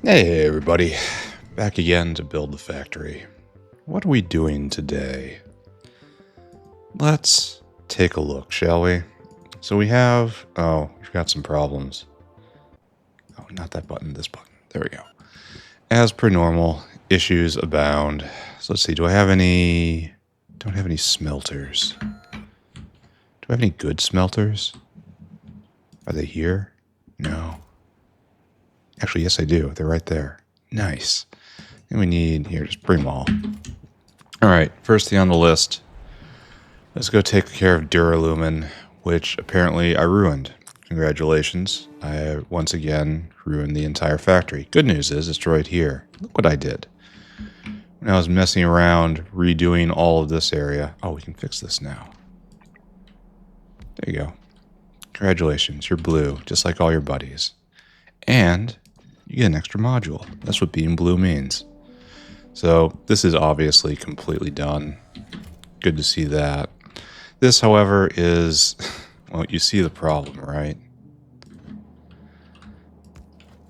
Hey everybody, back again to build the factory. What are we doing today? Let's take a look, shall we? So we've got some problems. Oh, not that button, this button. There we go. As per normal, issues abound. So let's see, do I have any... Don't have any smelters. Do I have any good smelters? Are they here? No. Actually, yes I do. They're right there. Nice. And we need... Here, just bring them all. Alright, first thing on the list. Let's go take care of Duralumin, which apparently I ruined. Congratulations. I once again ruined the entire factory. Good news is it's right here. Look what I did. When I was messing around redoing all of this area. Oh, we can fix this now. There you go. Congratulations, you're blue, just like all your buddies. And you get an extra module. That's what being blue means. So this is obviously completely done. Good to see that. This, however, is... Well, you see the problem, right?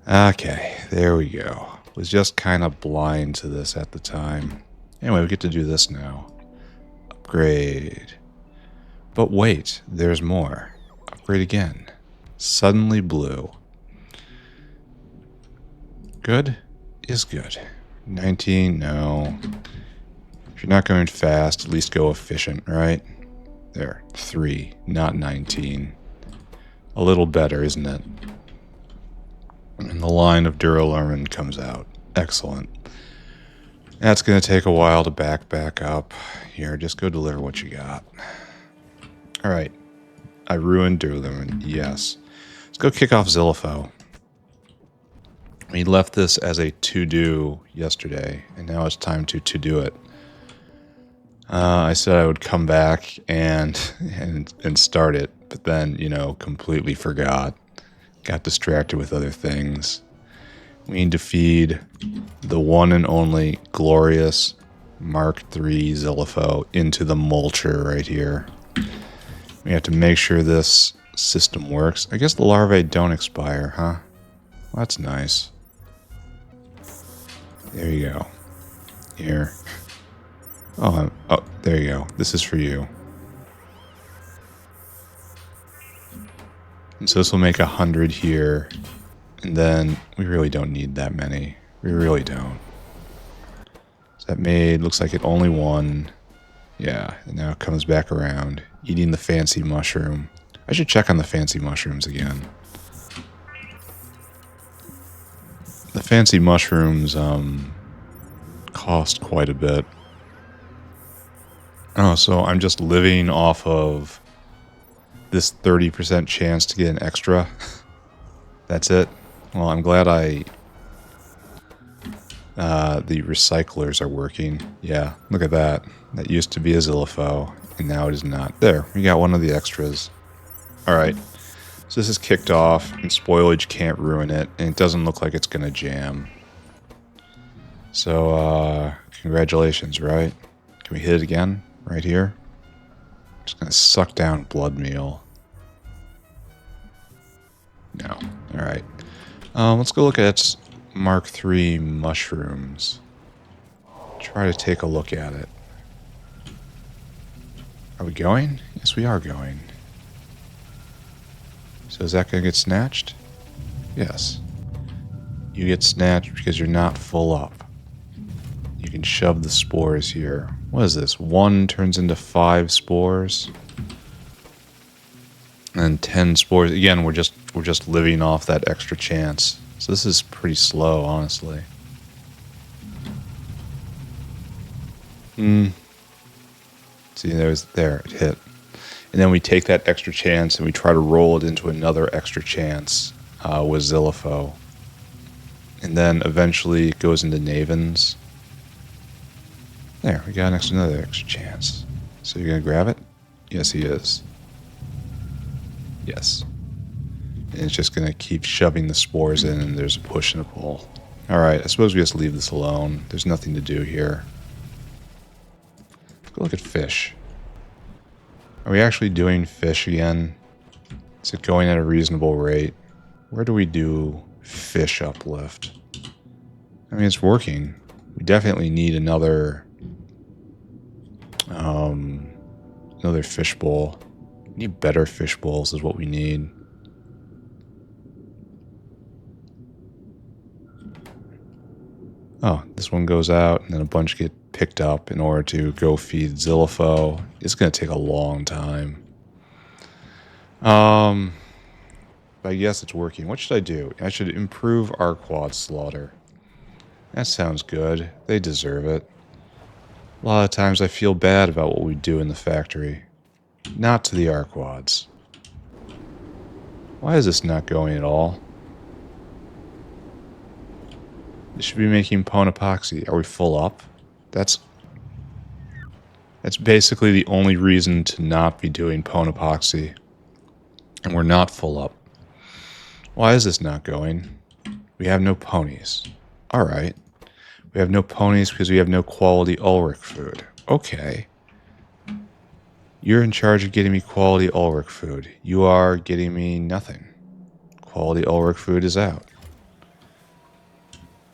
Okay, there we go. Was just kind of blind to this at the time. Anyway, we get to do this now. Upgrade. But wait, there's more. Upgrade again. Suddenly blue. Good is good. 19, no. If you're not going fast, at least go efficient, right? There, 3, not 19. A little better, isn't it? And the line of Duralumin comes out. Excellent. That's going to take a while to back up. Here, just go deliver what you got. Alright. I ruined Duralumin, yes. Let's go kick off Zillifo. We left this as a to-do yesterday, and now it's time to to-do it. I said I would come back and start it, but then, completely forgot. Got distracted with other things. We need to feed the one and only glorious Mark III Zillifo into the mulcher right here. We have to make sure this system works. I guess the larvae don't expire, huh? Well, that's nice. There you go. Here. Oh, there you go. This is for you. And so this will make 100 here. And then we really don't need that many. We really don't. So that made, looks like it only one. Yeah, and now it comes back around. Eating the fancy mushroom. I should check on the fancy mushrooms again. The fancy mushrooms cost quite a bit. Oh, so I'm just living off of this 30% chance to get an extra. That's it. Well, I'm glad the recyclers are working. Yeah, look at that. That used to be a Zillifo, and now it is not. There, we got one of the extras. Alright, so this is kicked off, and spoilage can't ruin it, and it doesn't look like it's going to jam. So, congratulations, right? Can we hit it again? Right here? Just going to suck down blood meal. No. Alright. Let's go look at Mark III mushrooms. Try to take a look at it. Are we going? Yes, we are going. So is that going to get snatched? Yes. You get snatched because you're not full up. You can shove the spores here. What is this? 1 turns into 5 spores. And 10 spores. Again, we're just living off that extra chance. So this is pretty slow, honestly. See, there, it hit. And then we take that extra chance and we try to roll it into another extra chance with Zillifo. And then eventually it goes into Navens. There, we got another extra chance. So you're going to grab it? Yes, he is. Yes. And it's just going to keep shoving the spores in, and there's a push and a pull. Alright, I suppose we just leave this alone. There's nothing to do here. Let's go look at fish. Are we actually doing fish again? Is it going at a reasonable rate? Where do we do fish uplift? I mean, it's working. We definitely need another fishbowl. We need better fishbowls is what we need. Oh, this one goes out, and then a bunch get picked up in order to go feed Zillifo. It's going to take a long time. But I guess it's working. What should I do? I should improve our quad slaughter. That sounds good. They deserve it. A lot of times I feel bad about what we do in the factory. Not to the Arquads. Why is this not going at all? This should be making Pwn epoxy. Are we full up? That's basically the only reason to not be doing Pwn epoxy. And we're not full up. Why is this not going? We have no ponies. Alright. We have no ponies because we have no quality Ulrich food. Okay. You're in charge of getting me quality Ulrich food. You are getting me nothing. Quality Ulrich food is out.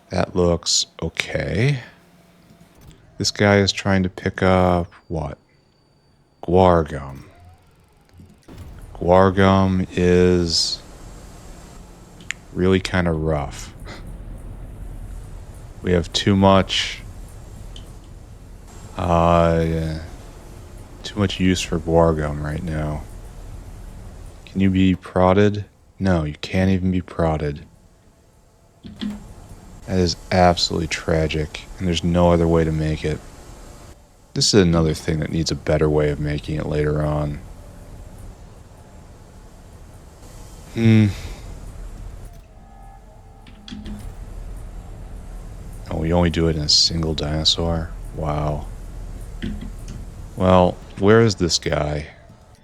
That looks okay. This guy is trying to pick up what? Guar gum. Guar gum is really kind of rough. We have too much use for guar gum right now. Can you be prodded? No, you can't even be prodded. That is absolutely tragic, and there's no other way to make it. This is another thing that needs a better way of making it later on. Oh, we only do it in a single dinosaur? Wow. Well, where is this guy?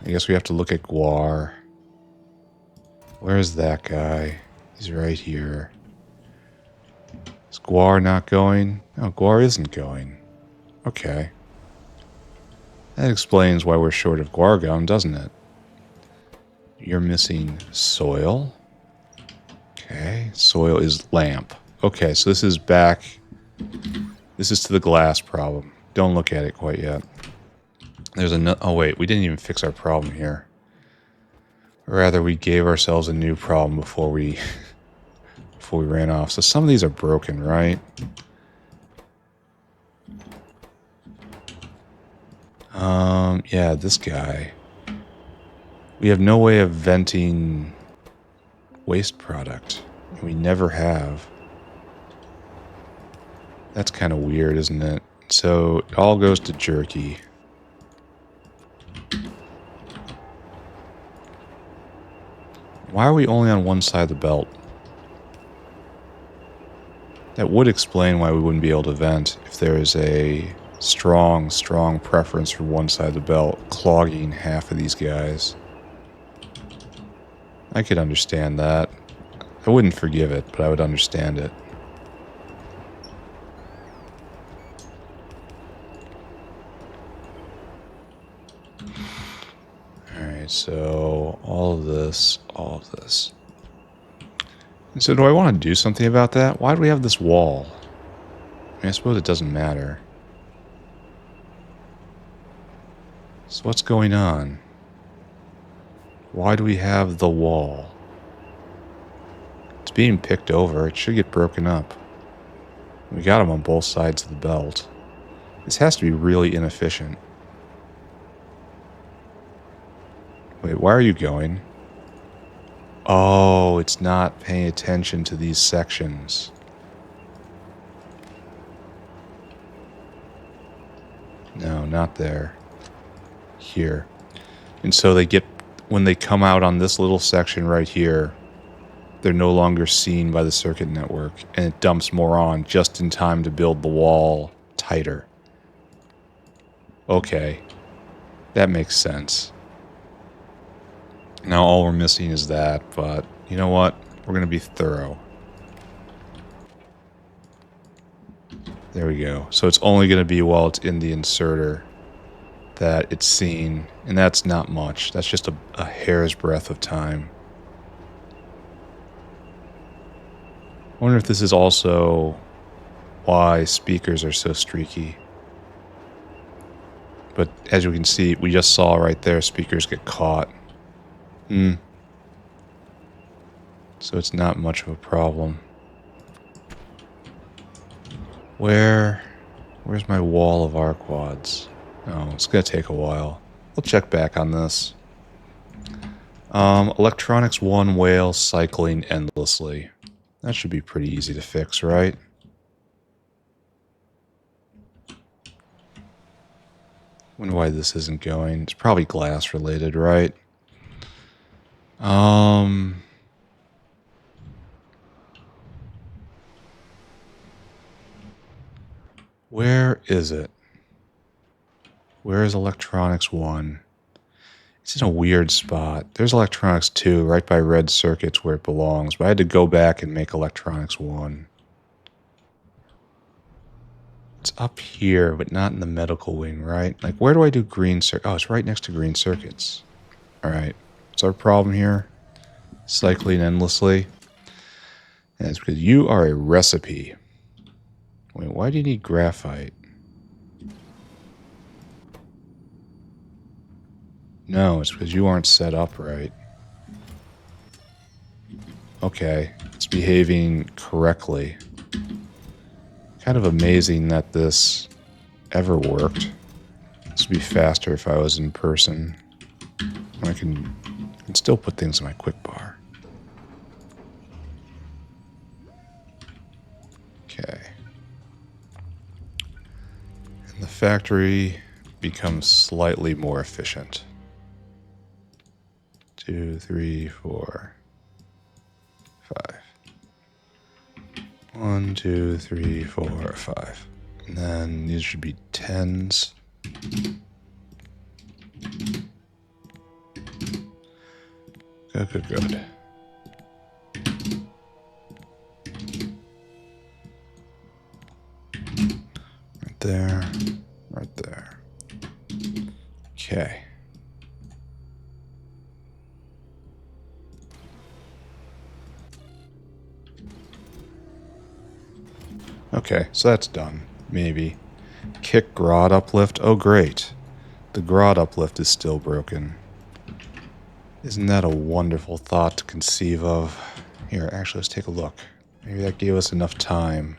I guess we have to look at Guar. Where is that guy? He's right here. Is Guar not going? No, Guar isn't going. Okay. That explains why we're short of guar gum, doesn't it? You're missing soil. Okay, soil is lamp. Okay, so this is back. This is to the glass problem. Don't look at it quite yet. There's a. Oh wait, we didn't even fix our problem here. Or rather, we gave ourselves a new problem before we ran off. So some of these are broken, right? Yeah, this guy. We have no way of venting waste product. We never have. That's kind of weird, isn't it? So it all goes to jerky. Why are we only on one side of the belt? That would explain why we wouldn't be able to vent if there is a strong preference for one side of the belt clogging half of these guys. I could understand that. I wouldn't forgive it, but I would understand it. Alright, so all of this. And so do I want to do something about that? Why do we have this wall? I mean, I suppose it doesn't matter. So what's going on? Why do we have the wall? It's being picked over. It should get broken up. We got them on both sides of the belt. This has to be really inefficient. Wait, why are you going? Oh, it's not paying attention to these sections. No, not there. Here. And so they get, when they come out on this little section right here, they're no longer seen by the circuit network, and it dumps more on just in time to build the wall tighter. Okay. That makes sense. Now all we're missing is that, but you know what? We're going to be thorough. There we go. So it's only going to be while it's in the inserter that it's seen, and that's not much. That's just a hair's breadth of time. I wonder if this is also why speakers are so streaky. But as you can see, we just saw right there, speakers get caught. So it's not much of a problem. Where's my wall of arquads? Oh, it's going to take a while. We'll check back on this. Electronics 1 whale cycling endlessly. That should be pretty easy to fix, right? Wonder why this isn't going. It's probably glass related, right? Where is it? Where is electronics 1? It's in a weird spot. There's electronics 2 right by red circuits where it belongs, but I had to go back and make electronics 1. It's up here, but not in the medical wing, right? Like, where do I do green circuits? Oh, it's right next to green circuits. Alright. What's our problem here? Cycling endlessly. And it's because you are a recipe. Wait, why do you need graphite? No, it's because you aren't set up right. Okay, it's behaving correctly. Kind of amazing that this ever worked. This would be faster if I was in person. I can still put things in my quick bar. Okay. And the factory becomes slightly more efficient. 2, 3, 4, 5. 1, 2, 3, 4, 5. And then these should be 10s. Good. Right there. Right there. Okay. Okay, so that's done. Maybe. Kick Grod uplift. Oh, great. The Grod uplift is still broken. Isn't that a wonderful thought to conceive of? Here, actually, let's take a look. Maybe that gave us enough time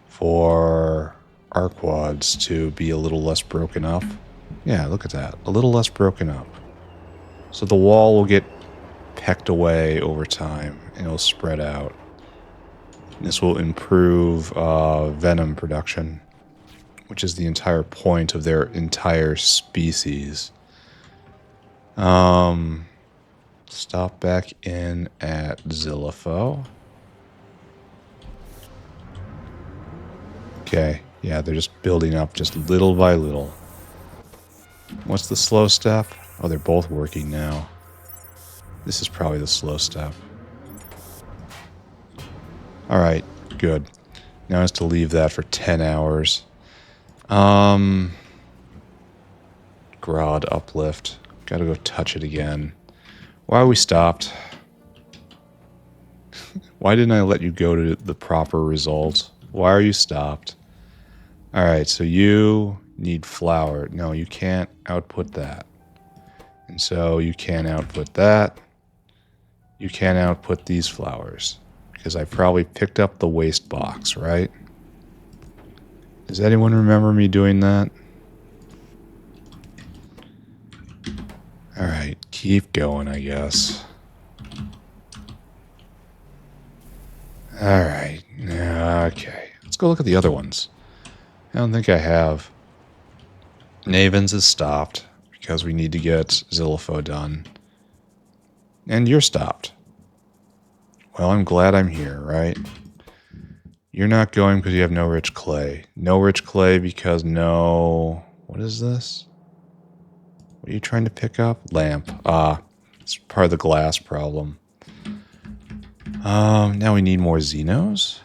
for arquads to be a little less broken up. Yeah, look at that. A little less broken up. So the wall will get pecked away over time, and it'll spread out. This will improve venom production, which is the entire point of their entire species. Stop back in at Zillifo. Okay, yeah, they're just building up just little by little. What's the slow step? Oh, they're both working now. This is probably the slow step. Alright, good. Now I have to leave that for 10 hours. Grod uplift. Gotta go touch it again. Why are we stopped? Why didn't I let you go to the proper result? Why are you stopped? Alright, so you need flour. No, you can't output that. And so you can't output that. You can't output these flowers. Because I probably picked up the waste box, right? Does anyone remember me doing that? Alright, keep going, I guess. Alright, okay. Let's go look at the other ones. I don't think I have. Navens is stopped because we need to get Zillifo done. And you're stopped. Well, I'm glad I'm here, right? You're not going because you have no rich clay. No rich clay because no... What is this? What are you trying to pick up? Lamp. Ah, it's part of the glass problem. Now we need more Xenos.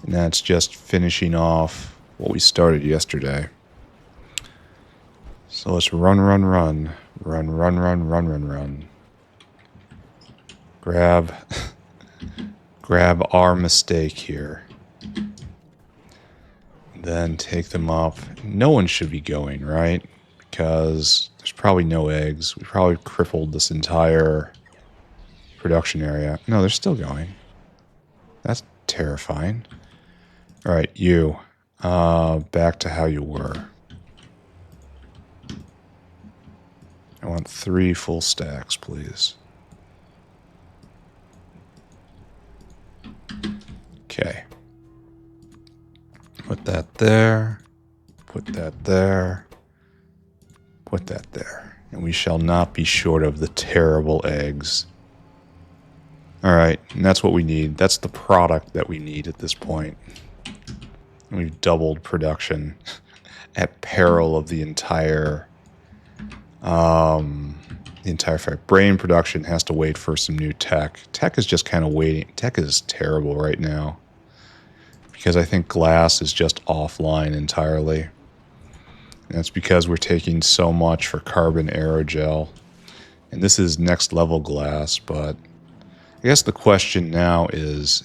And that's just finishing off what we started yesterday. So let's run. Run. grab our mistake here. Then take them up. No one should be going, right? Because there's probably no eggs. We probably crippled this entire production area. No, they're still going. That's terrifying. All right, you. Back to how you were. I want 3 full stacks, please. Okay. Put that there. Put that there. Put that there. And we shall not be short of the terrible eggs. Alright, and that's what we need. That's the product that we need at this point. And we've doubled production at peril of the entire fact. Brain production has to wait for some new tech. Tech is just kind of waiting. Tech is terrible right now. Because I think glass is just offline entirely. And that's because we're taking so much for carbon aerogel. And this is next level glass, but I guess the question now is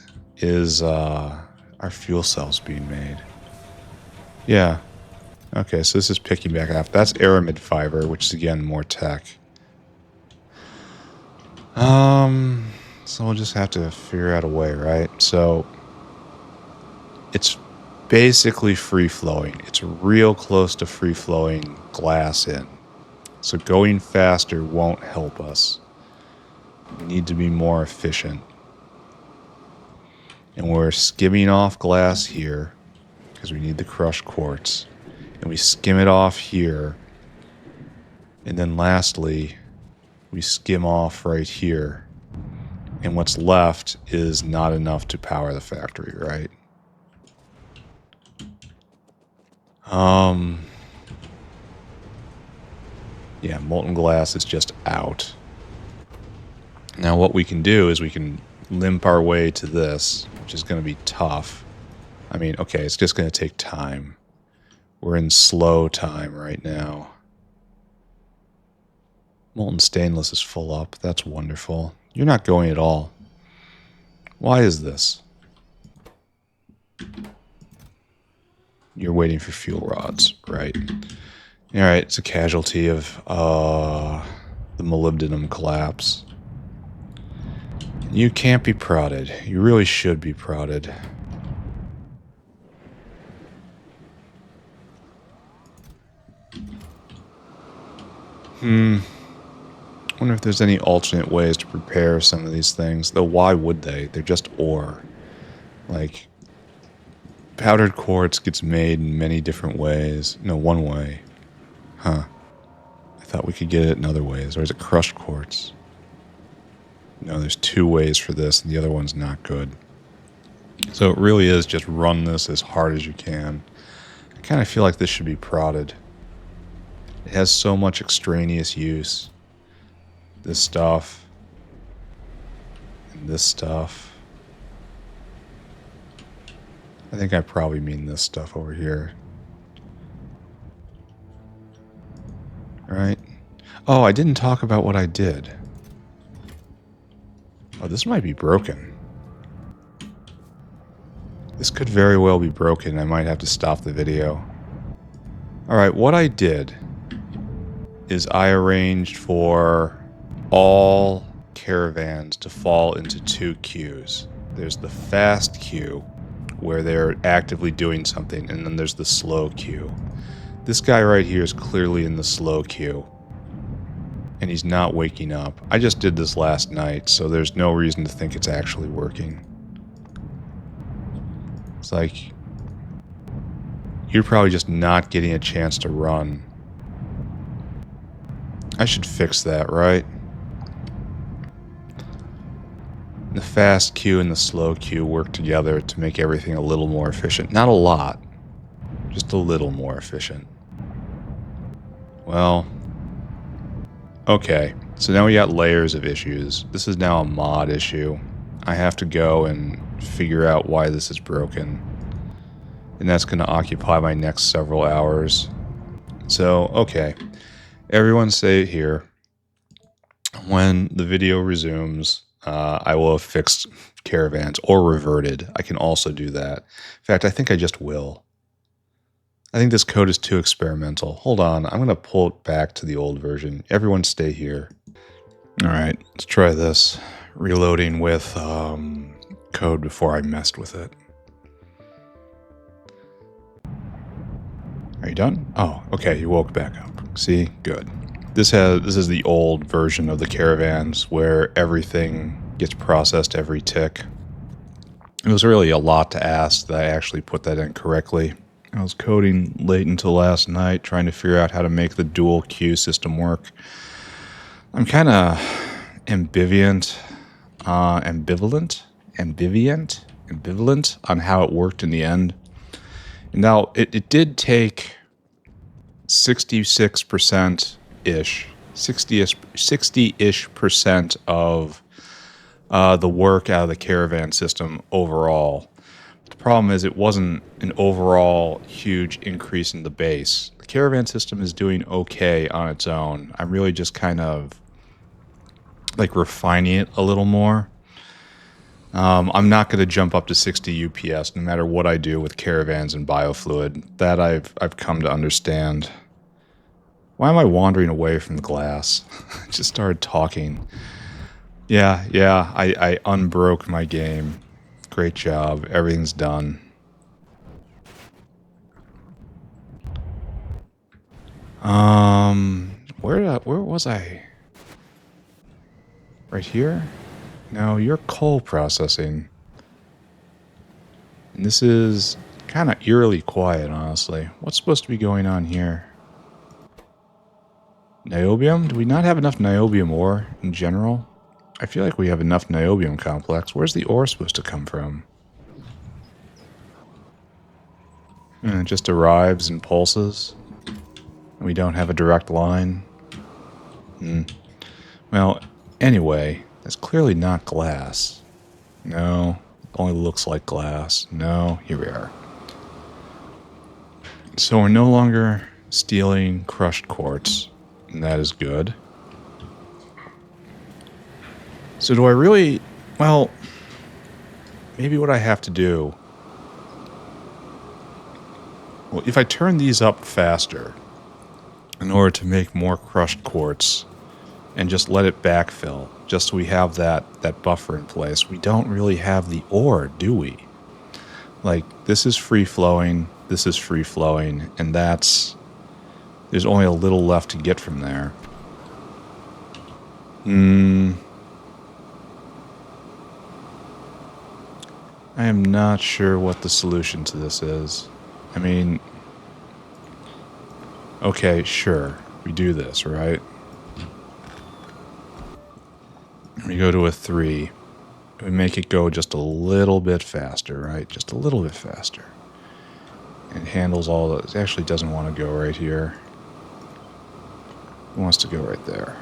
our fuel cells being made? Yeah. Okay, so this is picking back up. That's aramid fiber, which is again more tech. So we'll just have to figure out a way, right? So it's basically free-flowing. It's real close to free-flowing glass in. So going faster won't help us. We need to be more efficient. And we're skimming off glass here because we need the crushed quartz. And we skim it off here. And then lastly, we skim off right here. And what's left is not enough to power the factory, right? Yeah, molten glass is just out. Now what we can do is we can limp our way to this, which is going to be tough. I mean, okay, it's just going to take time. We're in slow time right now. Molten stainless is full up. That's wonderful. You're not going at all. Why is this? You're waiting for fuel rods, right? Alright, it's a casualty of the molybdenum collapse. You can't be prodded. You really should be prodded. Wonder if there's any alternate ways to prepare some of these things. Though why would they? They're just ore. Like, powdered quartz gets made in many different ways. No, one way. Huh. I thought we could get it in other ways. Or is it crushed quartz? No, there's 2 ways for this, and the other one's not good. So it really is just run this as hard as you can. I kind of feel like this should be prodded. It has so much extraneous use. This stuff. And this stuff. I think I probably mean this stuff over here. Right? Oh, I didn't talk about what I did. Oh, this might be broken. This could very well be broken. I might have to stop the video. Alright, what I did is I arranged for all caravans to fall into 2 queues. There's the fast queue, where they're actively doing something, and then there's the slow queue. This guy right here is clearly in the slow queue. And he's not waking up. I just did this last night, so there's no reason to think it's actually working. It's like, you're probably just not getting a chance to run. I should fix that, right? The fast queue and the slow queue work together to make everything a little more efficient. Not a lot, just a little more efficient. Well, okay, so now we got layers of issues. This is now a mod issue. I have to go and figure out why this is broken. And that's going to occupy my next several hours. So, okay. Everyone stay here. When the video resumes, I will have fixed caravans or reverted. I can also do that. In fact, I think I just will. I think this code is too experimental. Hold on. I'm going to pull it back to the old version. Everyone stay here. All right, let's try this. Reloading with code before I messed with it. Are you done? Oh, okay, you woke back up. See? Good. This is the old version of the caravans where everything gets processed every tick. It was really a lot to ask that I actually put that in correctly. I was coding late until last night trying to figure out how to make the dual queue system work. I'm kind of ambivalent on how it worked in the end. Now, it did take 66%-ish, 60-ish% of the work out of the caravan system overall. The problem is it wasn't an overall huge increase in the base. The caravan system is doing okay on its own. I'm really just kind of like refining it a little more. I'm not going to jump up to 60 UPS no matter what I do with caravans and biofluid. That I've come to understand. Why am I wandering away from the glass? I just started talking. Yeah, I unbroke my game. Great job. Everything's done. Where was I? Right here? No, you're coal processing. And this is kind of eerily quiet, honestly. What's supposed to be going on here? Niobium? Do we not have enough niobium ore in general? I feel like we have enough niobium complex. Where's the ore supposed to come from? It just arrives and pulses. And we don't have a direct line. Well, anyway, that's clearly not glass. No, it only looks like glass. No, here we are. So we're no longer stealing crushed quartz, and that is good. So do I really... Well, maybe what I have to do... Well, if I turn these up faster in order to make more crushed quartz and just let it backfill, just so we have that buffer in place, we don't really have the ore, do we? Like, this is free-flowing, this is free-flowing, and that's... There's only a little left to get from there. I am not sure what the solution to this is. I mean... Okay, sure. We do this, right? We go to a 3. We make it go just a little bit faster, right? Just a little bit faster. It handles all those. It actually doesn't want to go right here. It wants to go right there.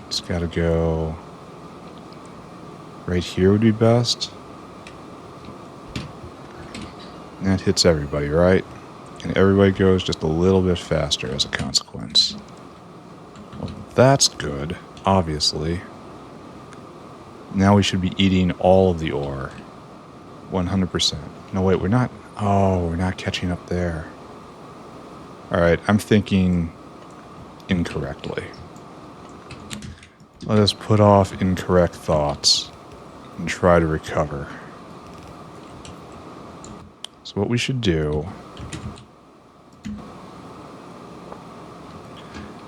It's got to go... Right here would be best. And that hits everybody, right? And everybody goes just a little bit faster as a consequence. Well, that's good, obviously. Now we should be eating all of the ore. 100%. No, wait, we're not... Oh, we're not catching up there. Alright, I'm thinking incorrectly. Let us put off incorrect thoughts and try to recover. So what we should do...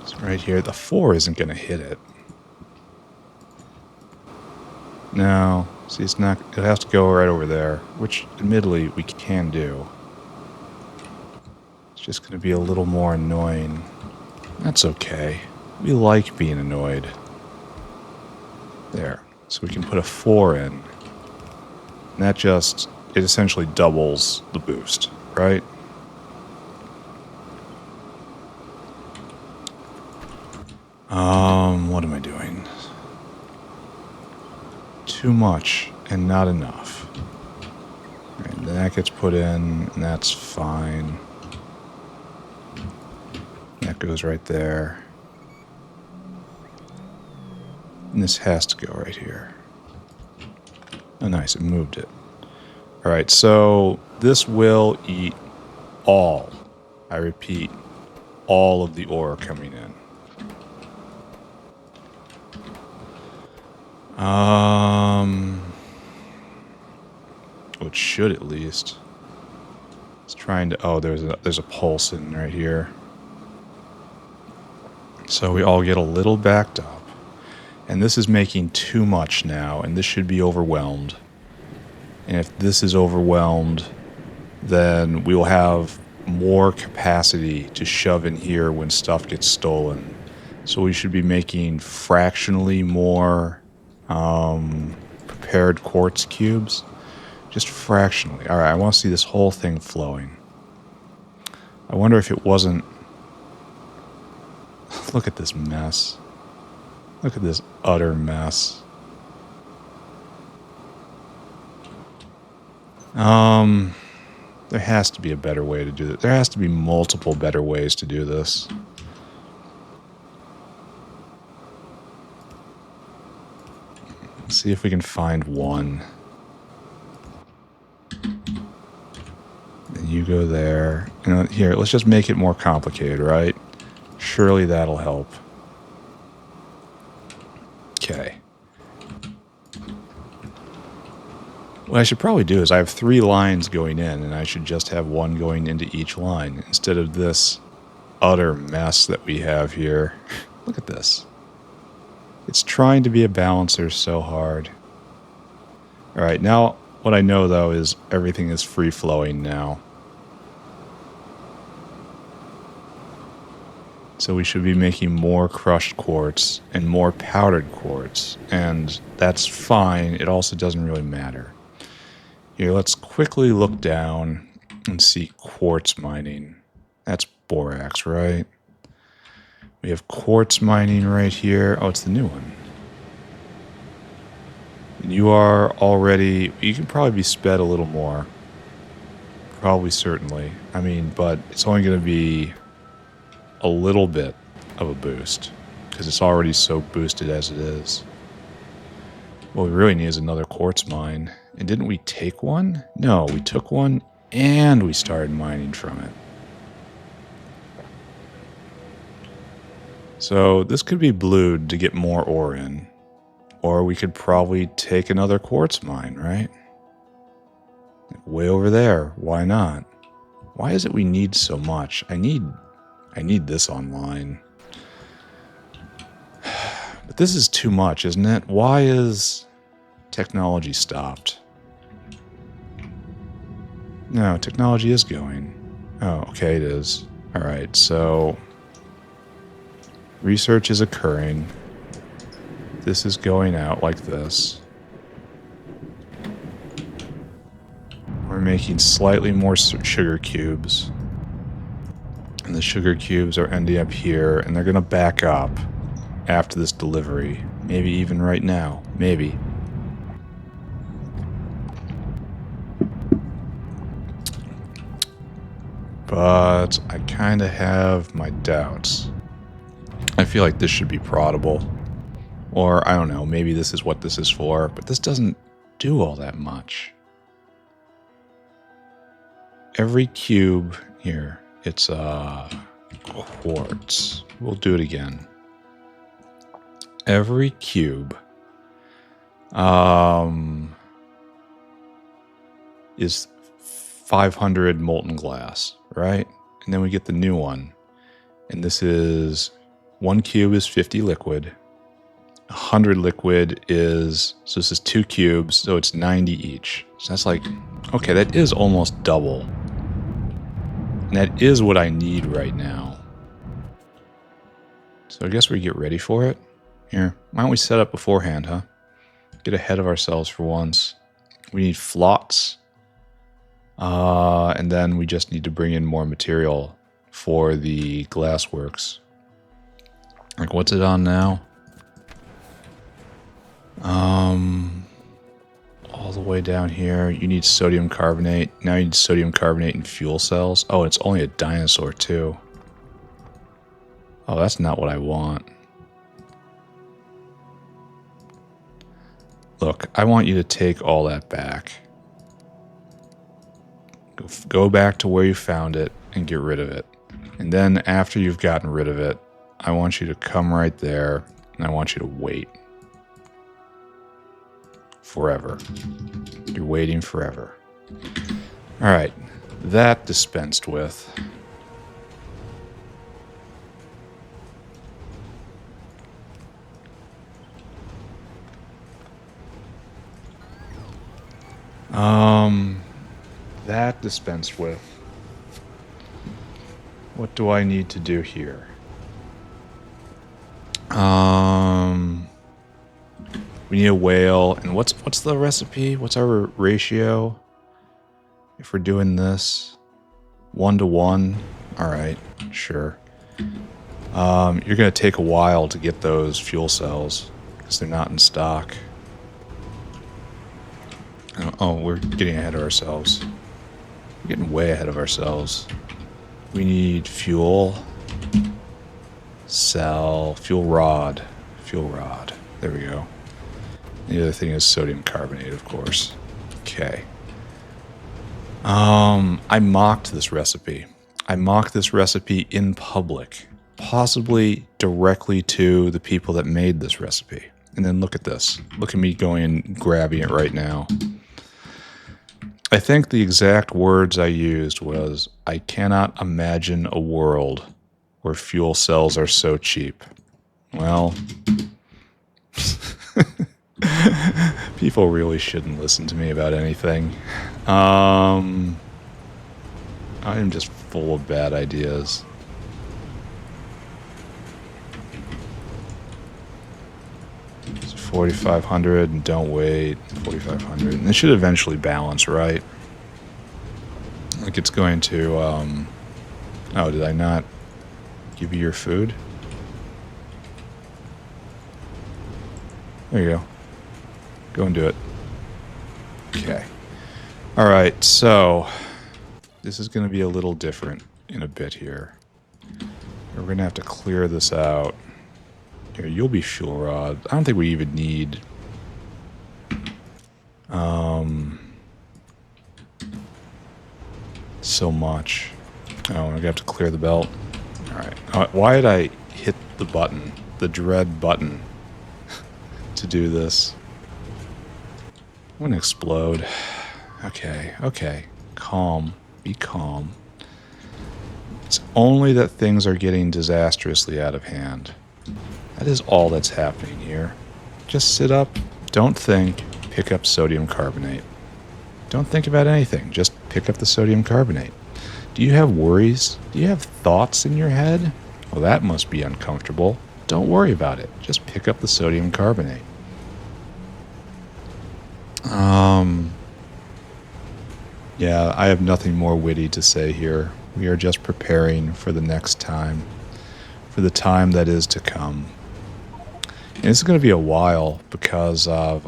is right here. The 4 isn't going to hit it. No. See, it's not... It has to go right over there, which, admittedly, we can do. It's just going to be a little more annoying. That's okay. We like being annoyed. There. So we can put a 4 in. And that just... It essentially doubles the boost, right? What am I doing? Too much and not enough. And then that gets put in, and that's fine. goes right there. And this has to go right here. Oh, nice. It moved it. All right, so this will eat all, I repeat, all of the ore coming in. It should at least. It's trying to. Oh, there's a pulse in right here. So we all get a little backed up, and this is making too much now, and this should be overwhelmed. And if this is overwhelmed, then we will have more capacity to shove in here when stuff gets stolen. So we should be making fractionally more prepared quartz cubes. Just fractionally. Alright, I want to see this whole thing flowing. I wonder if it wasn't... Look at this mess. Look at this utter mess. There has to be a better way to do this. There has to be multiple better ways to do this. Let's see if we can find one. Then you go there. You know, here, let's just make it more complicated, right? Surely that'll help. Okay. What I should probably do is I have 3 lines going in, and I should just have one going into each line instead of this utter mess that we have here. Look at this. It's trying to be a balancer so hard. Alright, now what I know though is everything is free-flowing now. So we should be making more crushed quartz and more powdered quartz, and that's fine. It also doesn't really matter. Here, let's quickly look down and see quartz mining. That's borax, right? We have quartz mining right here. Oh, it's the new one. You are already... You can probably be sped a little more. Probably, certainly. I mean, but it's only going to be a little bit of a boost because it's already so boosted as it is. What we really need is another quartz mine. And didn't we take one? No, we took one and we started mining from it. So this could be blued to get more ore in. Or we could probably take another quartz mine, right? Way over there. Why not? Why is it we need so much? I need this online. But this is too much, isn't it? Why is technology stopped? No, technology is going. Oh, okay, it is. Alright, so... research is occurring. This is going out like this. We're making slightly more sugar cubes. And the sugar cubes are ending up here, and they're going to back up after this delivery. Maybe even right now. Maybe. But I kind of have my doubts. I feel like this should be proddable. Or, I don't know, maybe this is what this is for, but this doesn't do all that much. Every cube here, it's quartz. We'll do it again. Every cube is 500 molten glass, right? And then we get the new one. And this is, 1 cube is 50 liquid. 100 liquid is, so this is 2 cubes, so it's 90 each. So that's like, okay, that is almost double. And that is what I need right now. So I guess we get ready for it. Here, why don't we set up beforehand, huh? Get ahead of ourselves for once. We need flots. And then we just need to bring in more material for the glassworks. Like, what's it on now? All the way down here, you need sodium carbonate. Now you need sodium carbonate and fuel cells. Oh, it's only a dinosaur too. Oh, that's not what I want. Look, I want you to take all that back. Go back to where you found it and get rid of it. And then after you've gotten rid of it, I want you to come right there and I want you to wait. Forever. You're waiting forever. Alright, that dispensed with. That dispensed with. What do I need to do here? We need a whale. And what's the recipe? What's our ratio? If we're doing this 1 to 1. All right, sure. You're gonna take a while to get those fuel cells because they're not in stock. Oh, we're getting ahead of ourselves. We're getting way ahead of ourselves. We need fuel cell, fuel rod. There we go. The other thing is sodium carbonate, of course. Okay. I mocked this recipe. I mocked this recipe in public, possibly directly to the people that made this recipe. And then look at this. Look at me going and grabbing it right now. I think the exact words I used was, I cannot imagine a world where fuel cells are so cheap. Well, people really shouldn't listen to me about anything. I am just full of bad ideas. It's 4,500 and don't wait. 4,500. And it should eventually balance, right? Like it's going to, oh, did I not give you your food? There you go. Go and do it. Okay. Alright, so this is going to be a little different in a bit here. We're going to have to clear this out. Here, you'll be fuel rod. I don't think we even need... so much. Oh, I'm going to have to clear the belt. Alright. Why did I hit the button? The dread button. To do this. I'm going to explode. Okay. Calm. Be calm. It's only that things are getting disastrously out of hand. That is all that's happening here. Just sit up, don't think, pick up sodium carbonate. Don't think about anything, just pick up the sodium carbonate. Do you have worries? Do you have thoughts in your head? Well, that must be uncomfortable. Don't worry about it. Just pick up the sodium carbonate. Yeah, I have nothing more witty to say here. We are just preparing for the next time. For the time that is to come. And it's going to be a while because of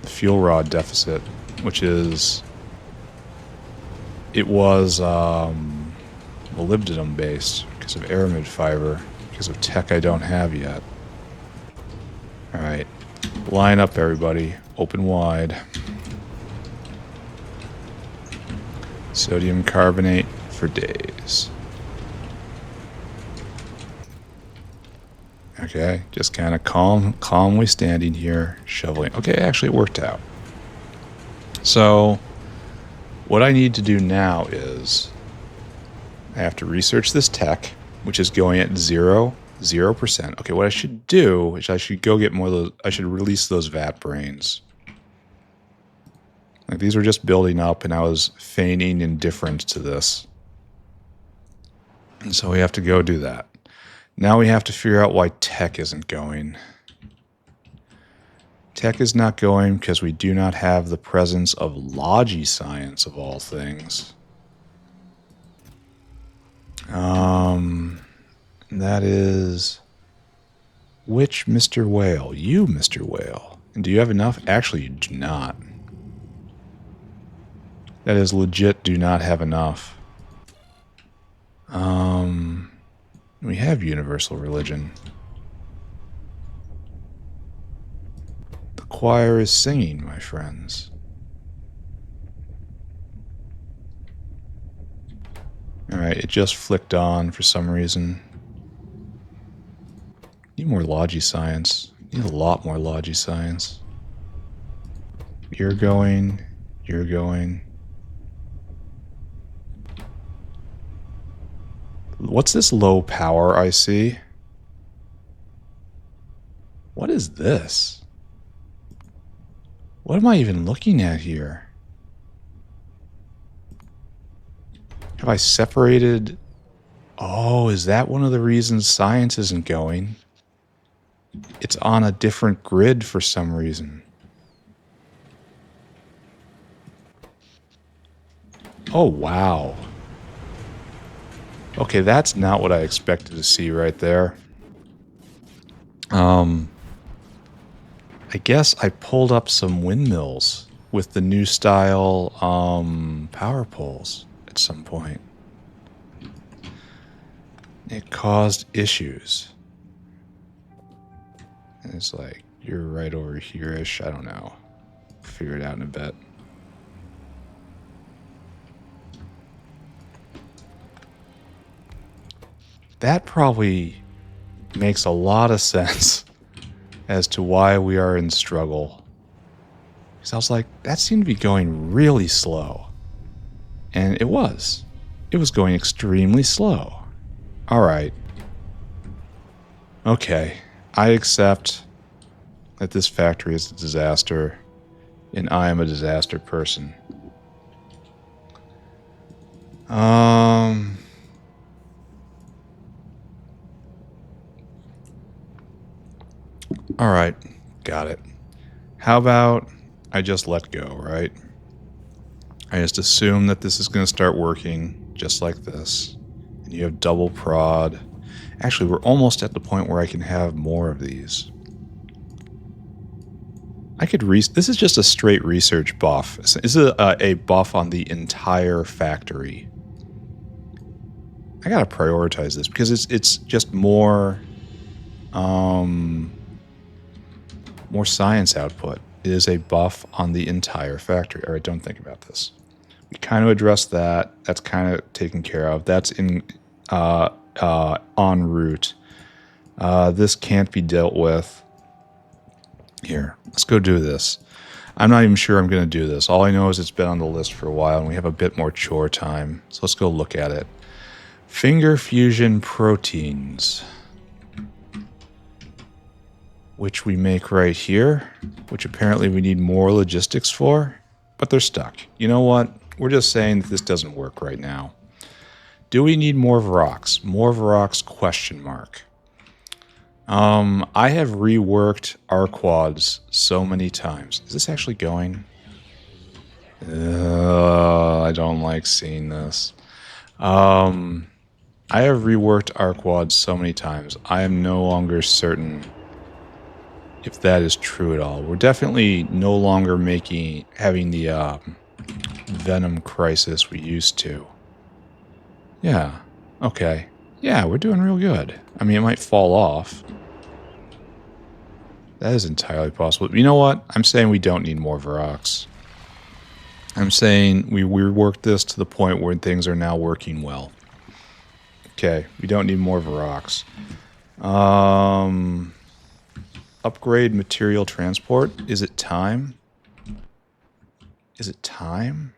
the fuel rod deficit, which is... It was molybdenum based because of aramid fiber, because of tech I don't have yet. Alright, line up everybody, open wide. Sodium carbonate for days. Okay, just kind of calmly standing here, shoveling. Okay, actually it worked out. So, what I need to do now is I have to research this tech, which is going at 0%. Okay, what I should do is I should go get more of those. I should release those vat brains. Like these were just building up, and I was feigning indifference to this. And so we have to go do that. Now we have to figure out why tech isn't going. Tech is not going because we do not have the presence of logi science of all things. That is... Which Mr. Whale? You, Mr. Whale. And do you have enough? Actually, you do not. That is legit, do not have enough. We have universal religion. The choir is singing, my friends. Alright, it just flicked on for some reason. Need more logi science. Need a lot more logi science. You're going. You're going. What's this low power I see? What is this? What am I even looking at here? Have I separated? Oh, is that one of the reasons science isn't going? It's on a different grid for some reason. Oh, wow. Okay, that's not what I expected to see right there. I guess I pulled up some windmills with the new style power poles at some point. It caused issues. And it's like, you're right over here-ish. I don't know. Figure it out in a bit. That probably makes a lot of sense as to why we are in struggle. Because I was like, that seemed to be going really slow. And it was. It was going extremely slow. Alright. Okay. I accept that this factory is a disaster. And I am a disaster person. Alright, got it. How about I just let go, right? I just assume that this is going to start working just like this. And you have double prod. Actually, we're almost at the point where I can have more of these. I could this is just a straight research buff. This is a buff on the entire factory. I gotta prioritize this because it's just more more science output. It is a buff on the entire factory. All right, don't think about this. We kind of addressed that. That's kind of taken care of. That's in en route. This can't be dealt with. Here, let's go do this. I'm not even sure I'm going to do this. All I know is it's been on the list for a while, and we have a bit more chore time. So let's go look at it. Finger fusion proteins, which we make right here, which apparently we need more logistics for, but they're stuck. You know what? We're just saying that this doesn't work right now. Do we need more Varox? More Varox question mark. I have reworked our quads so many times. Is this actually going? I don't like seeing this. I have reworked our quads so many times. I am no longer certain if that is true at all. We're definitely no longer having the Venom crisis we used to. Yeah. Okay. Yeah, we're doing real good. I mean, it might fall off. That is entirely possible. You know what? I'm saying we don't need more Varox. I'm saying we reworked this to the point where things are now working well. Okay, we don't need more Varox. Upgrade material transport. Is it time? Is it time?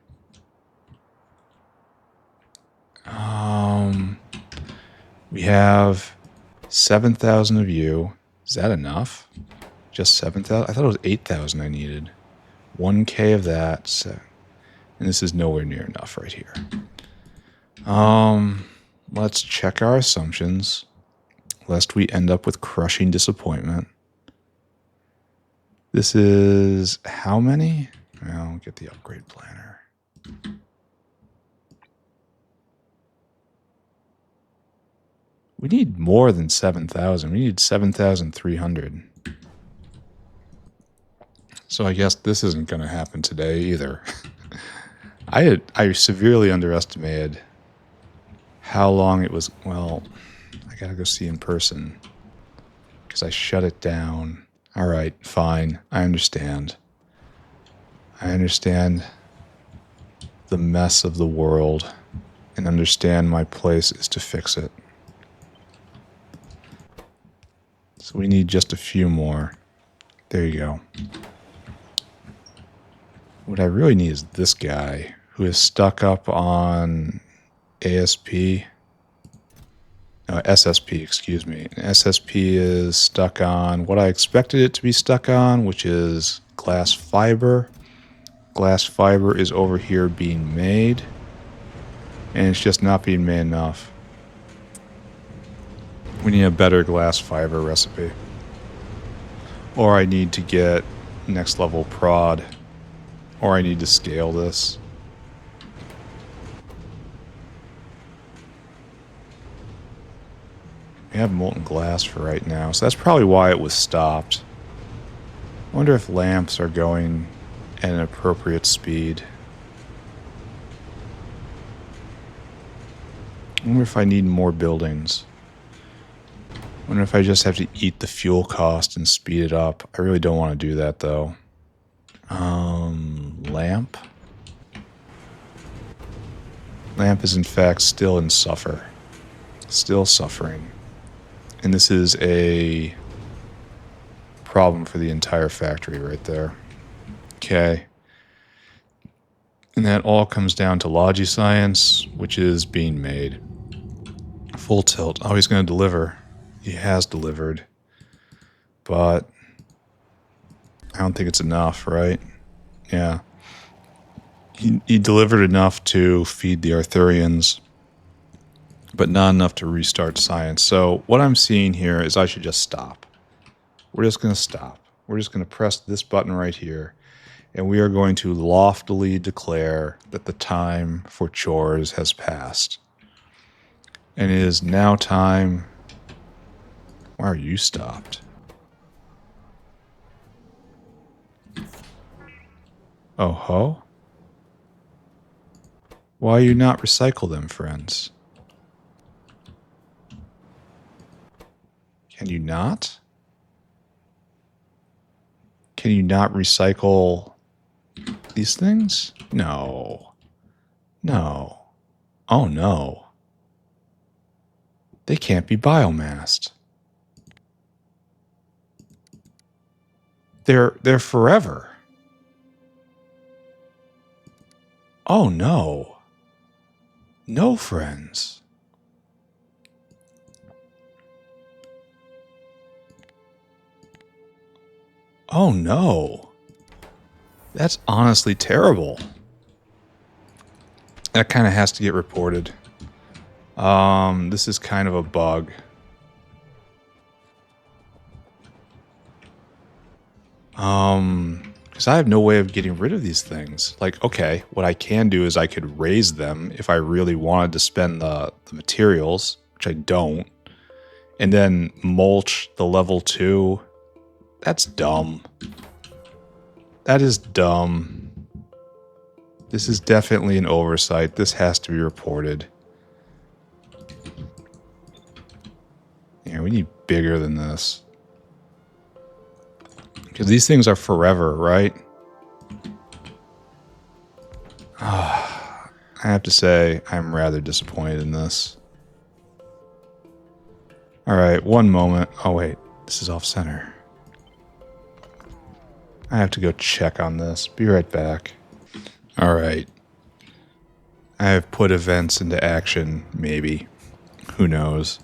We have 7,000 of you. Is that enough? Just 7,000? I thought it was 8,000 I needed. 1K of that. So, and this is nowhere near enough right here. Let's check our assumptions, lest we end up with crushing disappointment. This is how many? I'll get the upgrade planner. We need more than 7,000. We need 7,300. So I guess this isn't going to happen today either. I severely underestimated how long it was. Well, I gotta go see in person because I shut it down. All right, fine. I understand. I understand the mess of the world and understand my place is to fix it. So we need just a few more. There you go. What I really need is this guy who is stuck up on ASP. No, SSP, excuse me. SSP is stuck on what I expected it to be stuck on, which is glass fiber. Glass fiber is over here being made, and it's just not being made enough. We need a better glass fiber recipe. Or I need to get next level prod. Or I need to scale this. We have molten glass for right now, so that's probably why it was stopped. I wonder if lamps are going at an appropriate speed. I wonder if I need more buildings. I wonder if I just have to eat the fuel cost and speed it up. I really don't want to do that, though. Lamp? Lamp is, in fact, still in suffer. Still suffering. And this is a problem for the entire factory right there. Okay. And that all comes down to Logiscience, which is being made. Full tilt. Oh, he's going to deliver. He has delivered. But I don't think it's enough, right? Yeah. He delivered enough to feed the Arthurians, but not enough to restart science. So what I'm seeing here is I should just stop. We're just going to stop. We're just going to press this button right here, and we are going to loftily declare that the time for chores has passed. And it is now time... Why are you stopped? Oh ho? Why you not recycle them, friends? Can you not? Can you not recycle these things? No. No. Oh no. They can't be biomassed. They're forever. Oh no. No, friends. Oh no. That's honestly terrible. That kind of has to get reported. This is kind of a bug. Because I have no way of getting rid of these things. Like, okay, what I can do is I could raise them if I really wanted to spend the materials, which I don't, and then mulch the level 2. That's dumb. That is dumb. This is definitely an oversight. This has to be reported. Yeah, we need bigger than this. Because these things are forever, right? I have to say, I'm rather disappointed in this. Alright, one moment. Oh wait, this is off center. I have to go check on this. Be right back. Alright. I have put events into action, maybe. Who knows?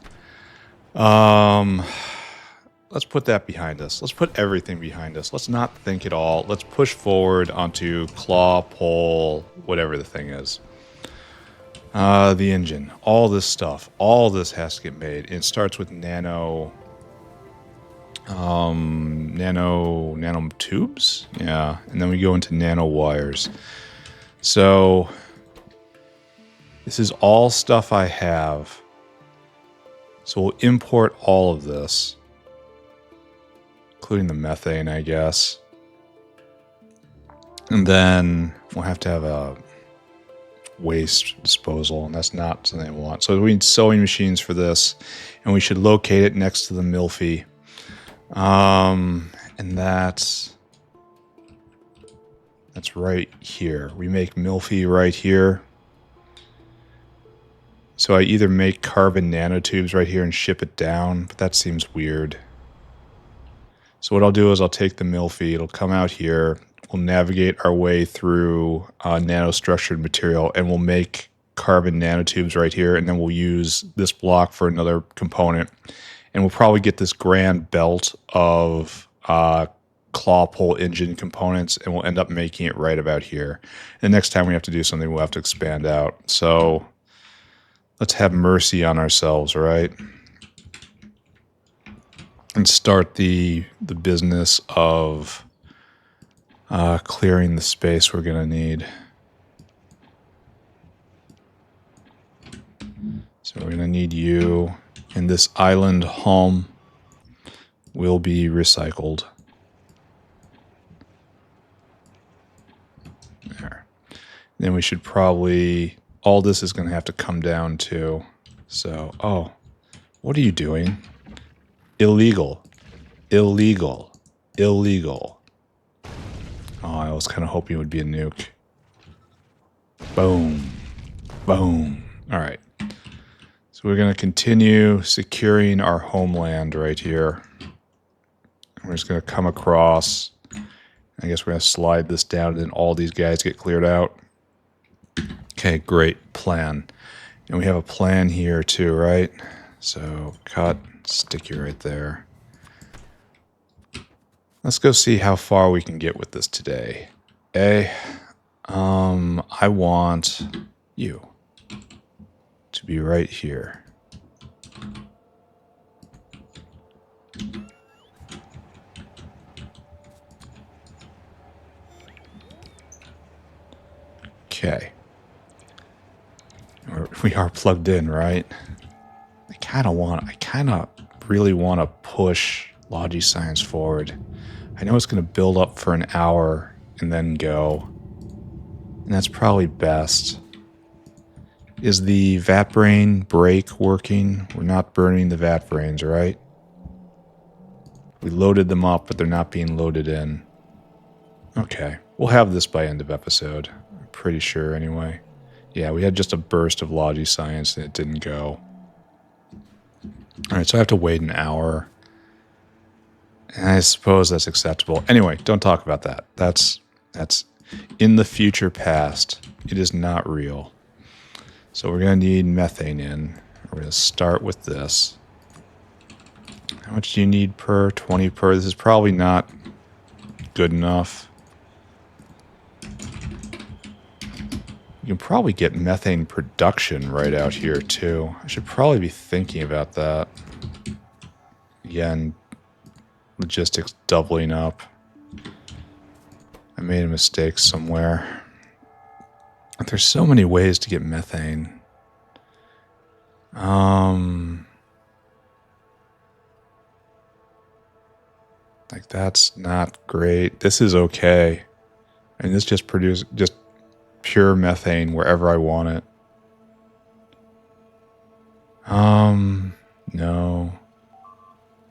Let's put that behind us. Let's put everything behind us. Let's not think at all. Let's push forward onto claw, pole, whatever the thing is. The engine. All this stuff. All this has to get made. It starts with nanotubes? Yeah. And then we go into nanowires. So this is all stuff I have. So we'll import all of this. Including the methane, I guess. And then we'll have to have a waste disposal, and that's not something I want. So we need sewing machines for this, and we should locate it next to the Milfy. And that's right here. We make Milfy right here. So I either make carbon nanotubes right here and ship it down, but that seems weird. So what I'll do is I'll take the Milfy, it'll come out here, we'll navigate our way through nanostructured material, and we'll make carbon nanotubes right here, and then we'll use this block for another component. And we'll probably get this grand belt of claw pull engine components, and we'll end up making it right about here. And the next time we have to do something, we'll have to expand out. So let's have mercy on ourselves, right? And start the business of clearing the space we're going to need. So we're going to need you. And this island home will be recycled. There. Then we should probably... all this is going to have to come down too. So, oh, what are you doing? Illegal. Illegal. Illegal. Oh, I was kind of hoping it would be a nuke. Boom. Boom. All right. So we're going to continue securing our homeland right here. We're just going to come across. I guess we're going to slide this down and then all these guys get cleared out. Okay, great plan. And we have a plan here too, right? So cut, stick you right there. Let's go see how far we can get with this today. I want you to be right here. Okay. We are plugged in, right? I kind of really want to push Logi Science forward. I know it's going to build up for an hour and then go. And that's probably best. Is the vat brain brake working? We're not burning the vat brains, right? We loaded them up, but they're not being loaded in. Okay. We'll have this by end of episode. I'm pretty sure anyway. Yeah, we had just a burst of Logi Science and it didn't go. Alright, so I have to wait an hour. And I suppose that's acceptable. Anyway, don't talk about that. That's in the future past. It is not real. So we're going to need methane in. We're going to start with this. How much do you need per? 20 per. This is probably not good enough. You can probably get methane production right out here too. I should probably be thinking about that. Again, logistics doubling up. I made a mistake somewhere. There's so many ways to get methane. Like that's not great. This is okay. I mean, this just produces just pure methane wherever I want it. No.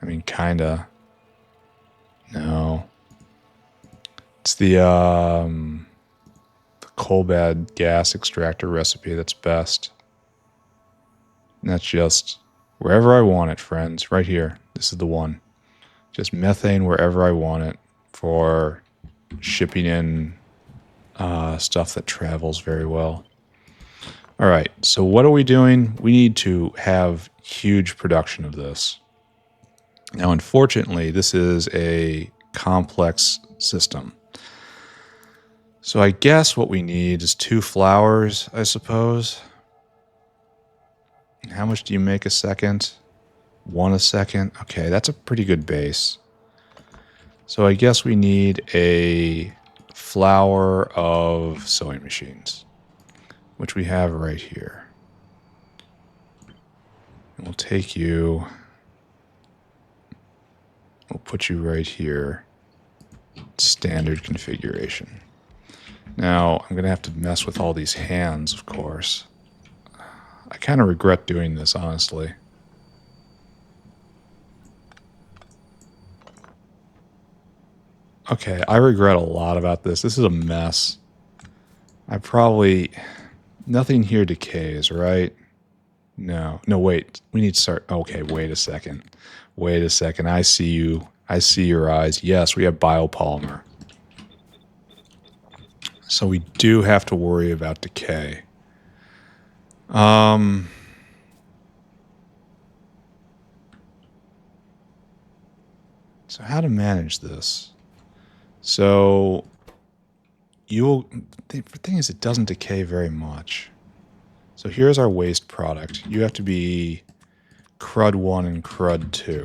I mean, kinda. No. It's the coal bed gas extractor recipe that's best. And that's just wherever I want it, friends. Right here. This is the one. Just methane wherever I want it for shipping in stuff that travels very well. All right, so what are we doing? We need to have huge production of this. Now, unfortunately, this is a complex system. So I guess what we need is 2 flowers, I suppose. How much do you make a second? 1 a second? Okay, that's a pretty good base. So I guess we need a flower of sewing machines, which we have right here. And we'll take you, we'll put you right here. Standard configuration. Now, I'm going to have to mess with all these hands, of course. I kind of regret doing this, honestly. Okay, I regret a lot about this. This is a mess. I probably... Nothing here decays, right? No. No, wait. We need to start... Okay, wait a second. Wait a second. I see you. I see your eyes. Yes, we have biopolymer. So we do have to worry about decay. So how to manage this? So the thing is, it doesn't decay very much. So here's our waste product. You have to be crud 1 and crud 2.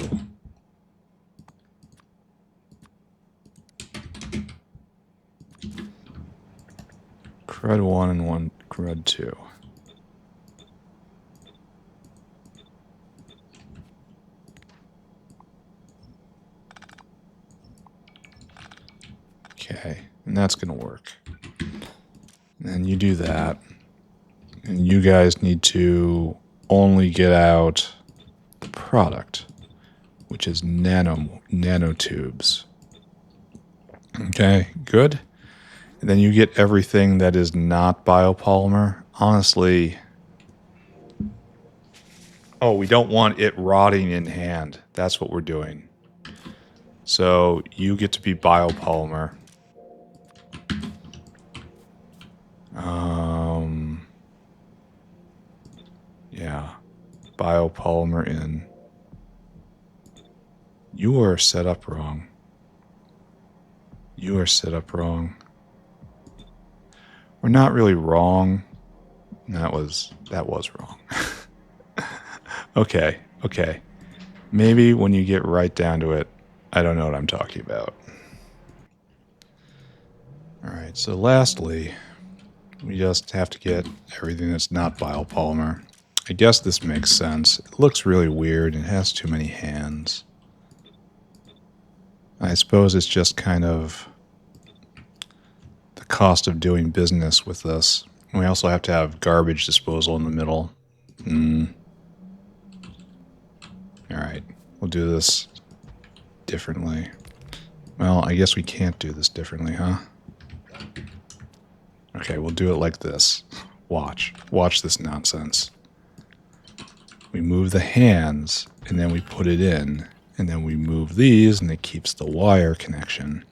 Crud 1 and crud 2. Okay, and that's going to work. And you do that. And you guys need to only get out the product, which is nanotubes. Okay, good. And then you get everything that is not biopolymer. Honestly, oh, we don't want it rotting in hand. That's what we're doing. So you get to be biopolymer. Yeah, biopolymer in. You are set up wrong. You are set up wrong. We're not really wrong. That was wrong. Okay. Maybe when you get right down to it, I don't know what I'm talking about. All right, so lastly, we just have to get everything that's not biopolymer. I guess this makes sense. It looks really weird. It has too many hands. I suppose it's just kind of the cost of doing business with this. We also have to have garbage disposal in the middle. Alright, we'll do this differently. Well, I guess we can't do this differently, huh? Okay, we'll do it like this. Watch this nonsense. We move the hands, and then we put it in, and then we move these, and it keeps the wire connection.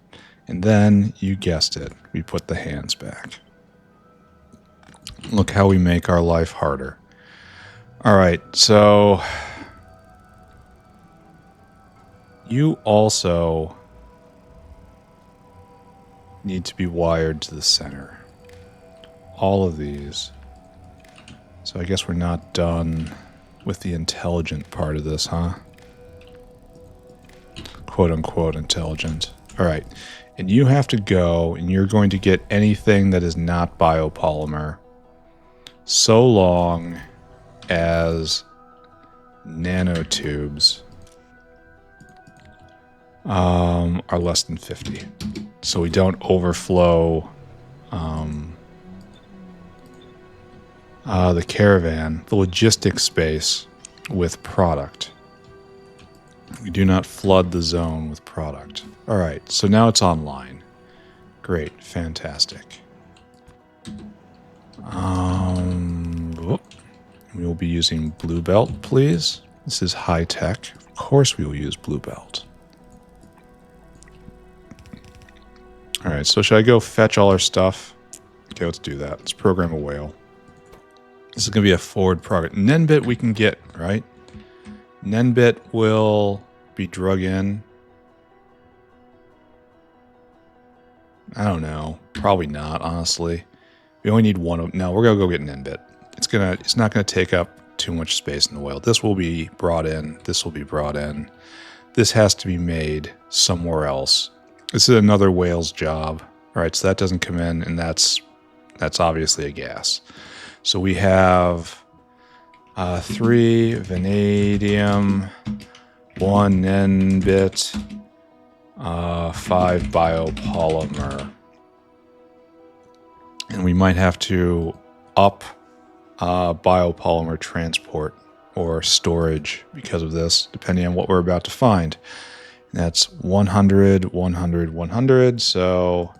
And then, you guessed it, we put the hands back. Look how we make our life harder. Alright, so... You also need to be wired to the center. All of these. So I guess we're not done with the intelligent part of this, huh? Quote unquote intelligent. Alright. And you have to go and you're going to get anything that is not biopolymer so long as nanotubes are less than 50. So we don't overflow the caravan, the logistics space, with product. We do not flood the zone with product. All right, so now it's online. Great, fantastic. We will be using blue belt, please. This is high tech. Of course we will use blue belt. All right, so should I go fetch all our stuff? Okay, let's do that. Let's program a whale. This is going to be a forward progress. Nenbit we can get, right? Nenbit will be drug in. I don't know. Probably not, honestly. We only need one. No, we're going to go get Nenbit. It's not going to take up too much space in the whale. This will be brought in. This will be brought in. This has to be made somewhere else. This is another whale's job. All right, so that doesn't come in, and that's obviously a gas. So we have 3 vanadium, 1 Nenbit, 5 biopolymer. And we might have to up biopolymer transport or storage because of this, depending on what we're about to find. And that's 100, 100, 100. So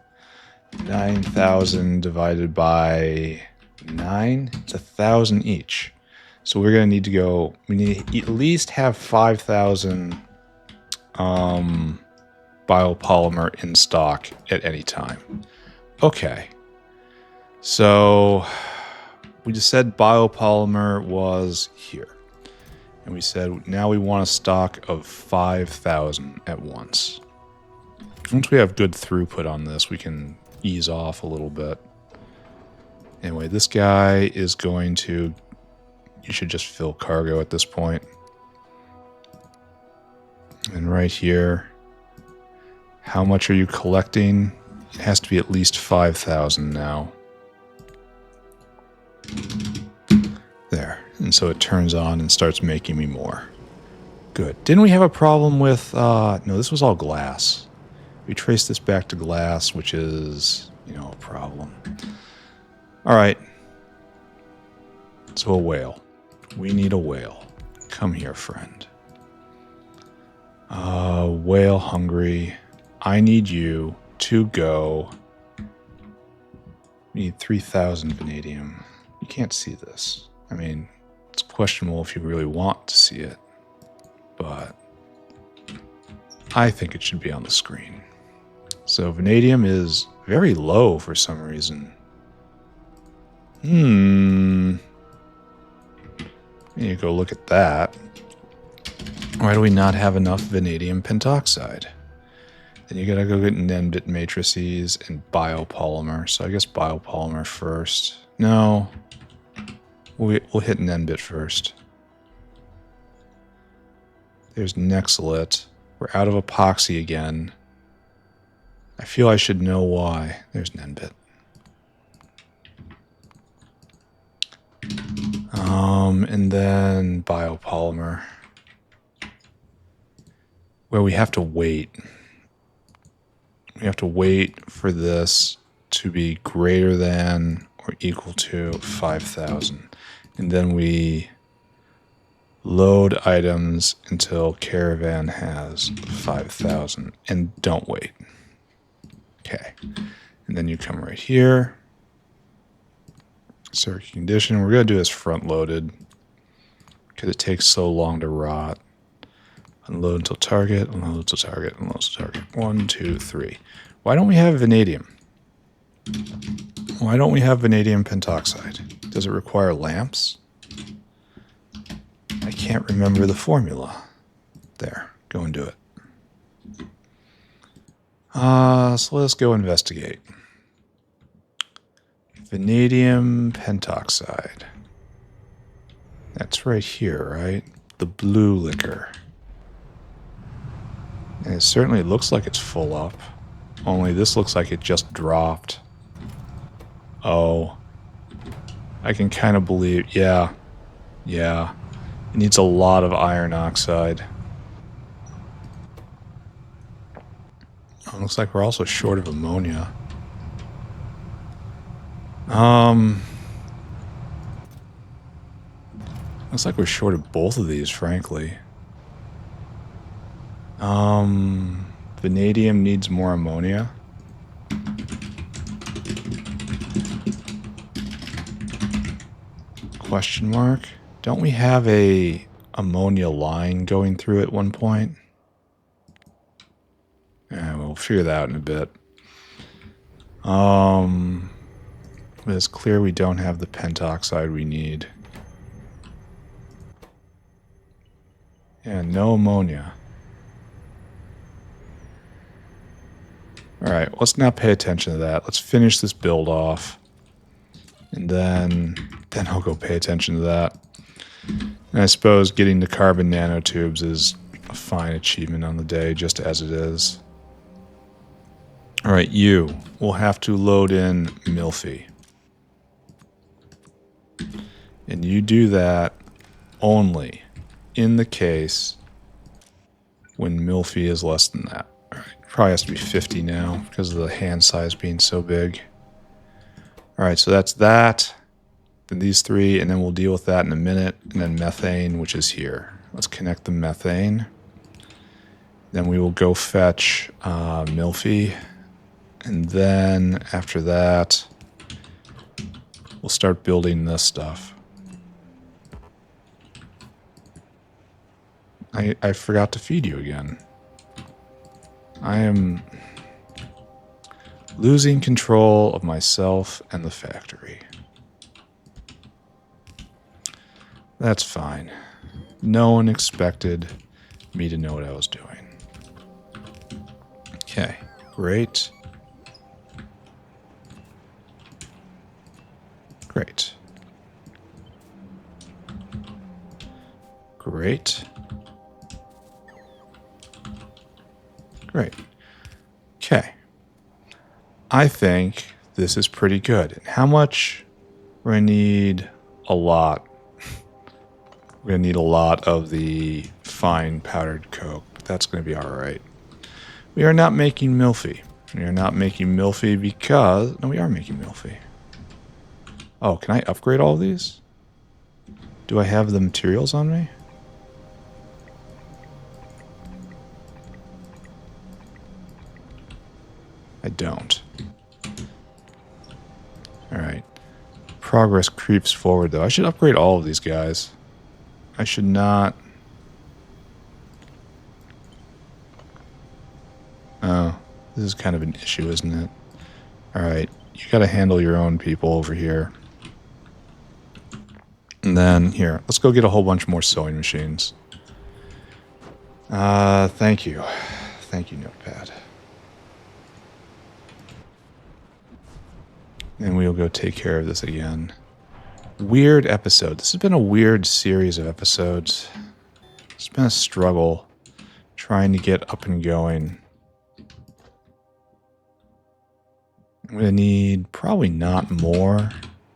9,000 divided by 9, it's 1,000 each. So we're going to need to go, we need to at least have 5,000 biopolymer in stock at any time. Okay. So we just said biopolymer was here. And we said now we want a stock of 5,000 at once. Once we have good throughput on this, we can ease off a little bit. Anyway, this guy is going to... You should just fill cargo at this point. And right here, how much are you collecting? It has to be at least 5,000 now. There. And so it turns on and starts making me more. Good. Didn't we have a problem with... no, this was all glass. We traced this back to glass, which is, a problem. All right. So a whale. We need a whale. Come here, friend. Whale hungry. I need you to go. We need 3,000 vanadium. You can't see this. I mean, it's questionable if you really want to see it. But I think it should be on the screen. So vanadium is very low for some reason. You go look at that. Why do we not have enough vanadium pentoxide? Then you gotta go get N-bit matrices and biopolymer. So I guess biopolymer first. No. We'll hit N-bit first. There's Nexalit. We're out of epoxy again. I feel I should know why. There's N-bit. And then biopolymer. Where we have to wait. We have to wait for this to be greater than or equal to 5,000. And then we load items until Caravan has 5,000. And don't wait. Okay. And then you come right here. Circuit condition. We're going to do this front loaded because it takes so long to rot. Unload until target, unload until target, unload until target. 1, 2, 3. Why don't we have vanadium? Why don't we have vanadium pentoxide? Does it require lamps? I can't remember the formula. There, go and do it. So let's go investigate. Vanadium pentoxide. That's right here, right? The blue liquor. And it certainly looks like it's full up. Only this looks like it just dropped. Oh. I can kind of believe... Yeah. Yeah. It needs a lot of iron oxide. Oh, looks like we're also short of ammonia. Looks like we're short of both of these, frankly. Vanadium needs more ammonia. Question mark? Don't we have a ammonia line going through at one point? Yeah, we'll figure that out in a bit. But it's clear we don't have the pentoxide we need. And no ammonia. Alright, let's not pay attention to that. Let's finish this build off. And then I'll go pay attention to that. And I suppose getting the carbon nanotubes is a fine achievement on the day, just as it is. Alright, you will have to load in Milfy. And you do that only in the case when Milfy is less than that. All right, probably has to be 50 now because of the hand size being so big. All right, so that's that. Then these three, and then we'll deal with that in a minute. And then methane, which is here. Let's connect the methane. Then we will go fetch Milphy. And then after that, we'll start building this stuff. I forgot to feed you again. I am losing control of myself and the factory. That's fine. No one expected me to know what I was doing. Okay, great. Great. Great. Great. Okay. I think this is pretty good. How much? We're going to need a lot. We're going to need a lot of the fine powdered coke, but that's going to be all right. We are not making Milphy. We are not making Milphy because... No, we are making Milphy. Oh, can I upgrade all of these? Do I have the materials on me? I don't. Alright. Progress creeps forward, though. I should upgrade all of these guys. I should not... Oh, this is kind of an issue, isn't it? Alright, you gotta handle your own people over here. And then, here, let's go get a whole bunch more sewing machines. Thank you. Thank you, Notepad. And we'll go take care of this again. Weird episode. This has been a weird series of episodes. It's been a struggle trying to get up and going. I'm going to need probably not more.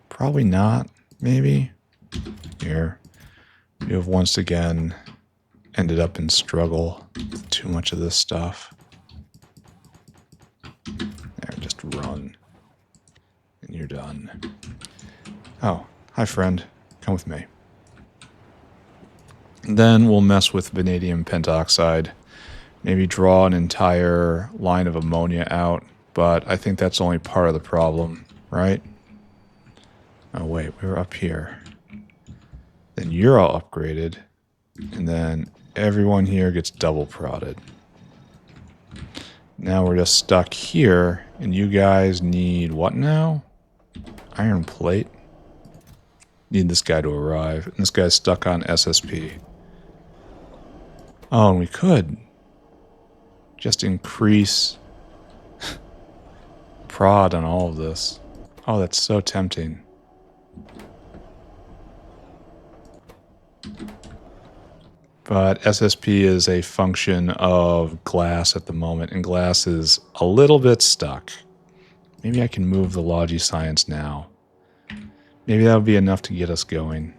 Probably not, maybe. Here. We have once again ended up in struggle with too much of this stuff. There, just run. And you're done. Oh, hi friend. Come with me. And then we'll mess with vanadium pentoxide. Maybe draw an entire line of ammonia out. But I think that's only part of the problem, right? Oh wait, we were up here. Then you're all upgraded. And then everyone here gets double prodded. Now we're just stuck here. And you guys need what now? Iron plate? Need this guy to arrive. And this guy's stuck on SSP. Oh, and we could just increase prod on all of this. Oh, that's so tempting. But SSP is a function of glass at the moment, and glass is a little bit stuck. Maybe I can move the Logi Science now. Maybe that would be enough to get us going.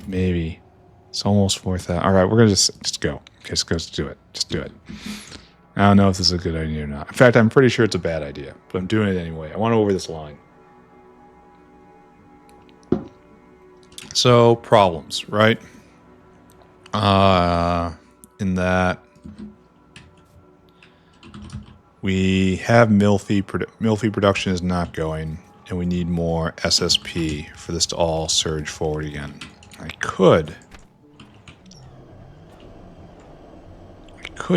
Maybe. It's almost 4,000. Alright, we're going to just go. Okay, let's do it. Just do it. I don't know if this is a good idea or not. In fact, I'm pretty sure it's a bad idea, but I'm doing it anyway. I want to over this line. So, problems, right? In that we have Milphy production is not going, and we need more SSP for this to all surge forward again. I could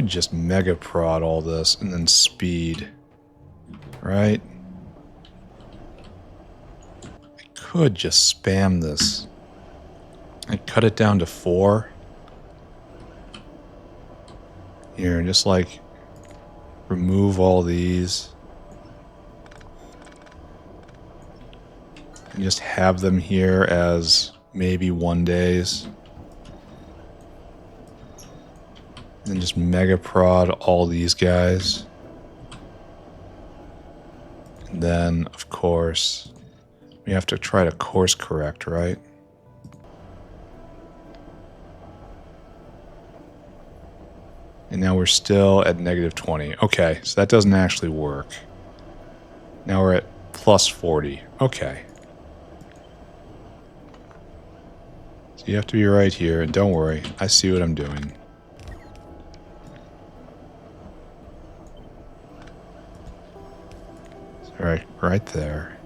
just mega prod all this and then speed, right? I could just spam this. I cut it down to 4. Here, just like remove all these. And just have them here as maybe 1 days. And then just mega prod all these guys. And then, of course, we have to try to course correct, right? And now we're still at -20. Okay, so that doesn't actually work. Now we're at plus 40. Okay. So you have to be right here, and don't worry, I see what I'm doing. So right there.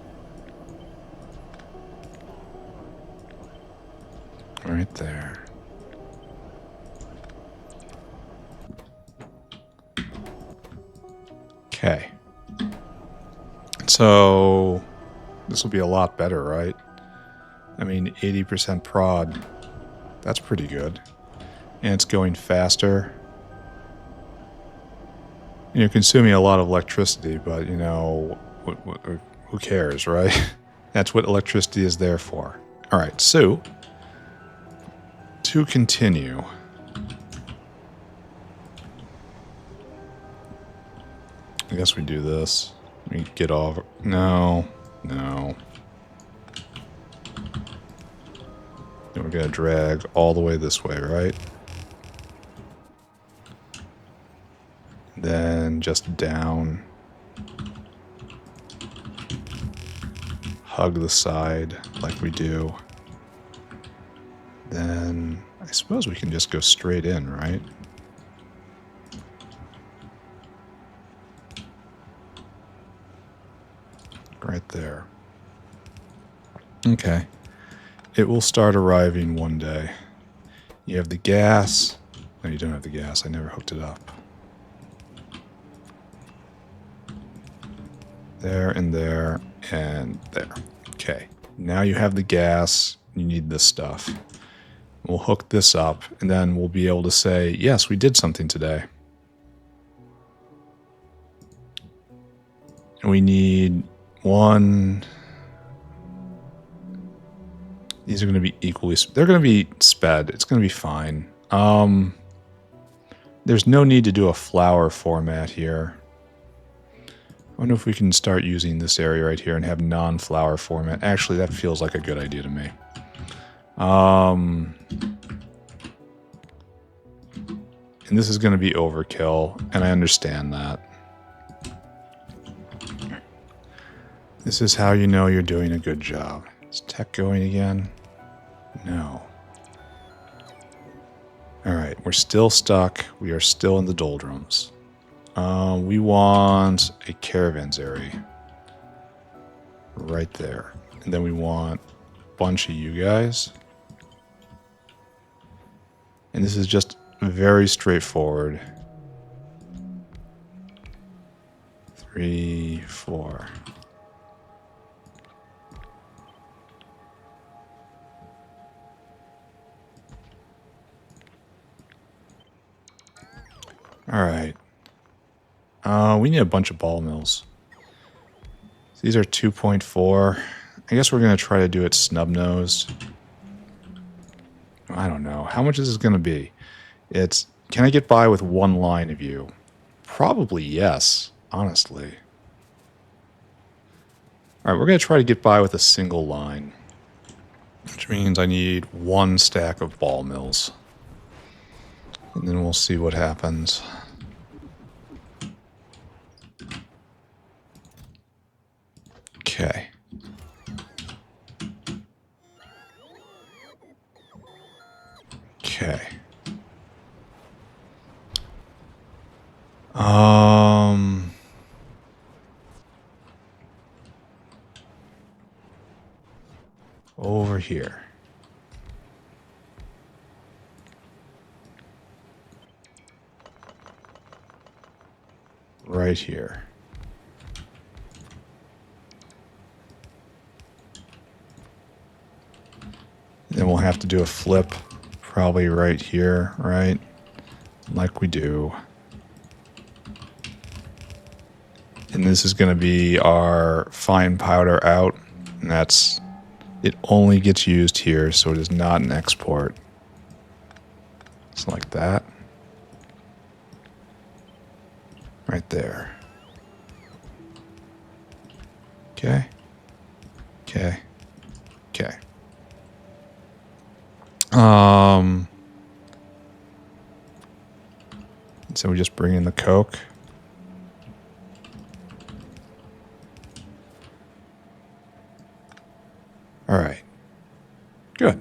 Right there. Okay. So this will be a lot better, right? I mean, 80% prod. That's pretty good. And it's going faster. You're consuming a lot of electricity, but, you know, who cares, right? That's what electricity is there for. All right, so to continue, I guess we do this. We get off. No. Then we're going to drag all the way this way, right? Then just down. Hug the side like we do. Then I suppose we can just go straight in, right? Right there. Okay. It will start arriving one day. You have the gas. No, you don't have the gas. I never hooked it up. There and there and there. Okay. Now you have the gas. You need this stuff. We'll hook this up, and then we'll be able to say, yes, we did something today. And we need one. These are going to be equally... They're going to be sped. It's going to be fine. There's no need to do a flower format here. I wonder if we can start using this area right here and have non-flower format. Actually, that feels like a good idea to me. And this is going to be overkill, and I understand that. This is how you know you're doing a good job. Is tech going again? No. Alright, we're still stuck. We are still in the doldrums. We want a caravans area. Right there. And then we want a bunch of you guys. And this is just very straightforward. 3, 4. Alright. We need a bunch of ball mills. These are 2.4. I guess we're going to try to do it snub-nosed. I don't know. How much is this going to be? It's, can I get by with one line of you? Probably yes, honestly. Alright, we're going to try to get by with a single line. Which means I need one stack of ball mills. And then we'll see what happens. Okay. Okay. Over here. Right here. Then we'll have to do a flip, probably right here, right? Like we do. And this is going to be our fine powder out, and that's, it only gets used here, so it is not an export. It's like that. Right there. Okay. Okay. Okay. So we just bring in the Coke. All right. Good.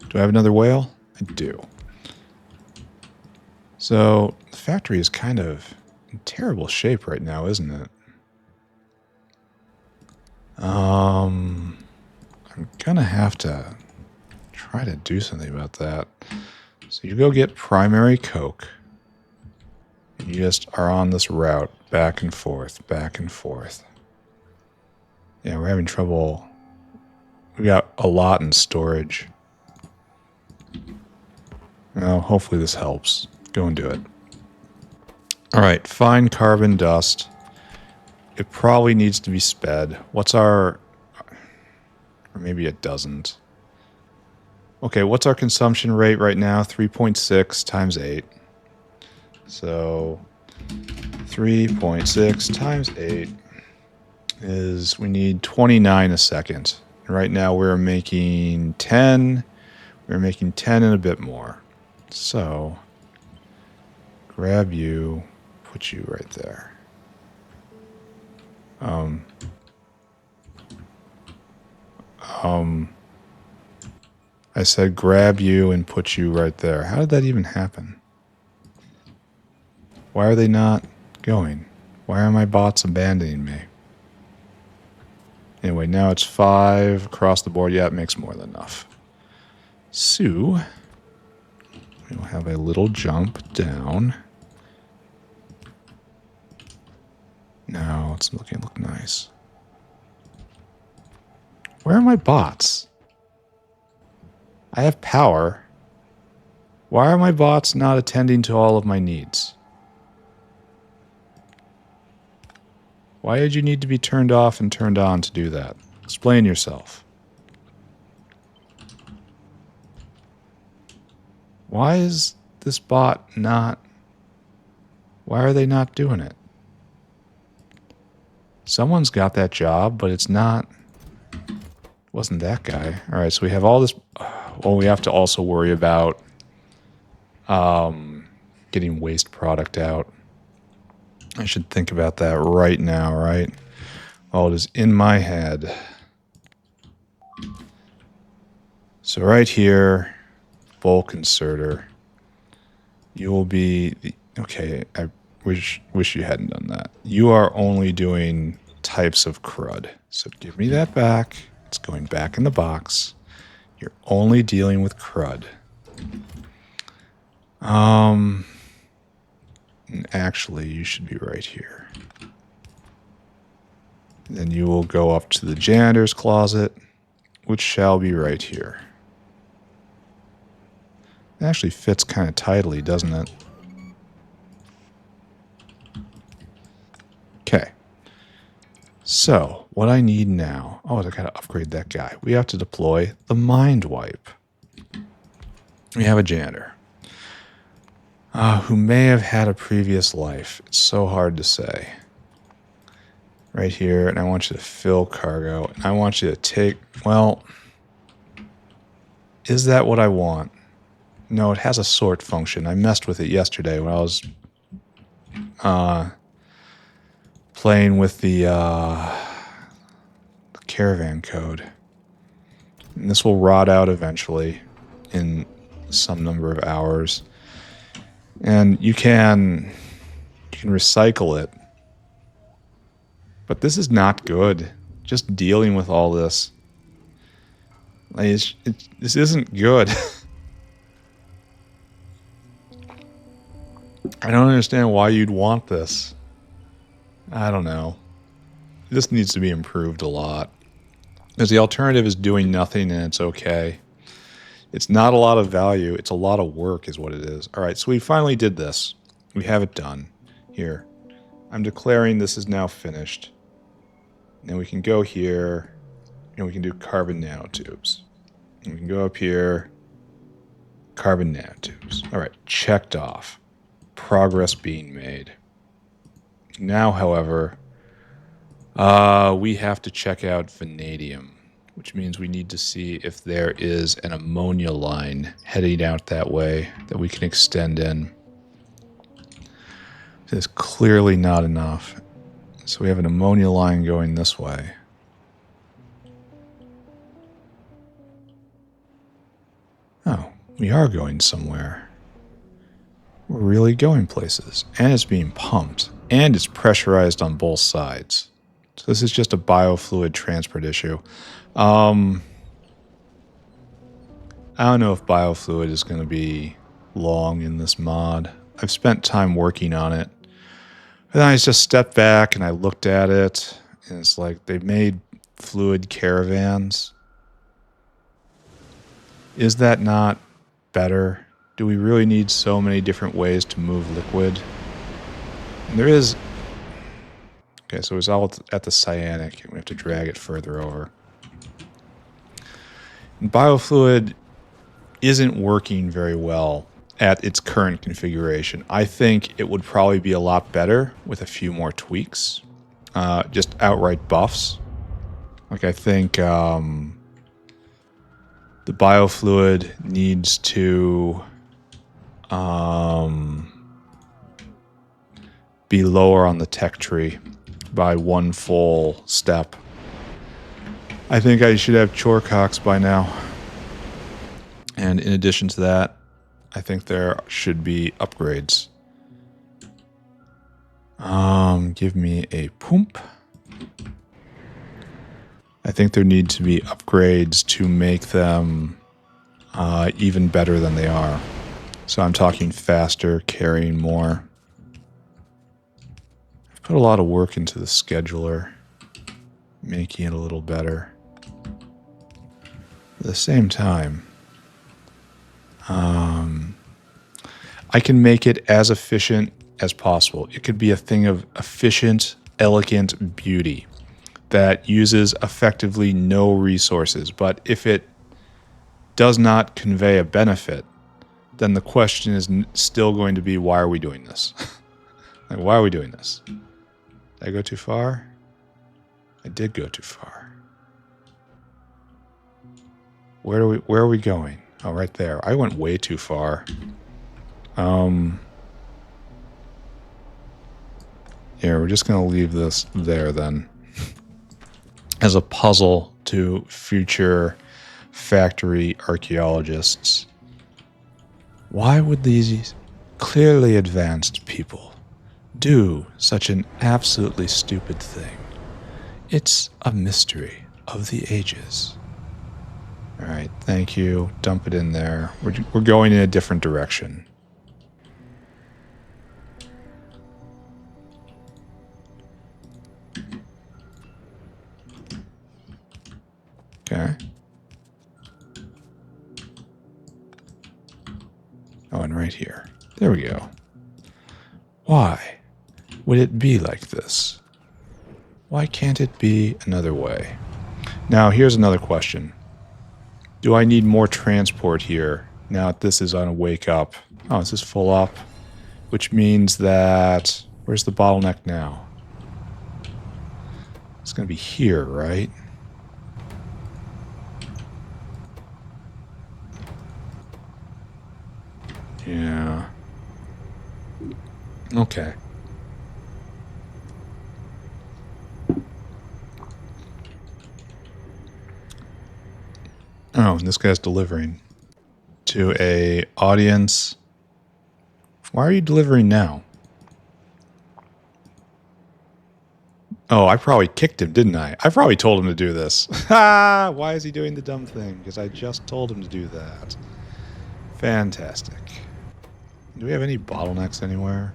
Do I have another whale? I do. So the factory is kind of in terrible shape right now, isn't it? I'm gonna have to try to do something about that. So you go get primary coke. And you just are on this route back and forth, back and forth. Yeah, we're having trouble. We got a lot in storage. Well, hopefully this helps. Go and do it. All right, fine carbon dust. It probably needs to be sped. What's our... Or maybe it doesn't. Okay, what's our consumption rate right now? 3.6 times 8. So 3.6 times 8 is... We need 29 a second. Right now we're making 10. We're making 10 and a bit more. So grab you, put you right there. I said grab you and put you right there. How did that even happen? Why are they not going? Why are my bots abandoning me? Anyway, now it's 5 across the board. Yeah, it makes more than enough. So we'll have a little jump down. Now it's look nice. Where are my bots? I have power. Why are my bots not attending to all of my needs? Why did you need to be turned off and turned on to do that? Explain yourself. Why is this bot not... Why are they not doing it? Someone's got that job, but it's not... Wasn't that guy. All right, so we have all this... Well, we have to also worry about getting waste product out. I should think about that right now, right? While it is in my head. So right here, bulk inserter. You will be... Okay, I wish you hadn't done that. You are only doing types of crud. So give me that back. It's going back in the box. You're only dealing with crud. Actually, you should be right here. Then you will go up to the janitor's closet, which shall be right here. It actually fits kind of tidily, doesn't it? Okay. So, what I need now... Oh, I gotta upgrade that guy. We have to deploy the mind wipe. We have a janitor. Who may have had a previous life. It's so hard to say. Right here, and I want you to fill cargo. And I want you to take... Well... Is that what I want? No, it has a sort function. I messed with it yesterday when I was... playing with the caravan code. And this will rot out eventually in some number of hours. And you can recycle it. But this is not good. Just dealing with all this. Like this isn't good. I don't understand why you'd want this. I don't know. This needs to be improved a lot. Because the alternative is doing nothing and it's okay. It's not a lot of value. It's a lot of work is what it is. All right, so we finally did this. We have it done. Here. I'm declaring this is now finished. And we can go here. And we can do carbon nanotubes. And we can go up here. Carbon nanotubes. All right, checked off. Progress being made. Now, however, we have to check out vanadium, which means we need to see if there is an ammonia line heading out that way that we can extend in. There's clearly not enough. So we have an ammonia line going this way. We are going somewhere. We're really going places. And it's being pumped. And it's pressurized on both sides. So this is just a biofluid transport issue. I don't know if biofluid is going to be long in this mod. I've spent time working on it. And then I just stepped back and I looked at it. And it's like they've made fluid caravans. Is that not better? Do we really need so many different ways to move liquid? And there is... Okay, so it's all at the cyanic. We have to drag it further over. And biofluid isn't working very well at its current configuration. I think it would probably be a lot better with a few more tweaks. Just outright buffs. Like I think the biofluid needs to be lower on the tech tree by one full step. I think I should have Chorecocks by now. And in addition to that, I think there should be upgrades. Give me a pump. I think there need to be upgrades to make them even better than they are. So I'm talking faster, carrying more. I've put a lot of work into the scheduler, making it a little better. At the same time, I can make it as efficient as possible. It could be a thing of efficient, elegant beauty that uses effectively no resources. But if it does not convey a benefit, then the question is still going to be, why are we doing this? Like, why are we doing this? Did I go too far? I did go too far. Where are we going? Oh, right there. I went way too far. Yeah, we're just going to leave this there then. As a puzzle to future factory archaeologists. Why would these clearly advanced people do such an absolutely stupid thing? It's a mystery of the ages. All right, thank you. Dump it in there. We're going in a different direction. Okay. Oh, and right here. There we go. Why would it be like this? Why can't it be another way? Now, here's another question. Do I need more transport here now that this is on a wake up? Oh, this is full up, which means that... Where's the bottleneck now? It's going to be here, right? Yeah. Okay. Oh, and this guy's delivering to a audience. Why are you delivering now? Oh, I probably kicked him, didn't I? I probably told him to do this. Ha! Why is he doing the dumb thing? Because I just told him to do that. Fantastic. Do we have any bottlenecks anywhere?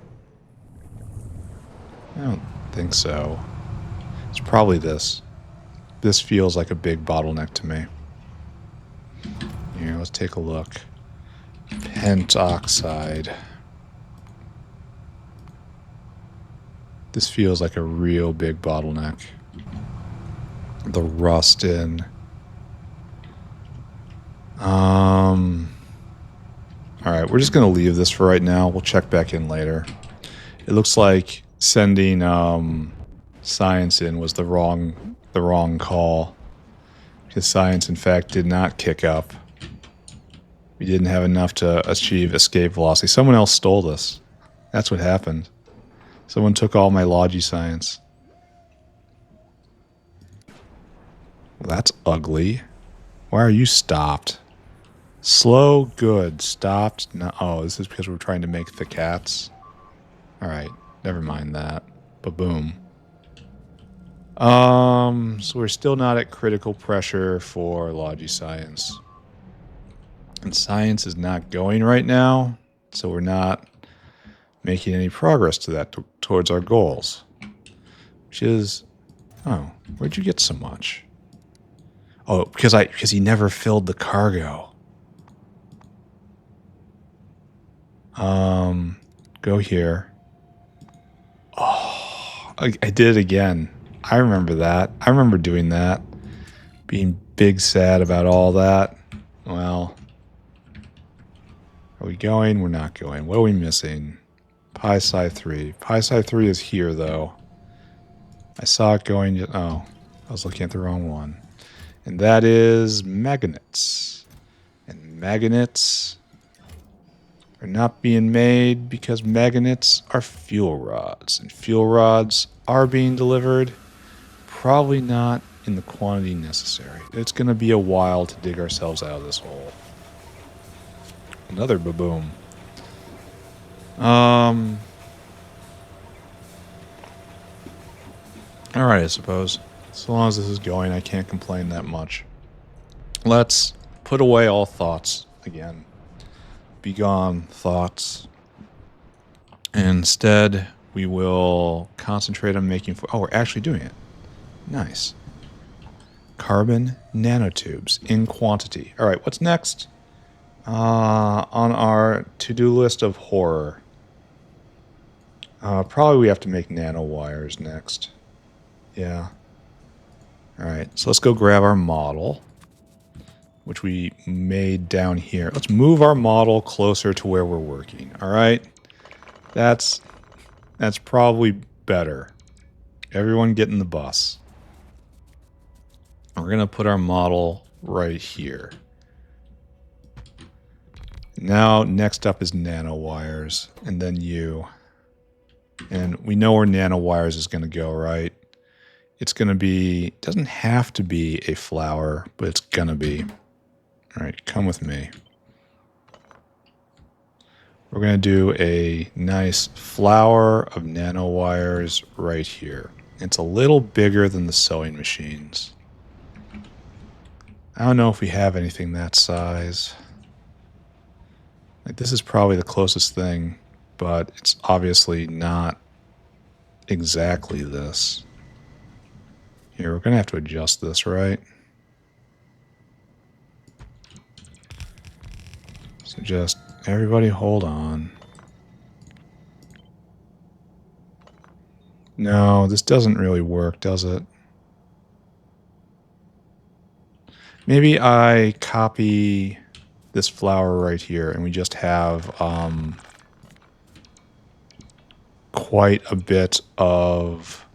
I don't think so. It's probably this. This feels like a big bottleneck to me. Here, let's take a look. Pentoxide. This feels like a real big bottleneck. The rust in. Alright, we're just going to leave this for right now. We'll check back in later. It looks like sending science in was the wrong call. Because science, in fact, did not kick up. We didn't have enough to achieve escape velocity. Someone else stole this. That's what happened. Someone took all my Logi science. Well, that's ugly. Why are you stopped? Slow, good. Stopped. No, oh, this is because we're trying to make the cats. All right, never mind that. Ba-boom. So we're still not at critical pressure for Logi Science. And science is not going right now, so we're not making any progress to that towards our goals. Which is, oh, where'd you get so much? Oh, because he never filled the cargo. Go here. Oh, I did it again. I remember that. I remember doing that. Being big sad about all that. Well, are we going? We're not going. What are we missing? Pi-Sci-3. Pi-Sci-3 is here, though. I saw it going. Oh, I was looking at the wrong one. And that is magnets. And magnets are not being made because magnets are fuel rods. And fuel rods are being delivered. Probably not in the quantity necessary. It's going to be a while to dig ourselves out of this hole. Another baboom. Alright, I suppose. So long as this is going, I can't complain that much. Let's put away all thoughts again. Begone thoughts. Instead, we will concentrate on making... Oh, we're actually doing it. Nice. Carbon nanotubes in quantity. Alright, what's next? On our to-do list of horror. Probably we have to make nanowires next. Yeah. Alright, so let's go grab our model, which we made down here. Let's move our model closer to where we're working. Alright? That's probably better. Everyone get in the bus. We're going to put our model right here. Now, next up is nanowires, and then you. And we know where nanowires is going to go, right? It's going to be, it doesn't have to be a flower, but it's going to be. All right, come with me. We're going to do a nice flower of nanowires right here. It's a little bigger than the sewing machines. I don't know if we have anything that size. Like, this is probably the closest thing, but it's obviously not exactly this. Here, we're going to have to adjust this, right? So just, everybody hold on. No, this doesn't really work, does it? Maybe I copy this flower right here and we just have quite a bit of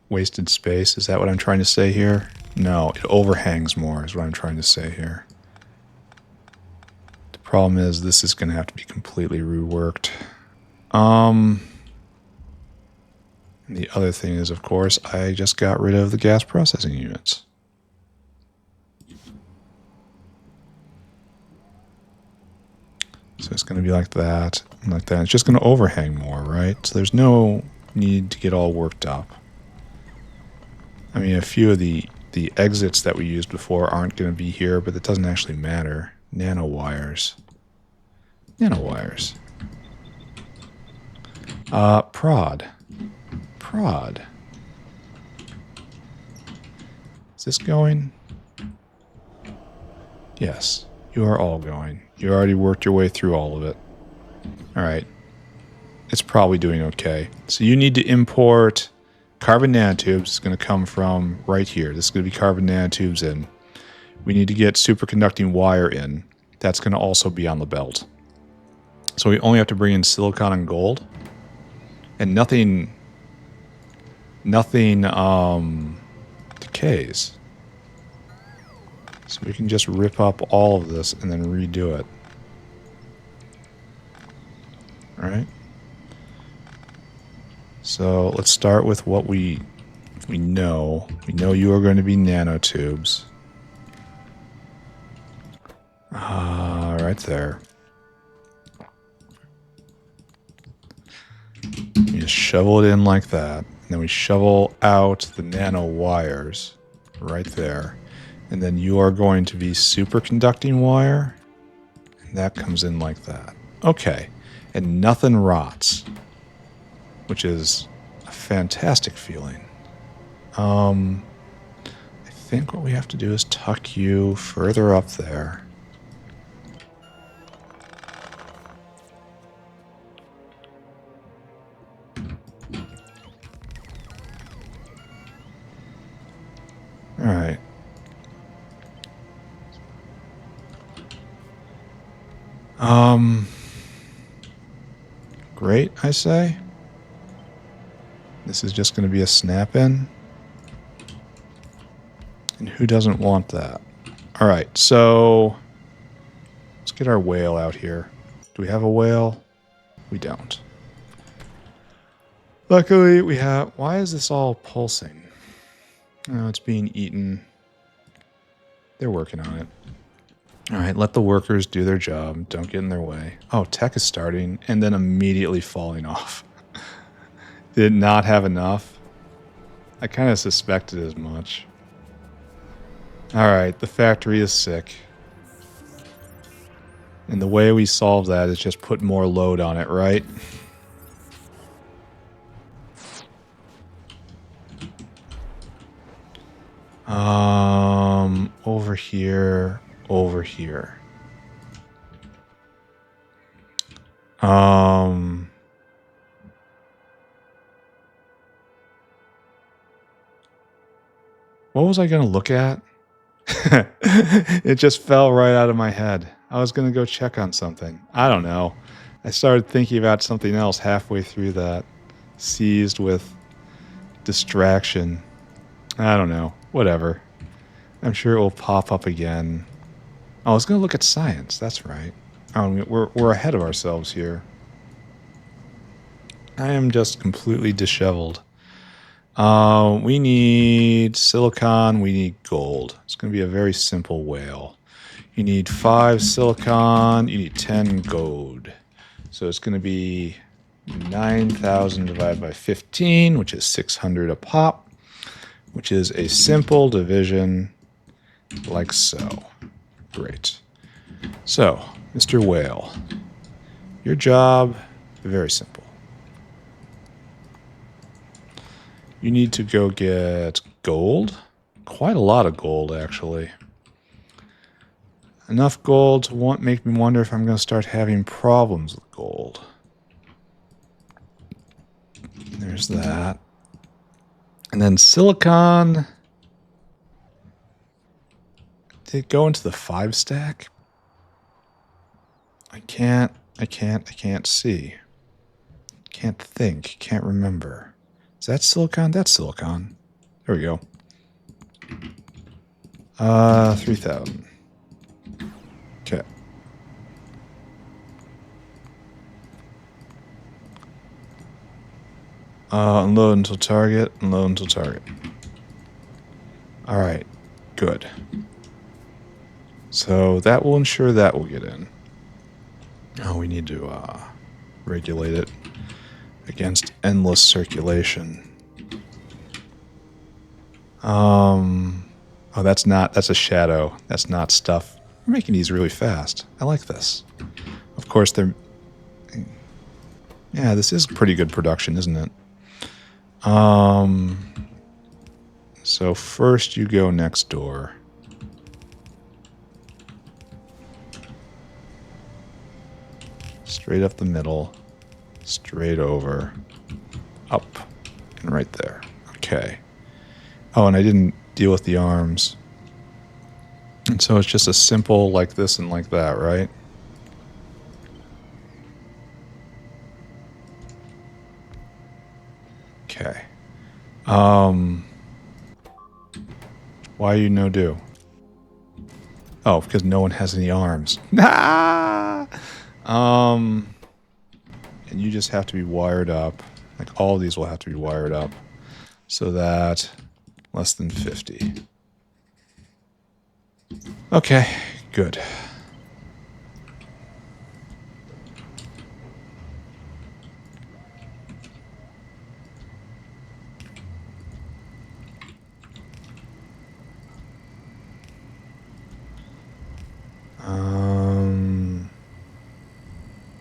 wasted space. Is that what I'm trying to say here? No, it overhangs more is what I'm trying to say here. The problem is this is going to have to be completely reworked. The other thing is, of course, I just got rid of the gas processing units. So it's going to be like that, and like that. It's just going to overhang more, right? So there's no need to get all worked up. I mean, a few of the exits that we used before aren't going to be here, but that doesn't actually matter. Nanowires. Nanowires. Prod. Prod. Is this going? Yes, you are all going. You already worked your way through all of it. Alright. It's probably doing okay. So you need to import carbon nanotubes. It's going to come from right here. This is going to be carbon nanotubes in. We need to get superconducting wire in. That's going to also be on the belt. So we only have to bring in silicon and gold. And nothing decays. So we can just rip up all of this and then redo it. Alright. So let's start with what we We know you are going to be nanotubes. Right there. You just shovel it in like that. And then we shovel out the nanowires right there. And then you are going to be superconducting wire. And that comes in like that. Okay. And nothing rots, which is a fantastic feeling. I think what we have to do is tuck you further up there. All right. Great, I say. This is just going to be a snap-in. And who doesn't want that? All right, so let's get our whale out here. Do we have a whale? We don't. Luckily, we have... Why is this all pulsing? Oh, it's being eaten. They're working on it. All right, let the workers do their job. Don't get in their way. Oh, tech is starting and then immediately falling off. Did not have enough. I kind of suspected as much. All right, the factory is sick. And the way we solve that is just put more load on it, right? Over here, over here. What was I going to look at? It just fell right out of my head. I was going to go check on something. I don't know. I started thinking about something else halfway through that. Seized with distraction. I don't know. Whatever. I'm sure it will pop up again. Oh, I was going to look at science. That's right. Oh, we're ahead of ourselves here. I am just completely disheveled. We need silicon. We need gold. It's going to be a very simple whale. You need 5 silicon. You need 10 gold. So it's going to be 9,000 divided by 15, which is 600 a pop, which is a simple division like so. Great. So, Mr. Whale, your job, very simple. You need to go get gold. Quite a lot of gold, actually. Enough gold to make me wonder if I'm going to start having problems with gold. There's that. And then silicon. Did it go into the 5 stack? I can't see. Can't think, can't remember. Is that silicon? That's silicon. There we go. 3,000. Okay. Unload until target. Unload until target. All right. Good. So that will ensure that will get in. Oh, we need to regulate it against endless circulation. Oh, that's a shadow. That's not stuff. We're making these really fast. I like this. Of course, yeah, this is pretty good production, isn't it? So first you go next door. Straight up the middle. Straight over. Up. And right there. Okay. Oh, and I didn't deal with the arms. And so it's just a simple like this and like that, right? Okay. Why are you no do? Oh, because no one has any arms. Ah! And you just have to be wired up. Like all of these will have to be wired up so that less than 50. Okay, good.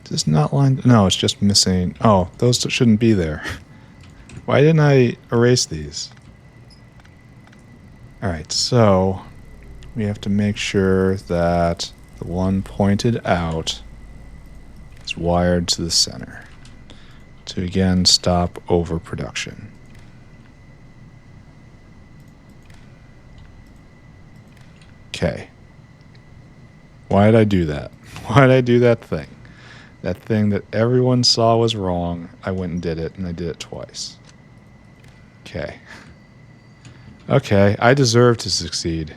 Is this not lined? No, it's just missing. Oh, those shouldn't be there. Why didn't I erase these? Alright, so we have to make sure that the one pointed out is wired to the center to again stop overproduction. Okay. Why did I do that? Why did I do that thing? That thing that everyone saw was wrong, I went and did it, and I did it twice. Okay. Okay, I deserve to succeed.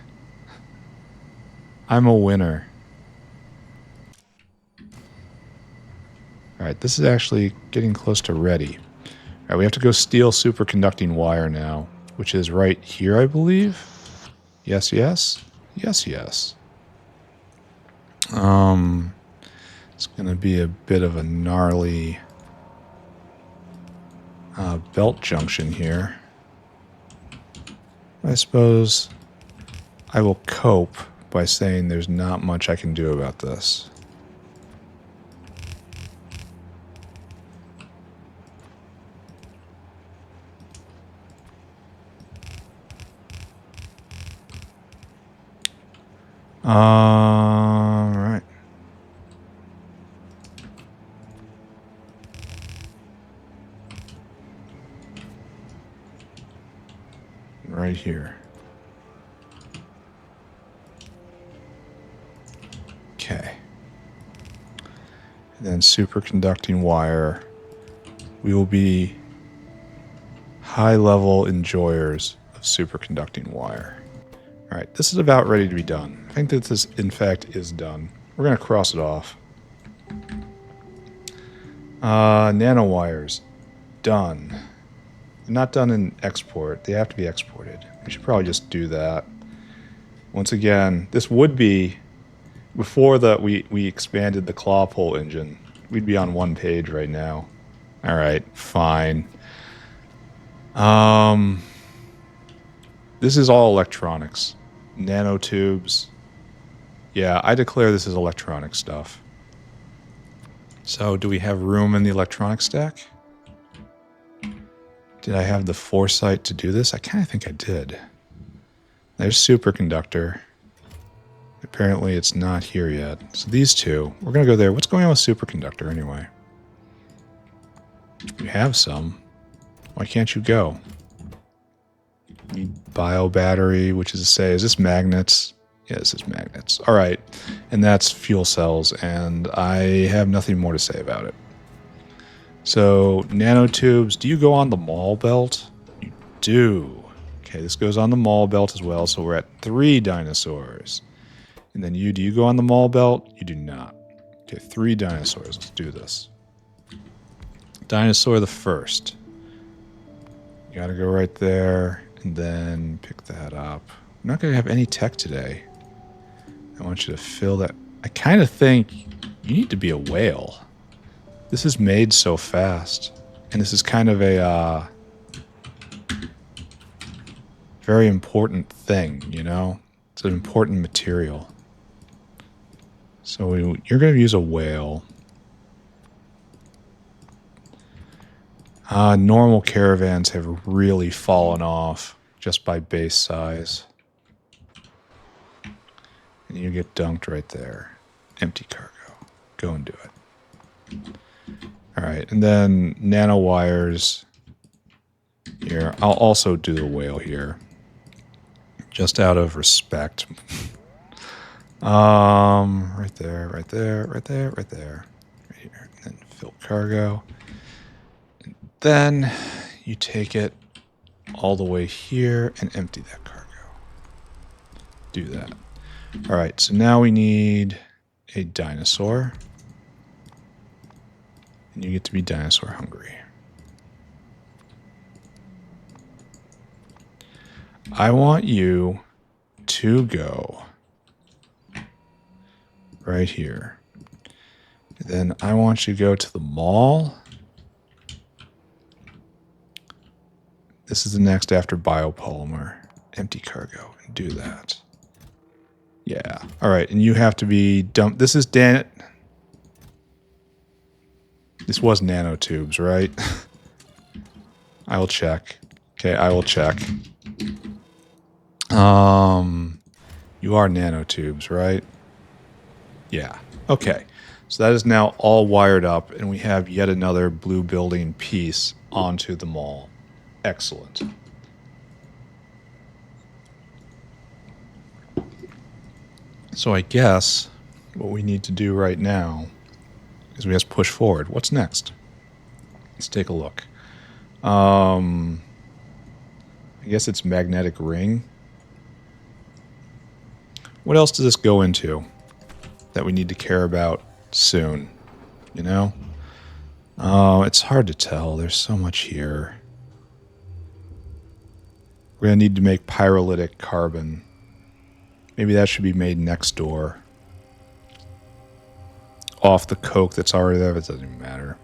I'm a winner. Alright, this is actually getting close to ready. Alright, we have to go steal superconducting wire now, which is right here, I believe. Yes, yes. Yes, yes. It's going to be a bit of a gnarly belt junction here. I suppose I will cope by saying there's not much I can do about this. Right. Right here. Okay. And then superconducting wire. We will be high-level enjoyers of superconducting wire. All right, this is about ready to be done. I think that this, in fact, is done. We're going to cross it off. Nanowires. Done. They're not done in export. They have to be exported. We should probably just do that. Once again, this would be, before that we expanded the claw pole engine, we'd be on one page right now. All right, fine. This is all electronics. Nanotubes. Yeah, I declare this is electronic stuff. So, do we have room in the electronic stack? Did I have the foresight to do this? I kind of think I did. There's superconductor. Apparently it's not here yet. So these two, we're going to go there. What's going on with superconductor anyway? You have some. Why can't you go? Need bio battery, which is to say, is this magnets? Yeah, this is magnets. All right. And that's fuel cells, and I have nothing more to say about it. So, nanotubes, do you go on the mall belt? You do. Okay, this goes on the mall belt as well, so we're at 3 dinosaurs. And then do you go on the mall belt? You do not. Okay, 3 dinosaurs. Let's do this. Dinosaur the first. You gotta go right there, and then pick that up. I'm not gonna have any tech today. I want you to fill that. I kind of think you need to be a whale. This is made so fast. And this is kind of a very important thing, you know? It's an important material. So you're going to use a whale. Normal caravans have really fallen off just by base size. And you get dunked right there. Empty cargo. Go and do it. Alright, and then nanowires here. I'll also do the whale here. Just out of respect. Right there, right there, right there, right there. Right here. And then fill cargo. And then you take it all the way here and empty that cargo. Do that. Alright, so now we need a dinosaur. And you get to be dinosaur hungry. I want you to go right here. Then I want you to go to the mall. This is the next after biopolymer. Empty cargo. And do that. Yeah. All right. And you have to be dumped. This is This was nanotubes, right? I will check. Okay, I will check. You are nanotubes, right? Yeah. Okay. So that is now all wired up, and we have yet another blue building piece onto the mall. Excellent. So I guess what we need to do right now is we have to push forward. What's next? Let's take a look. I guess it's magnetic ring. What else does this go into that we need to care about soon? You know? It's hard to tell. There's so much here. We're going to need to make pyrolytic carbon. Maybe that should be made next door. Off the coke that's already there. It doesn't even matter.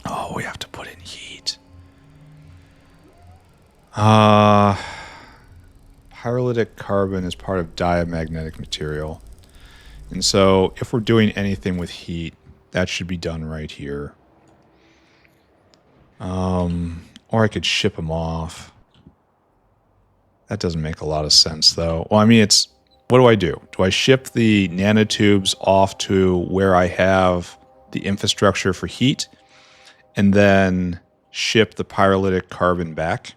Oh, we have to put in heat. Pyrolytic carbon is part of diamagnetic material. And so if we're doing anything with heat, that should be done right here. Or I could ship them off. That doesn't make a lot of sense, though. Well, I mean, what do? Do I ship the nanotubes off to where I have the infrastructure for heat and then ship the pyrolytic carbon back?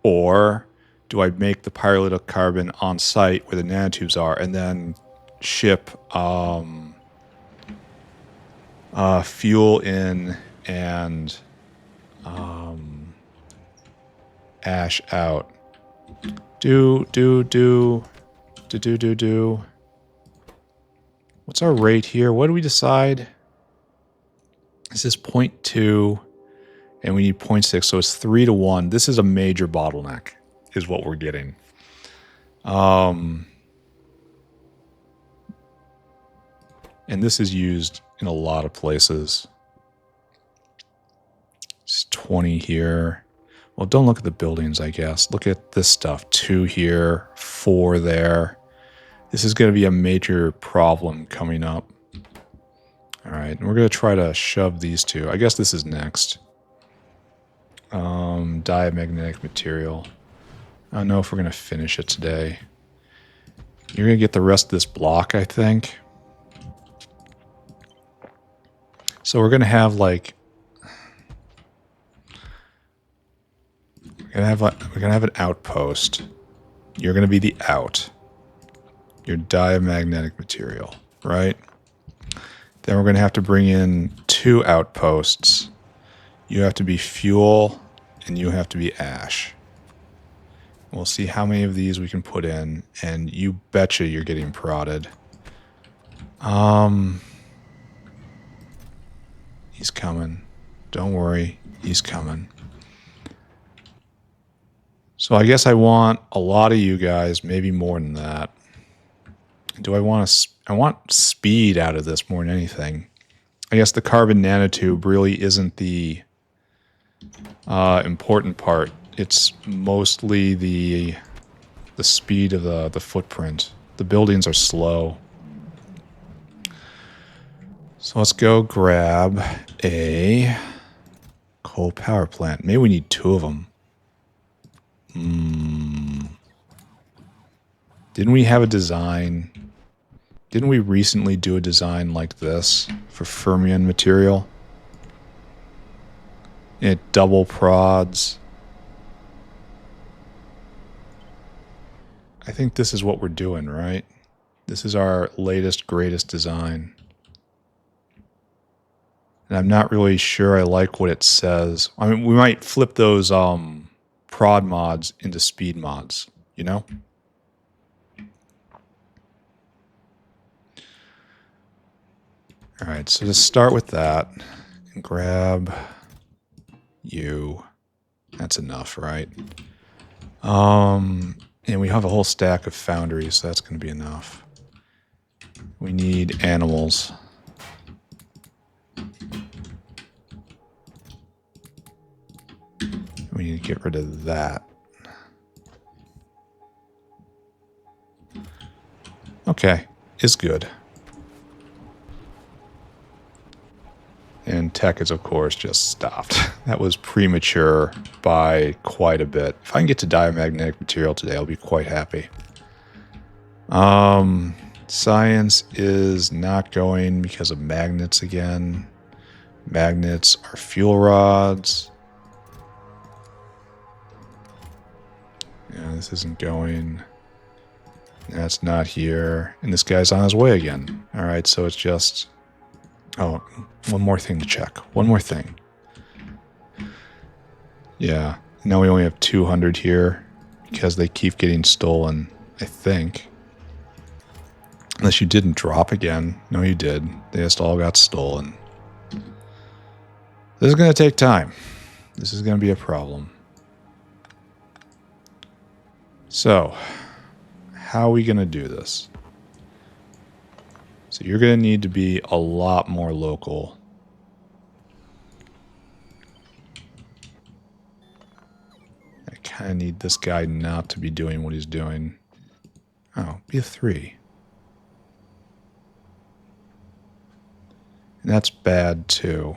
Or do I make the pyrolytic carbon on site where the nanotubes are and then ship fuel in and ash out? Do. What's our rate here? What do we decide? Is this 0.2 and we need 0.6, so it's 3-to-1. This is a major bottleneck, is what we're getting. And this is used in a lot of places. It's 20 here. Well, don't look at the buildings, I guess. Look at this stuff. 2 here, 4 there. This is going to be a major problem coming up. All right, and we're going to try to shove these two. I guess this is next. Diamagnetic material. I don't know if we're going to finish it today. You're going to get the rest of this block, I think. So we're going to have like... We're gonna have an outpost. You're gonna be the out. Your diamagnetic material, right? Then we're gonna have to bring in 2 outposts. You have to be fuel, and you have to be ash. We'll see how many of these we can put in, and you betcha you're getting prodded. He's coming. Don't worry, he's coming. So I guess I want a lot of you guys, maybe more than that. Do I want I want speed out of this more than anything. I guess the carbon nanotube really isn't the important part. It's mostly the speed of the footprint. The buildings are slow. So let's go grab a coal power plant. Maybe we need 2 of them. Didn't we have a design? Didn't we recently do a design like this for fermion material? It double prods. I think this is what we're doing, right? This is our latest, greatest design. And I'm not really sure I like what it says. I mean, we might flip those prod mods into speed mods, you know? All right, so to start with that, and grab you. That's enough, right? And we have a whole stack of foundries, so that's going to be enough. We need animals. We need to get rid of that. Okay, is good. And tech is, of course, just stopped. That was premature by quite a bit. If I can get to diamagnetic material today, I'll be quite happy. Science is not going because of magnets again. Magnets are fuel rods. Yeah, this isn't going. That's not here. And this guy's on his way again. All right, so it's just... Oh, one more thing to check. One more thing. Yeah, now we only have 200 here because they keep getting stolen, I think. Unless you didn't drop again. No, you did. They just all got stolen. This is going to take time. This is going to be a problem. So, how are we going to do this? So you're going to need to be a lot more local. I kind of need this guy not to be doing what he's doing. Oh, be a 3. And that's bad too.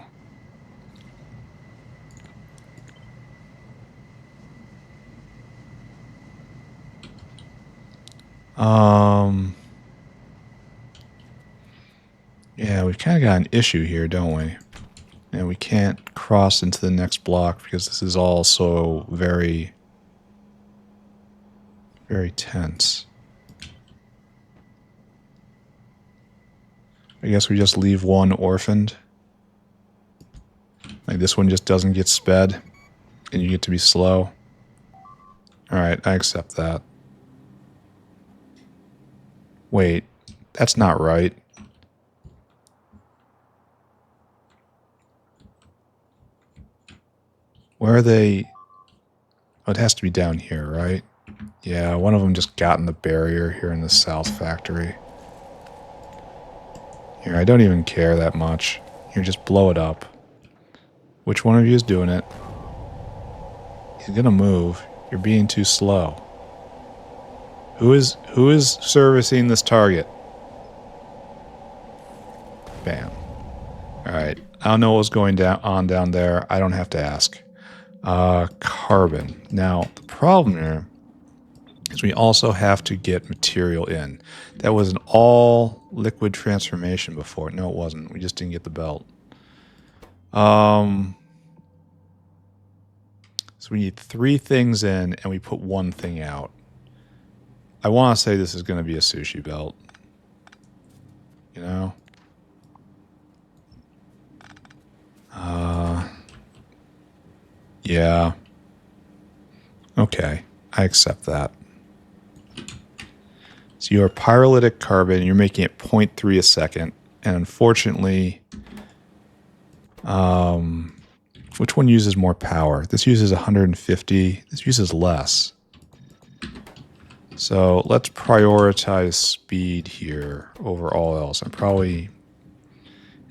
Yeah, we've kind of got an issue here, don't we? And we can't cross into the next block because this is all so very, very tense. I guess we just leave one orphaned. Like this one just doesn't get sped and you get to be slow. Alright, I accept that. Wait, that's not right. Where are they? Oh, it has to be down here, right? Yeah, one of them just got in the barrier here in the south factory. Here, I don't even care that much. Here, just blow it up. Which one of you is doing it? He's gonna move. You're being too slow. Who is servicing this target? Bam. Alright. I don't know what was going on down there. I don't have to ask. Carbon. Now, the problem here is we also have to get material in. That was an all liquid transformation before. No, it wasn't. We just didn't get the belt. So we need 3 things in, and we put 1 thing out. I want to say this is going to be a sushi belt. You know? Yeah. Okay. I accept that. So you're pyrolytic carbon, you're making it 0.3 a second. And unfortunately, which one uses more power? This uses 150. This uses less. So let's prioritize speed here over all else. And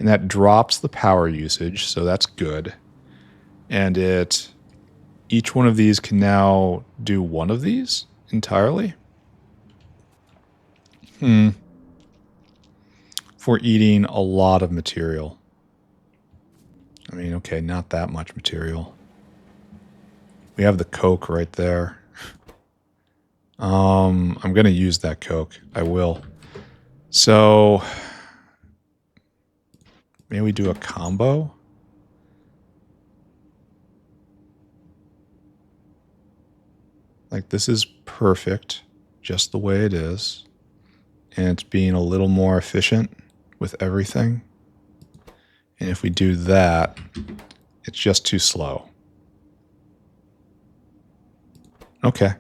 that drops the power usage, so that's good. And each one of these can now do one of these entirely. For eating a lot of material. I mean, okay, not that much material. We have the Coke right there. I'm going to use that Coke. I will. So, maybe we do a combo? Like, this is perfect, just the way it is. And it's being a little more efficient with everything. And if we do that, it's just too slow. Okay.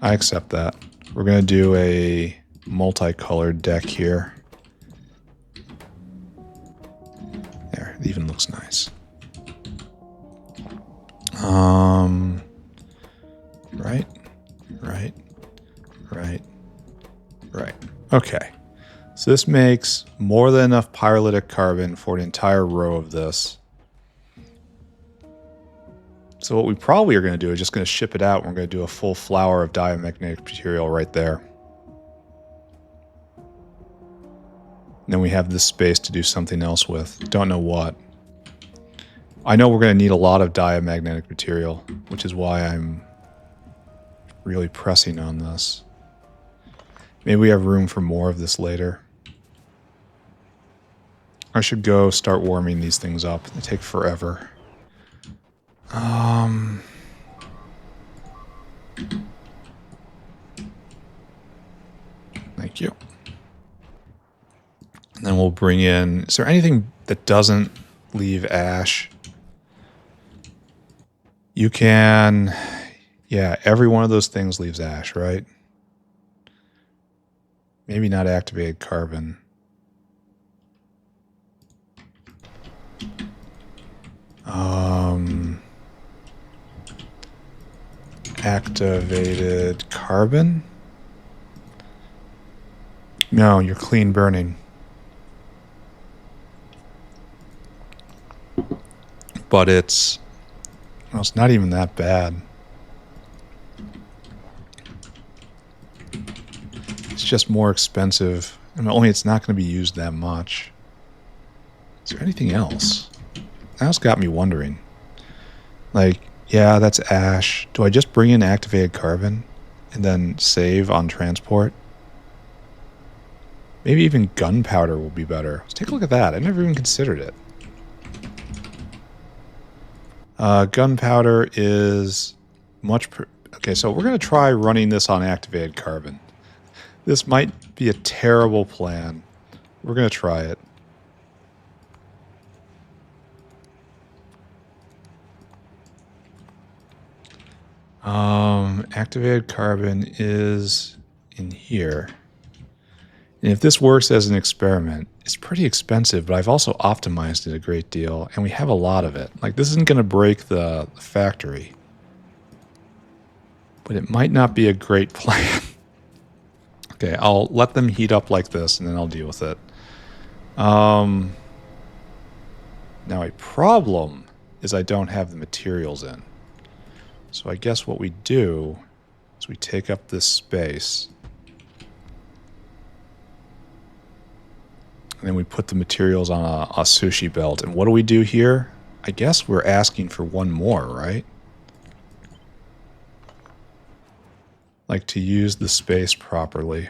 I accept that. We're going to do a multicolored deck here. There, it even looks nice. Right? right, right, right. Okay. So this makes more than enough pyrolytic carbon for an entire row of this. So what we probably are going to do is just going to ship it out, and we're going to do a full flower of diamagnetic material right there. And then we have this space to do something else with. Don't know what. I know we're going to need a lot of diamagnetic material, which is why I'm really pressing on this. Maybe we have room for more of this later. I should go start warming these things up. They take forever. Thank you. And then we'll bring in... Is there anything that doesn't leave ash? You can... Yeah, every one of those things leaves ash, right? Maybe not activated carbon. Activated carbon? No, you're clean burning. But it's... Well, it's not even that bad. It's just more expensive. And only it's not going to be used that much. Is there anything else? Now it's got me wondering. Like, yeah, that's ash. Do I just bring in activated carbon and then save on transport? Maybe even gunpowder will be better. Let's take a look at that. I never even considered it. Gunpowder is much... Okay, so we're going to try running this on activated carbon. This might be a terrible plan. We're going to try it. Activated carbon is in here. And if this works as an experiment, it's pretty expensive, but I've also optimized it a great deal, and we have a lot of it. Like, this isn't going to break the factory. But it might not be a great plan. Okay, I'll let them heat up like this, and then I'll deal with it. Now, a problem is I don't have the materials in. So I guess what we do is we take up this space. And then we put the materials on a sushi belt. And what do we do here? I guess we're asking for one more, right? Like to use the space properly.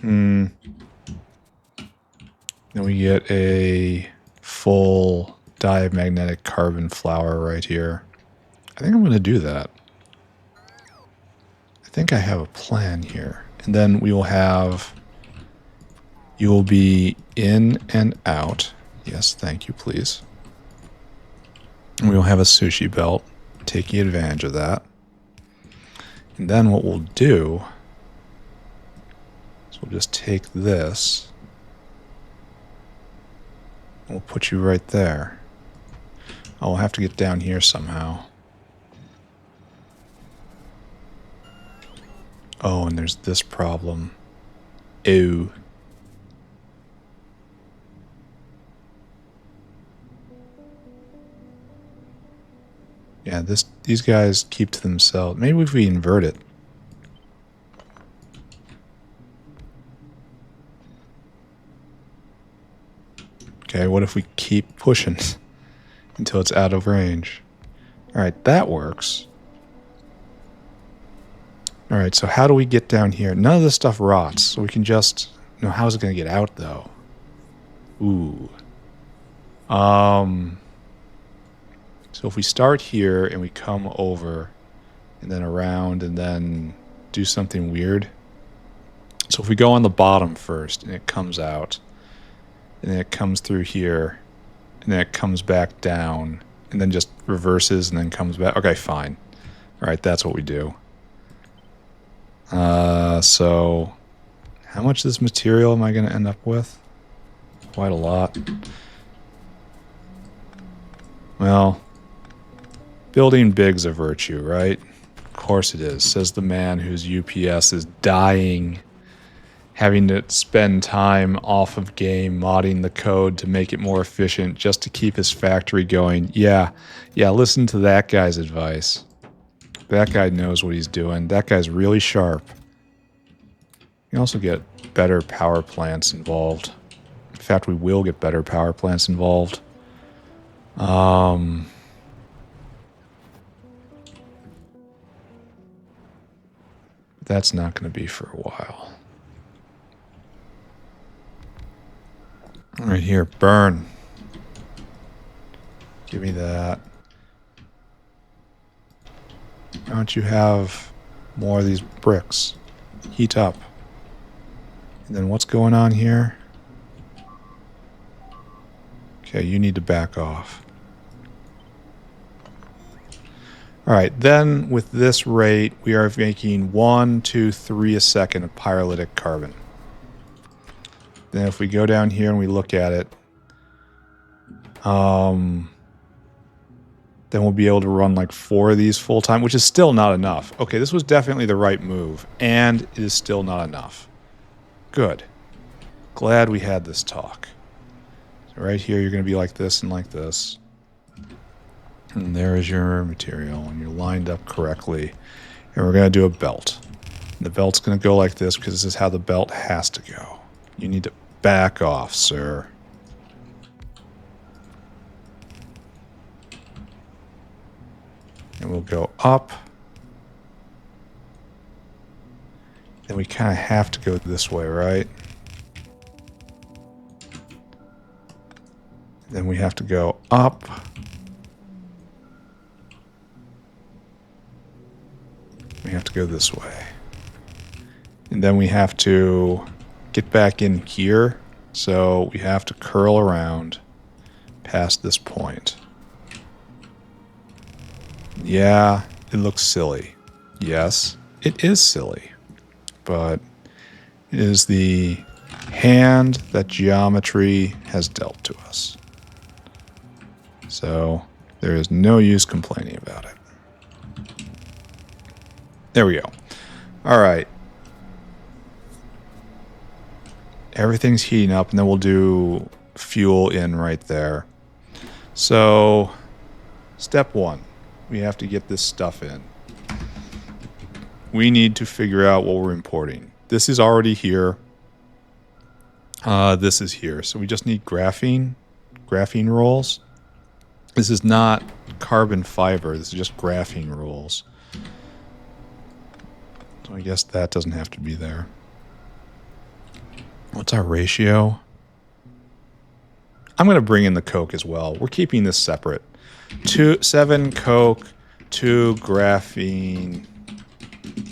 Then we get a full diamagnetic carbon flower right here. I think I'm going to do that. I think I have a plan here. And then we will have... You will be in and out. Yes, thank you, please. And we will have a sushi belt, taking advantage of that. And then what we'll do is we'll just take this. We'll put you right there. Oh, we'll have to get down here somehow. Oh, and there's this problem. Ew. Yeah, these guys keep to themselves. Maybe if we invert it. Okay, what if we keep pushing until it's out of range? Alright, that works. Alright, so how do we get down here? None of this stuff rots, so we can just... No, how is it going to get out, though? Ooh. So if we start here and we come over and then around and then do something weird. So if we go on the bottom first and it comes out, and then it comes through here, and then it comes back down, and then just reverses and then comes back. Okay, fine. All right, that's what we do. So how much of this material am I going to end up with? Quite a lot. Well, Building big's a virtue, right? Of course it is, says the man whose UPS is dying, having to spend time off of game modding the code to make it more efficient just to keep his factory going. Yeah, listen to that guy's advice. That guy knows what he's doing. That guy's really sharp. You can also get better power plants involved. In fact, we will get better power plants involved. That's not going to be for a while. Right here, burn. Give me that. Why don't you have more of these bricks? Heat up. And then what's going on here? Okay, you need to back off. Alright, then with this rate, we are making 1, 2, 3 a second of pyrolytic carbon. Then if we go down here and we look at it, then we'll be able to run like 4 of these full time, which is still not enough. Okay, this was definitely the right move, and it is still not enough. Good. Glad we had this talk. So right here, you're going to be like this and like this. And there is your material, and you're lined up correctly. And we're going to do a belt. And the belt's going to go like this because this is how the belt has to go. You need to back off, sir. And we'll go up. Then we kind of have to go this way, right? Then we have to go up. We have to go this way. And then we have to get back in here. So we have to curl around past this point. Yeah, it looks silly. Yes, it is silly. But it is the hand that geometry has dealt to us. So there is no use complaining about it. There we go. All right. Everything's heating up, and then we'll do fuel in right there. So, step 1. We have to get this stuff in. We need to figure out what we're importing. This is already here. This is here. So we just need graphene rolls. This is not carbon fiber. This is just graphene rolls. So I guess that doesn't have to be there. What's our ratio? I'm going to bring in the coke as well. We're keeping this separate. 7 coke, 2 graphene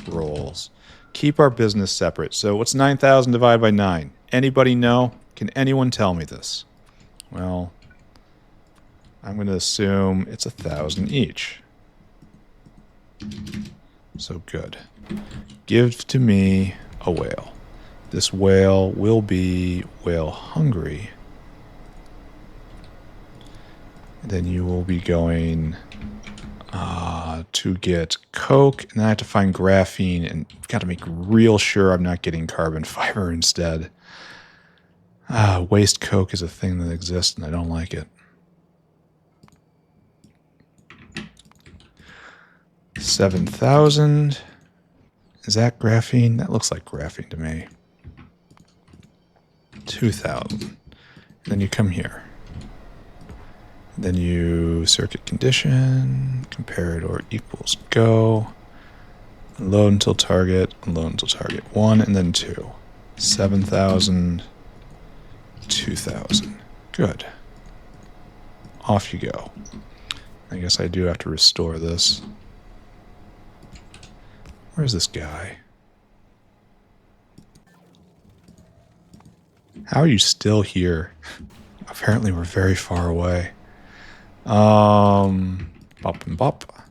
rolls. Keep our business separate. So what's 9,000 divided by 9? Anybody know? Can anyone tell me this? Well, I'm going to assume it's 1,000 each. So good. Give to me a whale. This whale will be whale hungry. And then you will be going to get coke, and then I have to find graphene, and got to make real sure I'm not getting carbon fiber instead. Waste coke is a thing that exists, and I don't like it. 7,000. Is that graphene? That looks like graphene to me. 2,000. And then you come here. Then you circuit condition, comparator equals go, unload until target 1, and then 2. 7,000, 2,000. Good. Off you go. I guess I do have to restore this. Where's this guy? How are you still here? Apparently we're very far away. Bop and bop.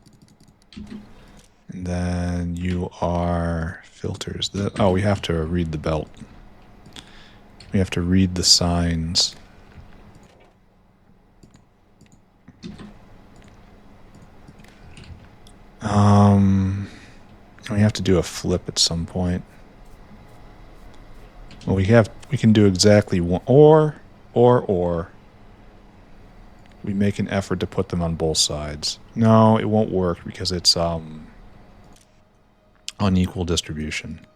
And then you are filters. Oh, we have to read the belt. We have to read the signs. We have to do a flip at some point. Well, we can do exactly one, or we make an effort to put them on both sides. No, it won't work because it's unequal distribution.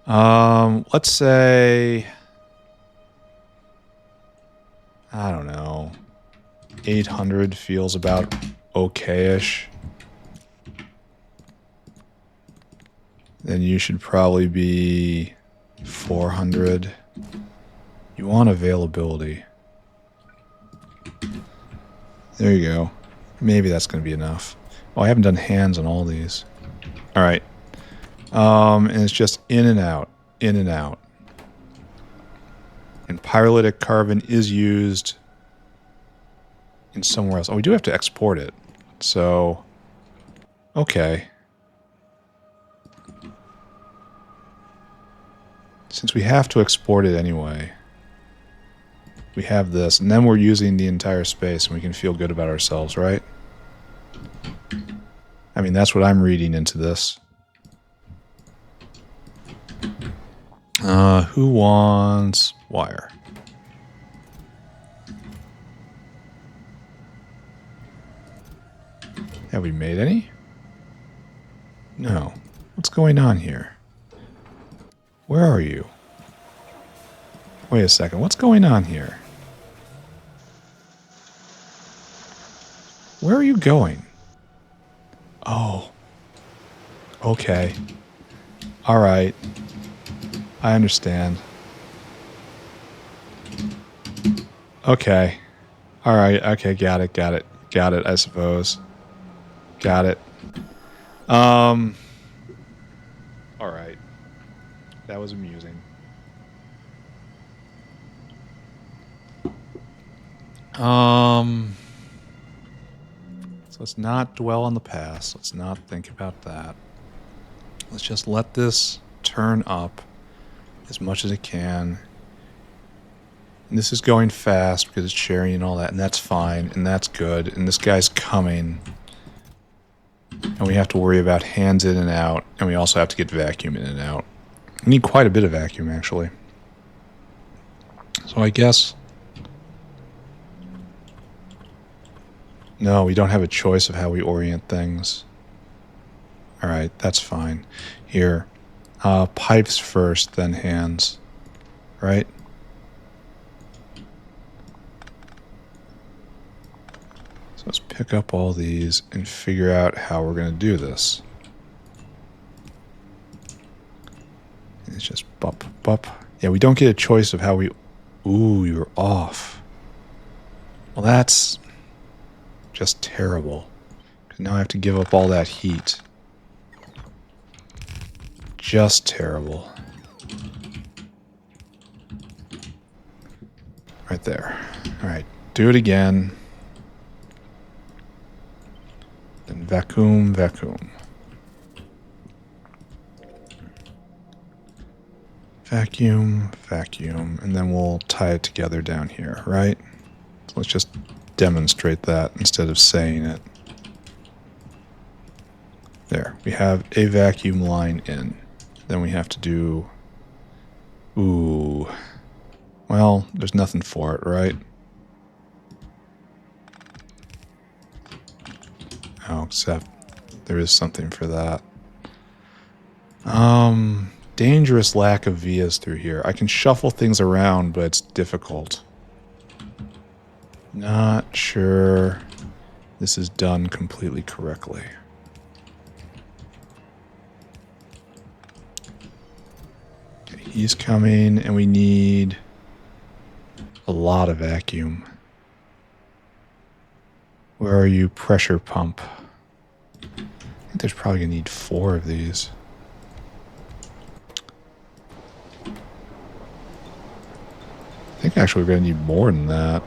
Let's say, I don't know, 800 feels about okay-ish. Then you should probably be 400. You want availability. There you go. Maybe that's going to be enough. Oh, I haven't done hands on all these. All right. And it's just in and out, in and out. And pyrolytic carbon is used in somewhere else. Oh, we do have to export it. So, okay. Since we have to export it anyway, we have this, and then we're using the entire space, and we can feel good about ourselves, right? I mean, that's what I'm reading into this. Who wants wire? Have we made any? No. What's going on here? Where are you? Wait a second. What's going on here? Where are you going? Oh. Okay. All right. I understand. Okay. All right. Okay. Got it. Got it. Got it, I suppose. Got it. All right. That was amusing. So let's not dwell on the past. Let's not think about that. Let's just let this turn up as much as it can. And this is going fast because it's sharing and all that, and that's fine, and that's good. And this guy's coming. And we have to worry about hands in and out, and we also have to get vacuum in and out. We need quite a bit of vacuum, actually. So I guess... No, we don't have a choice of how we orient things. Alright, that's fine. Here. Pipes first, then hands. Right? So let's pick up all these and figure out how we're going to do this. It's just bup, bup. Yeah, we don't get a choice of how we... Ooh, you're off. Well, that's just terrible. Now I have to give up all that heat. Just terrible. Right there. Alright, do it again. Then vacuum, vacuum. Vacuum, vacuum, and then we'll tie it together down here, right? So let's just demonstrate that instead of saying it. There, we have a vacuum line in. Then we have to do... Ooh. Well, there's nothing for it, right? Oh, except there is something for that. Dangerous lack of vias through here. I can shuffle things around, but it's difficult. Not sure this is done completely correctly. Okay, he's coming, and we need a lot of vacuum. Where are you? Pressure pump. I think there's probably going to need 4 of these. I think actually we're going to need more than that.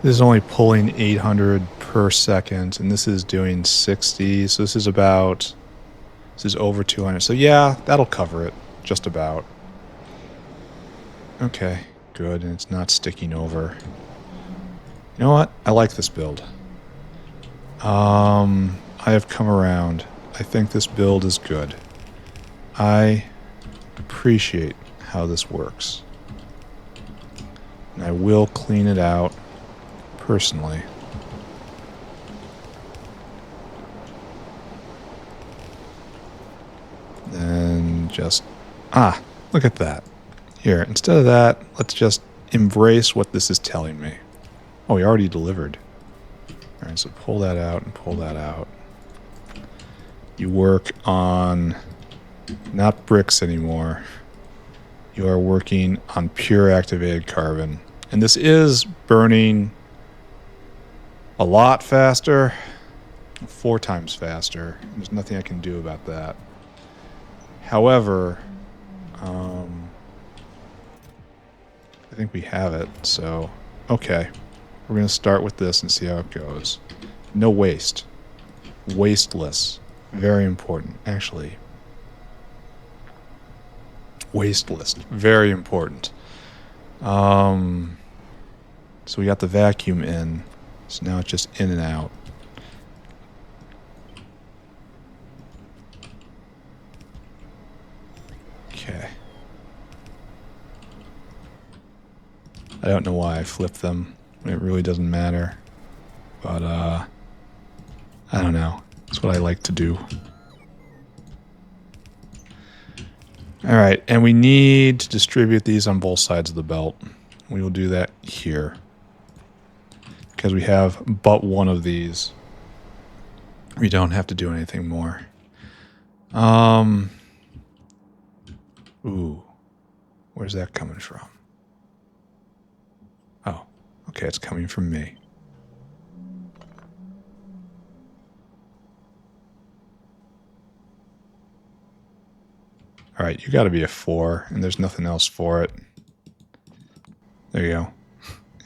This is only pulling 800 per second, and this is doing 60, so this is about... This is over 200, so yeah, that'll cover it. Just about. Okay, good, and it's not sticking over. You know what? I like this build. I have come around. I think this build is good. I appreciate how this works. And I will clean it out personally. Then just... Ah, look at that. Here, instead of that, let's just embrace what this is telling me. Oh, we already delivered. Alright, so pull that out and pull that out. You work on not bricks anymore. You are working on pure activated carbon. And this is burning a lot faster, 4 times faster. There's nothing I can do about that. However, I think we have it, so okay. We're going to start with this and see how it goes. No waste. Wasteless. Very important. Actually, wasteless. Very important. So we got the vacuum in. So now it's just in and out. Okay. I don't know why I flipped them. It really doesn't matter. But, I don't know. That's what I like to do. Alright, and we need to distribute these on both sides of the belt. We will do that here. Because we have but one of these. We don't have to do anything more. Ooh. Where's that coming from? Oh, okay, it's coming from me. Alright, you gotta be a 4, and there's nothing else for it. There you go.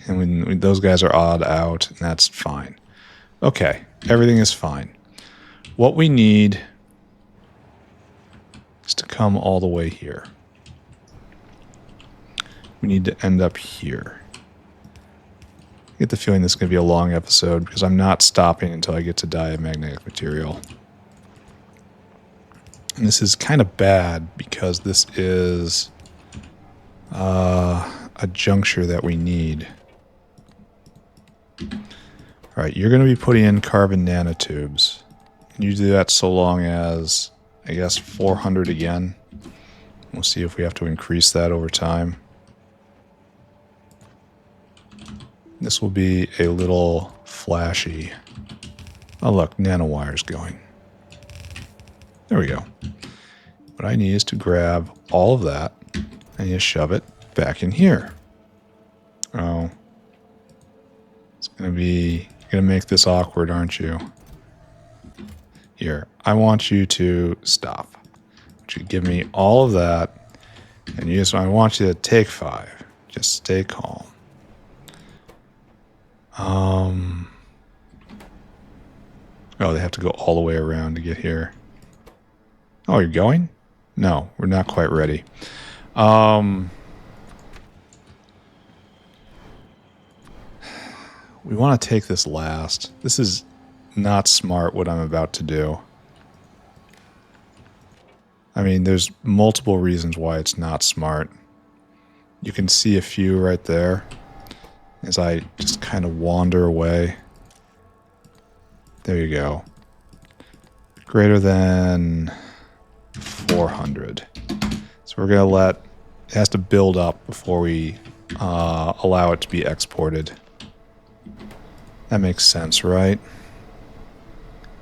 And when those guys are odd out, and that's fine. Okay, everything is fine. What we need is to come all the way here. We need to end up here. I get the feeling this is going to be a long episode because I'm not stopping until I get to diamagnetic material. And this is kind of bad because this is a juncture that we need. Alright, you're going to be putting in carbon nanotubes. Can you do that so long as, I guess, 400 again? We'll see if we have to increase that over time. This will be a little flashy. Oh look, nanowires going. There we go. What I need is to grab all of that and just shove it back in here. Oh. It's going to be... You're going to make this awkward, aren't you? Here, I want you to stop. I want you to give me all of that. And I want you to take 5. Just stay calm. Oh, they have to go all the way around to get here. Oh, you're going? No, we're not quite ready. We want to take this last. This is not smart what I'm about to do. I mean, there's multiple reasons why it's not smart. You can see a few right there as I just kind of wander away. There you go. Greater than 400. So we're going to let... It has to build up before we allow it to be exported. That makes sense, right?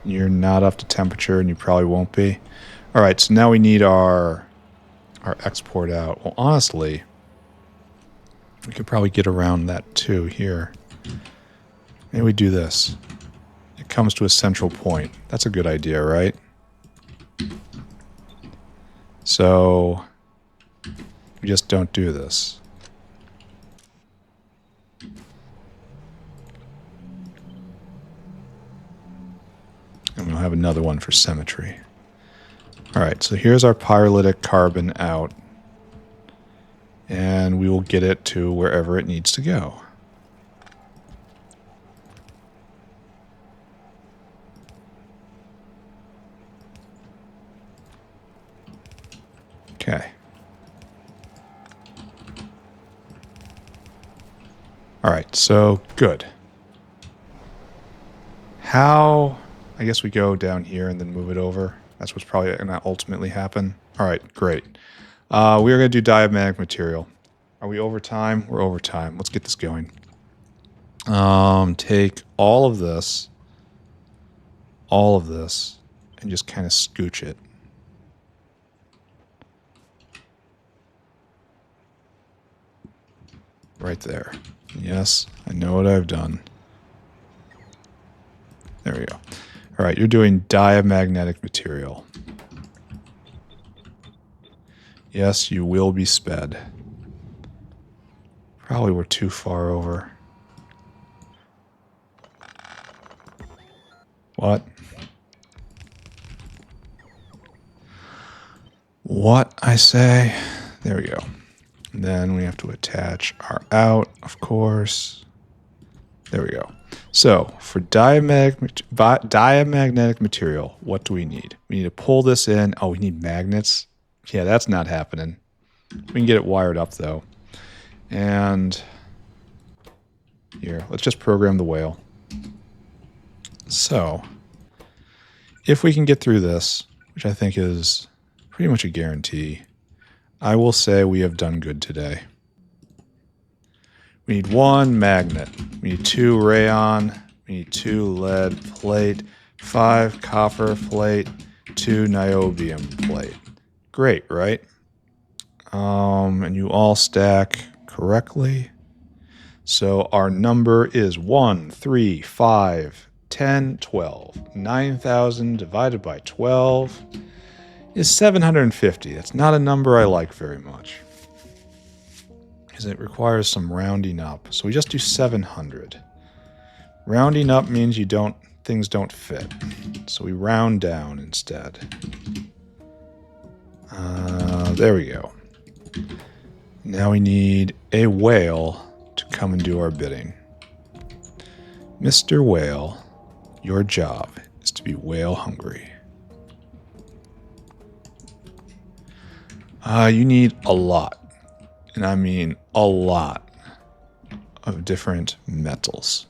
You're not up to temperature, and you probably won't be. All right, so now we need our export out. Well, honestly, we could probably get around that too here. Maybe we do this. It comes to a central point. That's a good idea, right? So we just don't do this. And we'll have another one for symmetry. Alright, so here's our pyrolytic carbon out. And we will get it to wherever it needs to go. Okay. All right, so good. How... I guess we go down here and then move it over. That's what's probably going to ultimately happen. All right, great. We are going to do diamagnetic material. Are we over time? We're over time. Let's get this going. Take all of this, and just kind of scooch it. Right there. Yes, I know what I've done. There we go. All right, you're doing diamagnetic material. Yes, you will be sped. Probably we're too far over. What? What I say? There we go. And then we have to attach our out, of course. There we go. So for diamagnetic material, what do we need? We need to pull this in. Oh, we need magnets. Yeah, that's not happening. We can get it wired up though. And here, let's just program the whale. So if we can get through this, which I think is pretty much a guarantee, I will say we have done good today. We need 1 magnet. We need 2 rayon. We need 2 lead plate. 5 copper plate. 2 niobium plate. Great, right? And you all stack correctly. So our number is 1, 3, 5, 10, 12. 9,000 divided by 12 is 750. That's not a number I like very much, because it requires some rounding up. So we just do 700. Rounding up means things don't fit. So we round down instead. There we go. Now we need a whale to come and do our bidding. Mr. Whale, your job is to be whale hungry. You need a lot, and I mean a lot, of different metals.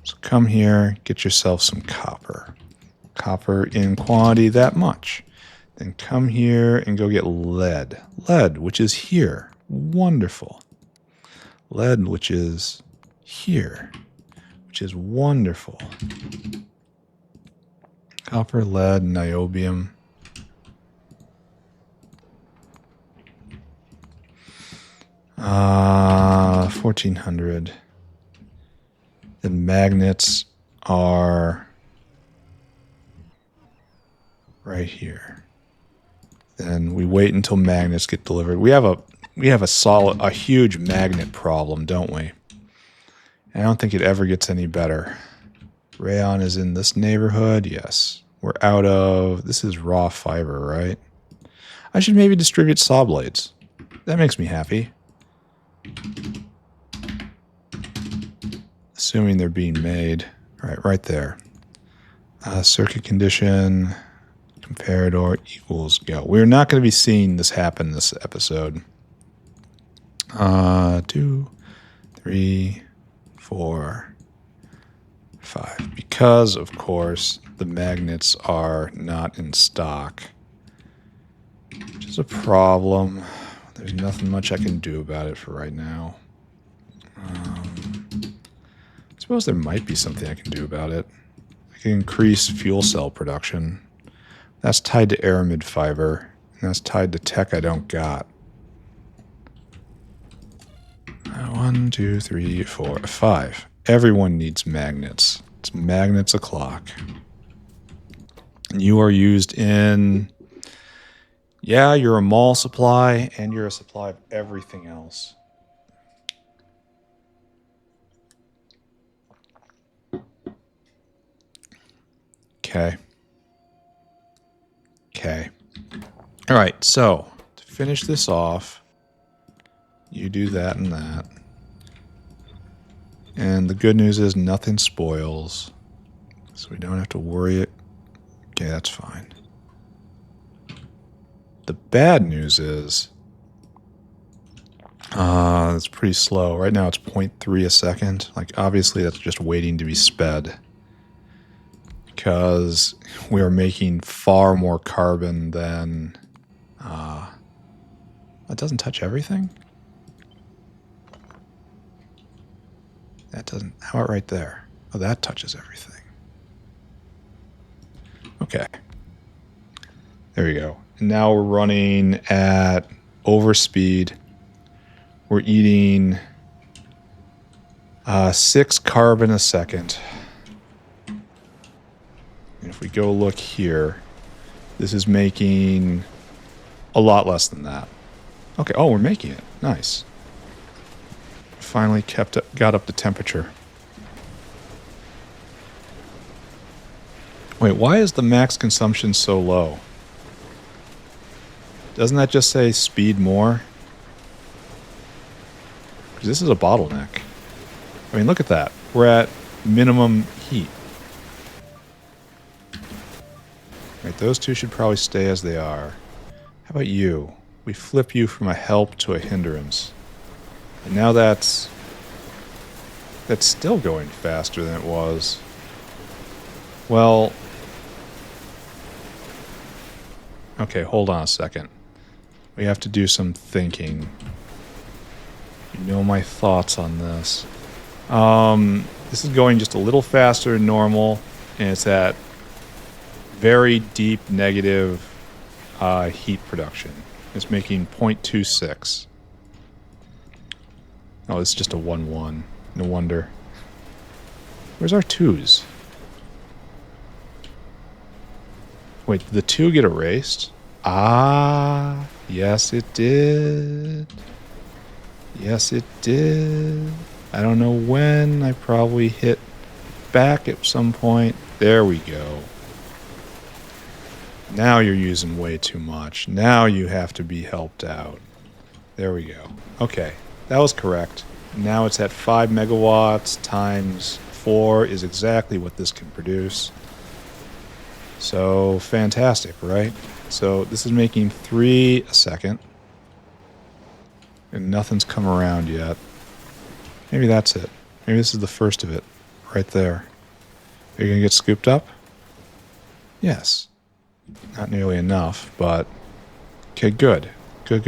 So come here, get yourself some copper. Copper in quantity that much. Then come here and go get lead. Lead, which is here. Wonderful. Lead, which is here. Which is wonderful. Copper, lead, niobium. Uh, 1400. The magnets are right here. Then we wait until magnets get delivered. We have a huge magnet problem, don't we? I don't think it ever gets any better. Rayon is in this neighborhood. Yes. We're out of... This is raw fiber, right? I should maybe distribute saw blades. That makes me happy. Assuming they're being made. All right there. Circuit condition... Comparador equals go. We're not going to be seeing this happen this episode. 2, 3, 4, 5. Because, of course, the magnets are not in stock. Which is a problem. There's nothing much I can do about it for right now. I suppose there might be something I can do about it. I can increase fuel cell production. That's tied to aramid fiber, and that's tied to tech I don't got. 1, 2, 3, 4, 5. Everyone needs magnets. It's magnets o'clock. And you are used in... Yeah, you're a mall supply, and you're a supply of everything else. Okay. Okay. All right, so to finish this off, you do that and that. And the good news is nothing spoils, so we don't have to worry it. Okay, that's fine. The bad news is it's pretty slow. Right now it's 0.3 a second. Like, obviously that's just waiting to be sped, because we are making far more carbon than... That doesn't touch everything? That doesn't... How about right there? Oh, that touches everything. Okay. There we go. And now we're running at overspeed. We're eating 6 carbon a second. And if we go look here, this is making a lot less than that. Okay, oh, we're making it. Nice. Finally got up to temperature. Wait, why is the max consumption so low? Doesn't that just say speed more? Because this is a bottleneck. I mean, look at that. We're at minimum heat. Right, those two should probably stay as they are. How about you? We flip you from a help to a hindrance. And now that's still going faster than it was. Well... Okay, hold on a second. We have to do some thinking. You know my thoughts on this. This is going just a little faster than normal, and it's at very deep negative heat production. It's making 0.26. Oh, it's just a 1-1. No wonder. Where's our 2s? Wait, did the 2 get erased? Ah, yes it did. Yes it did. I don't know when. I probably hit back at some point. There we go. Now you're using way too much. Now you have to be helped out. There we go. Okay, that was correct. Now it's at 5 megawatts times 4 is exactly what this can produce. So, fantastic, right? So, this is making 3 a second. And nothing's come around yet. Maybe that's it. Maybe this is the first of it. Right there. Are you going to get scooped up? Yes. Not nearly enough, but... Okay, good. Good.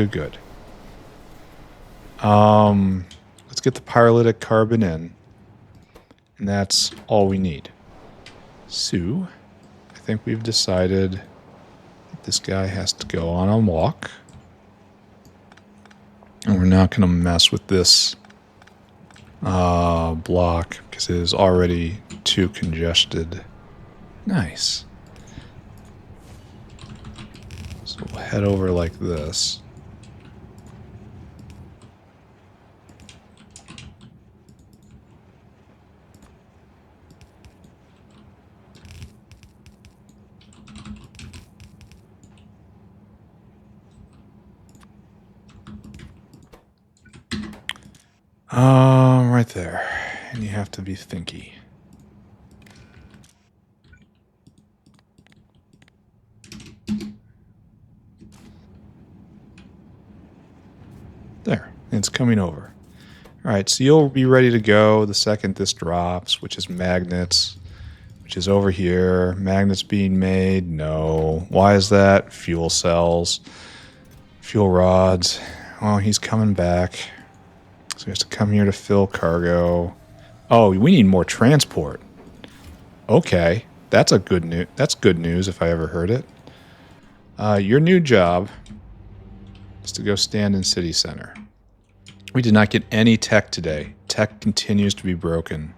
Let's get the pyrolytic carbon in. And that's all we need. So, I think we've decided that this guy has to go on a walk. And we're not going to mess with this block because it is already too congested. Nice. So we'll head over like this. Right there. And you have to be thinky. There. It's coming over. Alright, so you'll be ready to go the second this drops, which is magnets, which is over here. Magnets being made? No. Why is that? Fuel cells. Fuel rods. Oh, he's coming back. So he has to come here to fill cargo. Oh, we need more transport. Okay, that's good news if I ever heard it. Your new job is to go stand in city center. We did not get any tech today. Tech continues to be broken.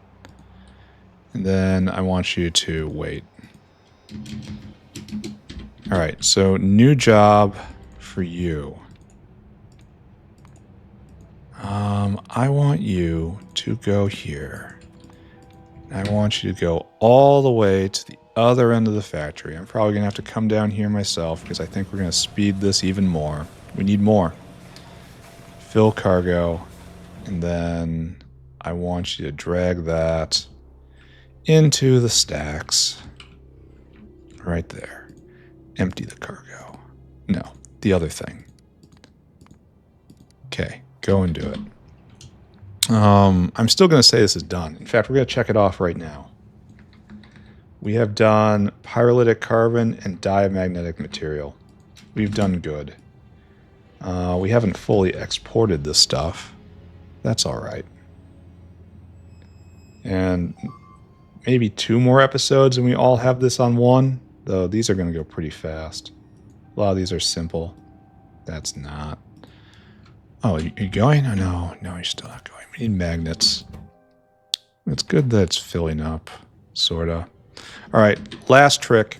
And then I want you to wait. All right, so new job for you. I want you to go here. I want you to go all the way to the other end of the factory. I'm probably going to have to come down here myself because I think we're going to speed this even more. We need more. Fill cargo. And then I want you to drag that into the stacks. Right there. Empty the cargo. No. the other thing. Okay, go and do it. I'm still going to say this is done. In fact, we're going to check it off right now. We have done pyrolytic carbon and diamagnetic material. We've done good. We haven't fully exported this stuff. That's all right. And maybe 2 more episodes and we all have this on one. Though these are going to go pretty fast. A lot of these are simple. That's not. Oh, you going? Oh, no, you're still not going. We need magnets. It's good that it's filling up, sorta. All right, last trick.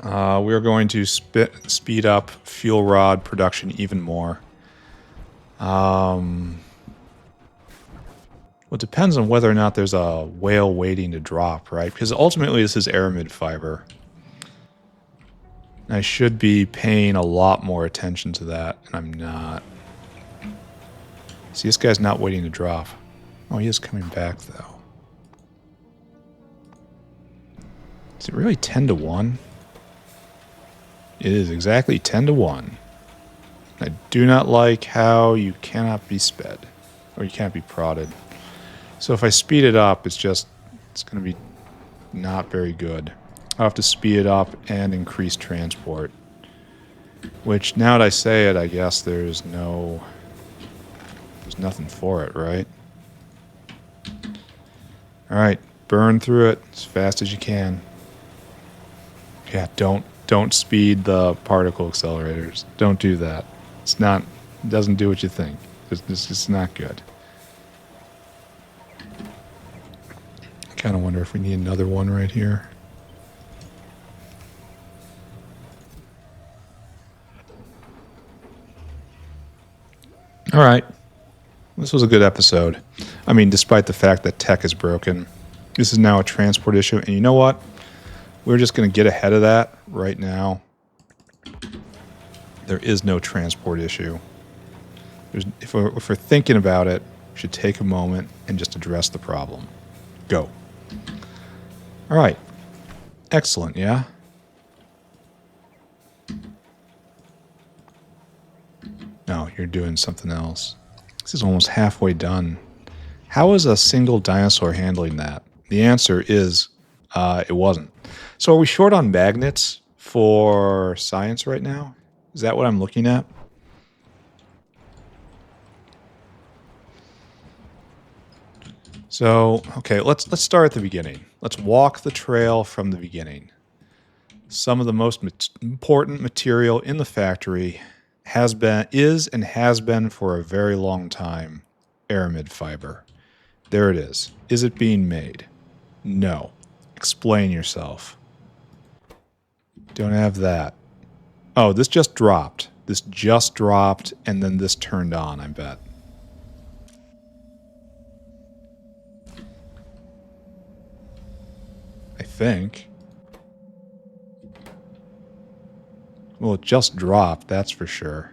We're going to speed up fuel rod production even more. Well, it depends on whether or not there's a whale waiting to drop, right? Because ultimately this is aramid fiber. I should be paying a lot more attention to that, and I'm not. See, this guy's not waiting to drop. Oh, he is coming back, though. Is it really 10 to 1? It is exactly 10 to 1. I do not like how you cannot be sped, or you can't be prodded. So if I speed it up, it's going to be not very good. I'll have to speed it up and increase transport. Which, now that I say it, I guess there's nothing for it, right? Alright, burn through it as fast as you can. Yeah, don't speed the particle accelerators. Don't do that. It doesn't do what you think. It's not good. I kind of wonder if we need another one right here. All right. This was a good episode. I mean, despite the fact that tech is broken, this is now a transport issue. And you know what? We're just going to get ahead of that right now. There is no transport issue. If we're thinking about it, we should take a moment and just address the problem. Go. All right. Excellent, yeah? No, you're doing something else. This is almost halfway done. How is a single dinosaur handling that? The answer is it wasn't. So are we short on magnets for science right now? Is that what I'm looking at? So, okay, let's start at the beginning. Let's walk the trail from the beginning. Some of the most important material in the factory is and has been for a very long time aramid fiber. There it is. Is it being made? No. Explain yourself. Don't have that. Oh, this just dropped. This just dropped, and then this turned on, I bet. I think. Well, it just dropped, that's for sure.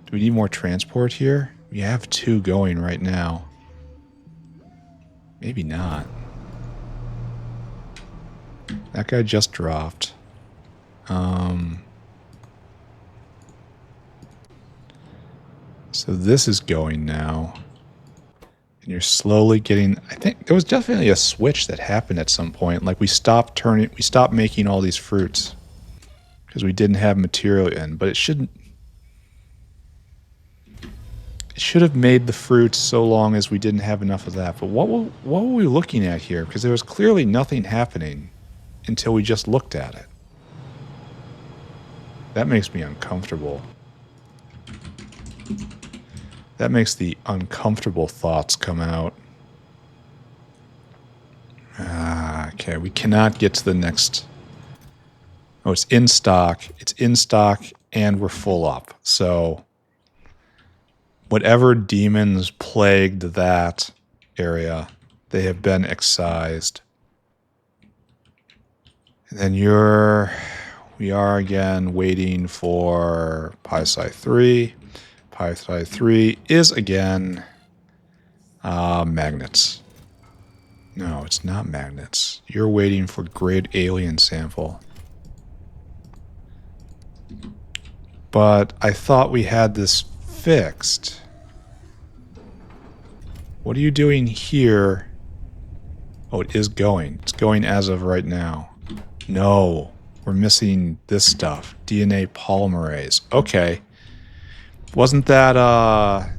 Do we need more transport here? We have 2 going right now. Maybe not. That guy just dropped. So this is going now. And you're slowly getting... I think there was definitely a switch that happened at some point. Like we stopped making all these fruits. Because we didn't have material in. But it should have made the fruits so long as we didn't have enough of that. But what were we looking at here? Because there was clearly nothing happening until we just looked at it. That makes me uncomfortable. That makes the uncomfortable thoughts come out. Okay, we cannot get to the next... Oh, it's in stock. It's in stock, and we're full up. So, whatever demons plagued that area, they have been excised. And then we are again waiting for Psi 3. Psi 3 is again magnets. No, it's not magnets. You're waiting for great alien sample. But I thought we had this fixed. What are you doing here? Oh, it is going. It's going as of right now. No, we're missing this stuff. DNA polymerase. Okay. Wasn't that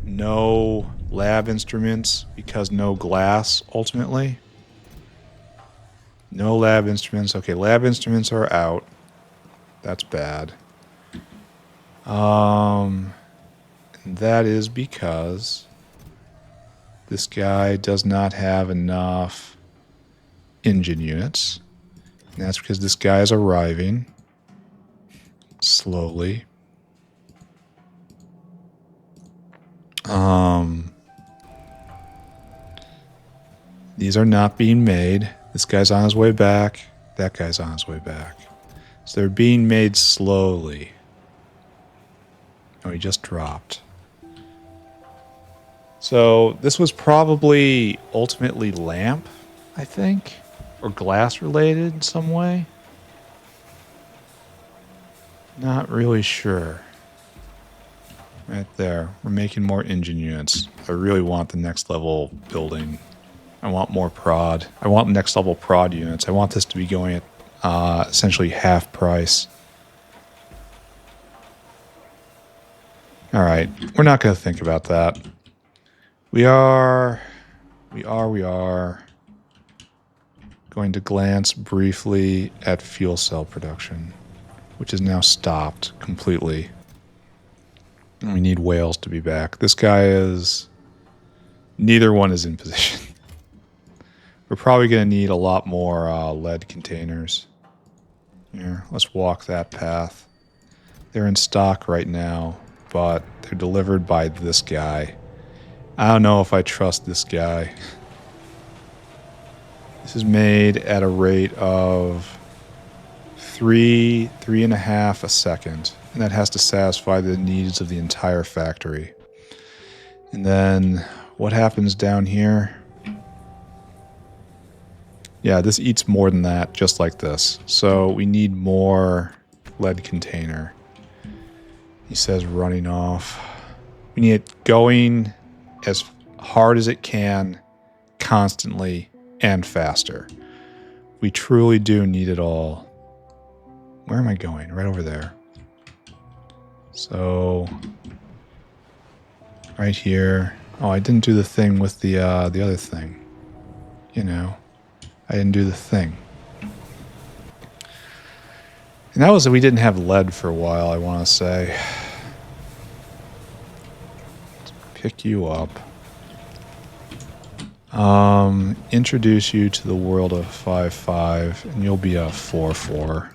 no lab instruments because no glass ultimately? No lab instruments. Okay, lab instruments are out. That's bad. That is because this guy does not have enough engine units. And that's because this guy is arriving slowly. These are not being made. This guy's on his way back. That guy's on his way back. So they're being made slowly. Oh, he just dropped. So this was probably ultimately lamp, I think, or glass related in some way. Not really sure. Right there. We're making more engine units. I really want the next level building. I want more prod. I want next level prod units. I want this to be going at essentially half price. Alright, we're not going to think about that. We are going to glance briefly at fuel cell production, which is now stopped completely. And we need whales to be back. This guy is... Neither one is in position. We're probably going to need a lot more lead containers. Here, let's walk that path. They're in stock right now, but they're delivered by this guy. I don't know if I trust this guy. This is made at a rate of 3.5 a second. And that has to satisfy the needs of the entire factory. And then what happens down here? Yeah, this eats more than that, just like this. So we need more lead container. He says running off. We need it going as hard as it can, constantly, and faster. We truly do need it all. Where am I going? Right over there. So, right here. Oh, I didn't do the thing with the other thing. You know, I didn't do the thing. And that was that we didn't have lead for a while, I want to say. Let's pick you up. Introduce you to the world of 5.5, and you'll be a 4.4.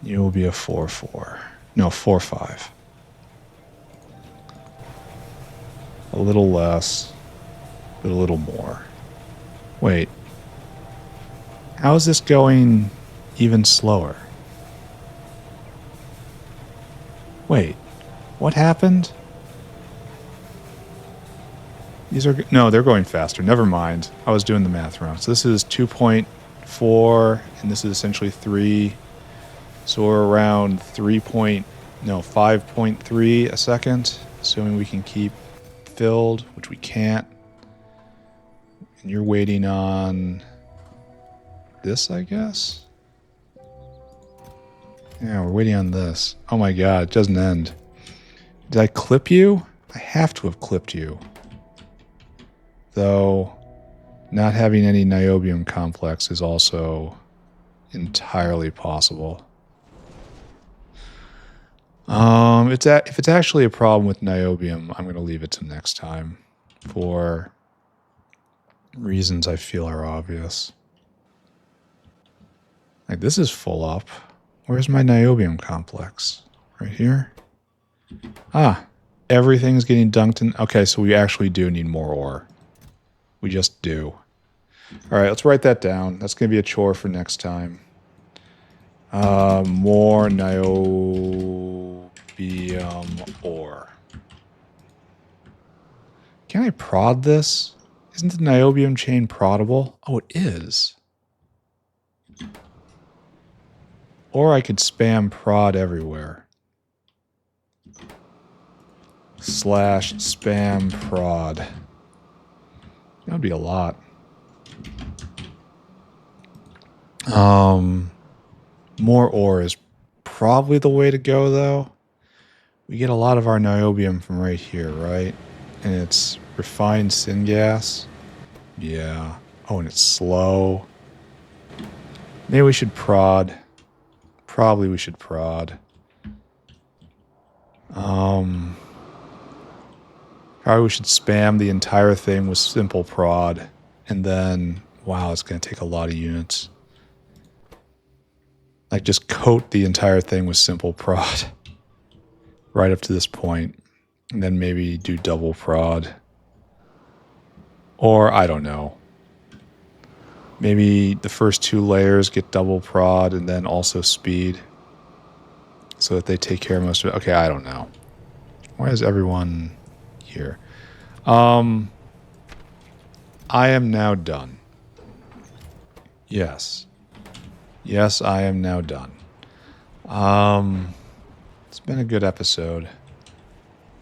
You will be a 4.4. No, 4.5. A little less, but a little more. Wait. How is this going even slower? Wait. What happened? These are... No, they're going faster. Never mind. I was doing the math wrong. So this is 2.4, and this is essentially 3. So we're around 5.3 a second, assuming we can keep filled, which we can't. And you're waiting on this, I guess? Yeah, we're waiting on this. Oh my god, it doesn't end. Did I clip you? I have to have clipped you. Though, not having any niobium complex is also entirely possible. If it's actually a problem with niobium, I'm going to leave it to next time for reasons I feel are obvious. Like, this is full up. Where's my niobium complex? Right here? Ah, everything's getting dunked in. Okay, so we actually do need more ore. We just do. All right, let's write that down. That's going to be a chore for next time. More niobium ore. Can I prod this? Isn't the niobium chain proddable? Oh, it is. Or I could spam prod everywhere. / spam prod. That would be a lot. More ore is probably the way to go, though. We get a lot of our niobium from right here, right? And it's refined syngas. Yeah. Oh, and it's slow. Maybe we should prod. Probably we should prod. Probably we should spam the entire thing with simple prod. And then, wow, it's going to take a lot of units. Like, just coat the entire thing with simple prod. Right up to this point. And then maybe do double prod. Or, I don't know. Maybe the first 2 layers get double prod and then also speed. So that they take care of most of it. Okay, I don't know. Why is everyone here? I am now done. Yes. Yes, I am now done. It's been a good episode.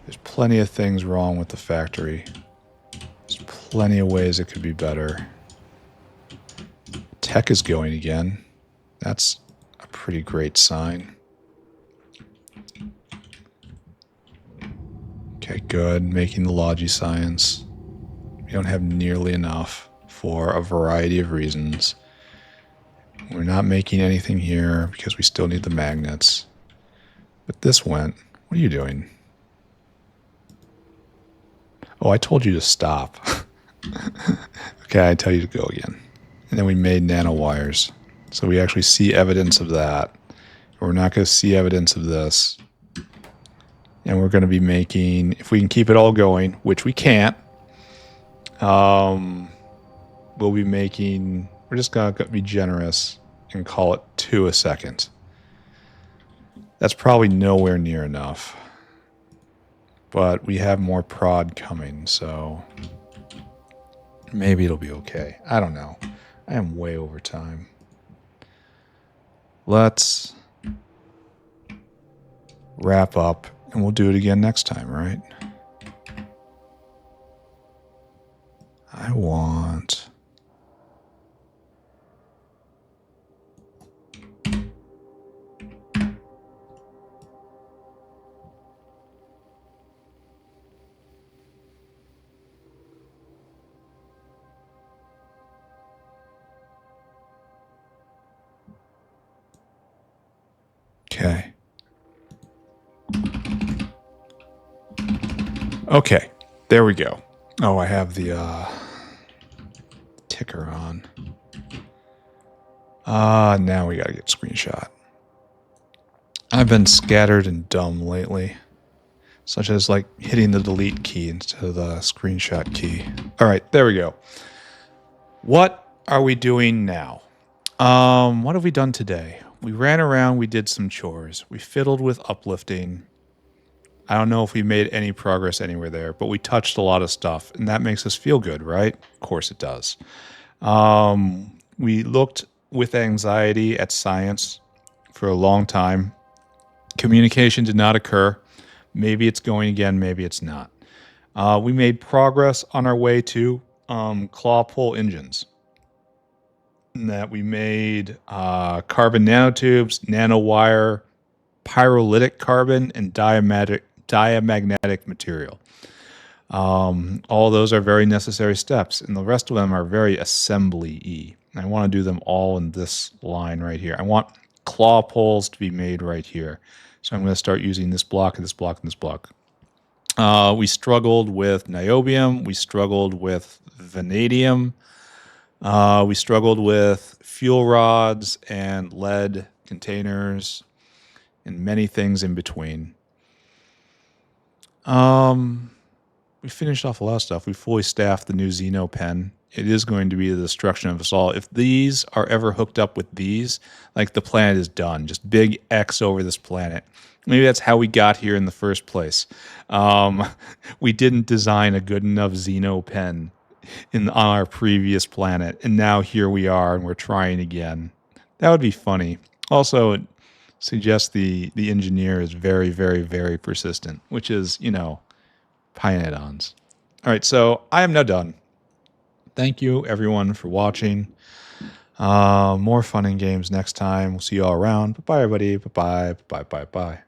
There's plenty of things wrong with the factory. There's plenty of ways it could be better. Tech is going again. That's a pretty great sign. Okay, good. Making the Logi science. We don't have nearly enough for a variety of reasons. We're not making anything here because we still need the magnets. But this went. What are you doing? Oh, I told you to stop. Okay, I tell you to go again. And then we made nanowires. So we actually see evidence of that. We're not going to see evidence of this. And we're going to be making, if we can keep it all going, which we can't, we'll be making, we're just going to be generous and call it 2 a second. That's probably nowhere near enough. But we have more prod coming, so maybe it'll be okay. I don't know. I am way over time. Let's wrap up, and we'll do it again next time, right? I want... Okay. Okay, there we go. Oh, I have the ticker on. Now we gotta get screenshot. I've been scattered and dumb lately, such as like hitting the delete key instead of the screenshot key. All right, there we go. What are we doing now? What have we done today? We ran around, we did some chores. We fiddled with uplifting. I don't know if we made any progress anywhere there, but we touched a lot of stuff, and that makes us feel good, right? Of course it does. We looked with anxiety at science for a long time. Communication did not occur. Maybe it's going again, maybe it's not. We made progress on our way to claw pull engines. That we made carbon nanotubes, nanowire, pyrolytic carbon, and diamagnetic material. All those are very necessary steps, and the rest of them are very assembly-y. I want to do them all in this line right here. I want claw pulls to be made right here. So I'm going to start using this block and this block and this block. We struggled with niobium. We struggled with vanadium. We struggled with fuel rods and lead containers and many things in between. We finished off a lot of stuff. We fully staffed the new Xeno pen. It is going to be the destruction of us all. If these are ever hooked up with these, like the planet is done. Just big X over this planet. Maybe that's how we got here in the first place. We didn't design a good enough Xeno pen on our previous planet, and now here we are, and we're trying again. That would be funny. Also, it suggests the engineer is very, very, very persistent, which is, Pyanodons. All right, so I am now done. Thank you, everyone, for watching. More fun and games next time. We'll see you all around. Bye-bye, everybody. Bye-bye. Bye-bye. Bye-bye.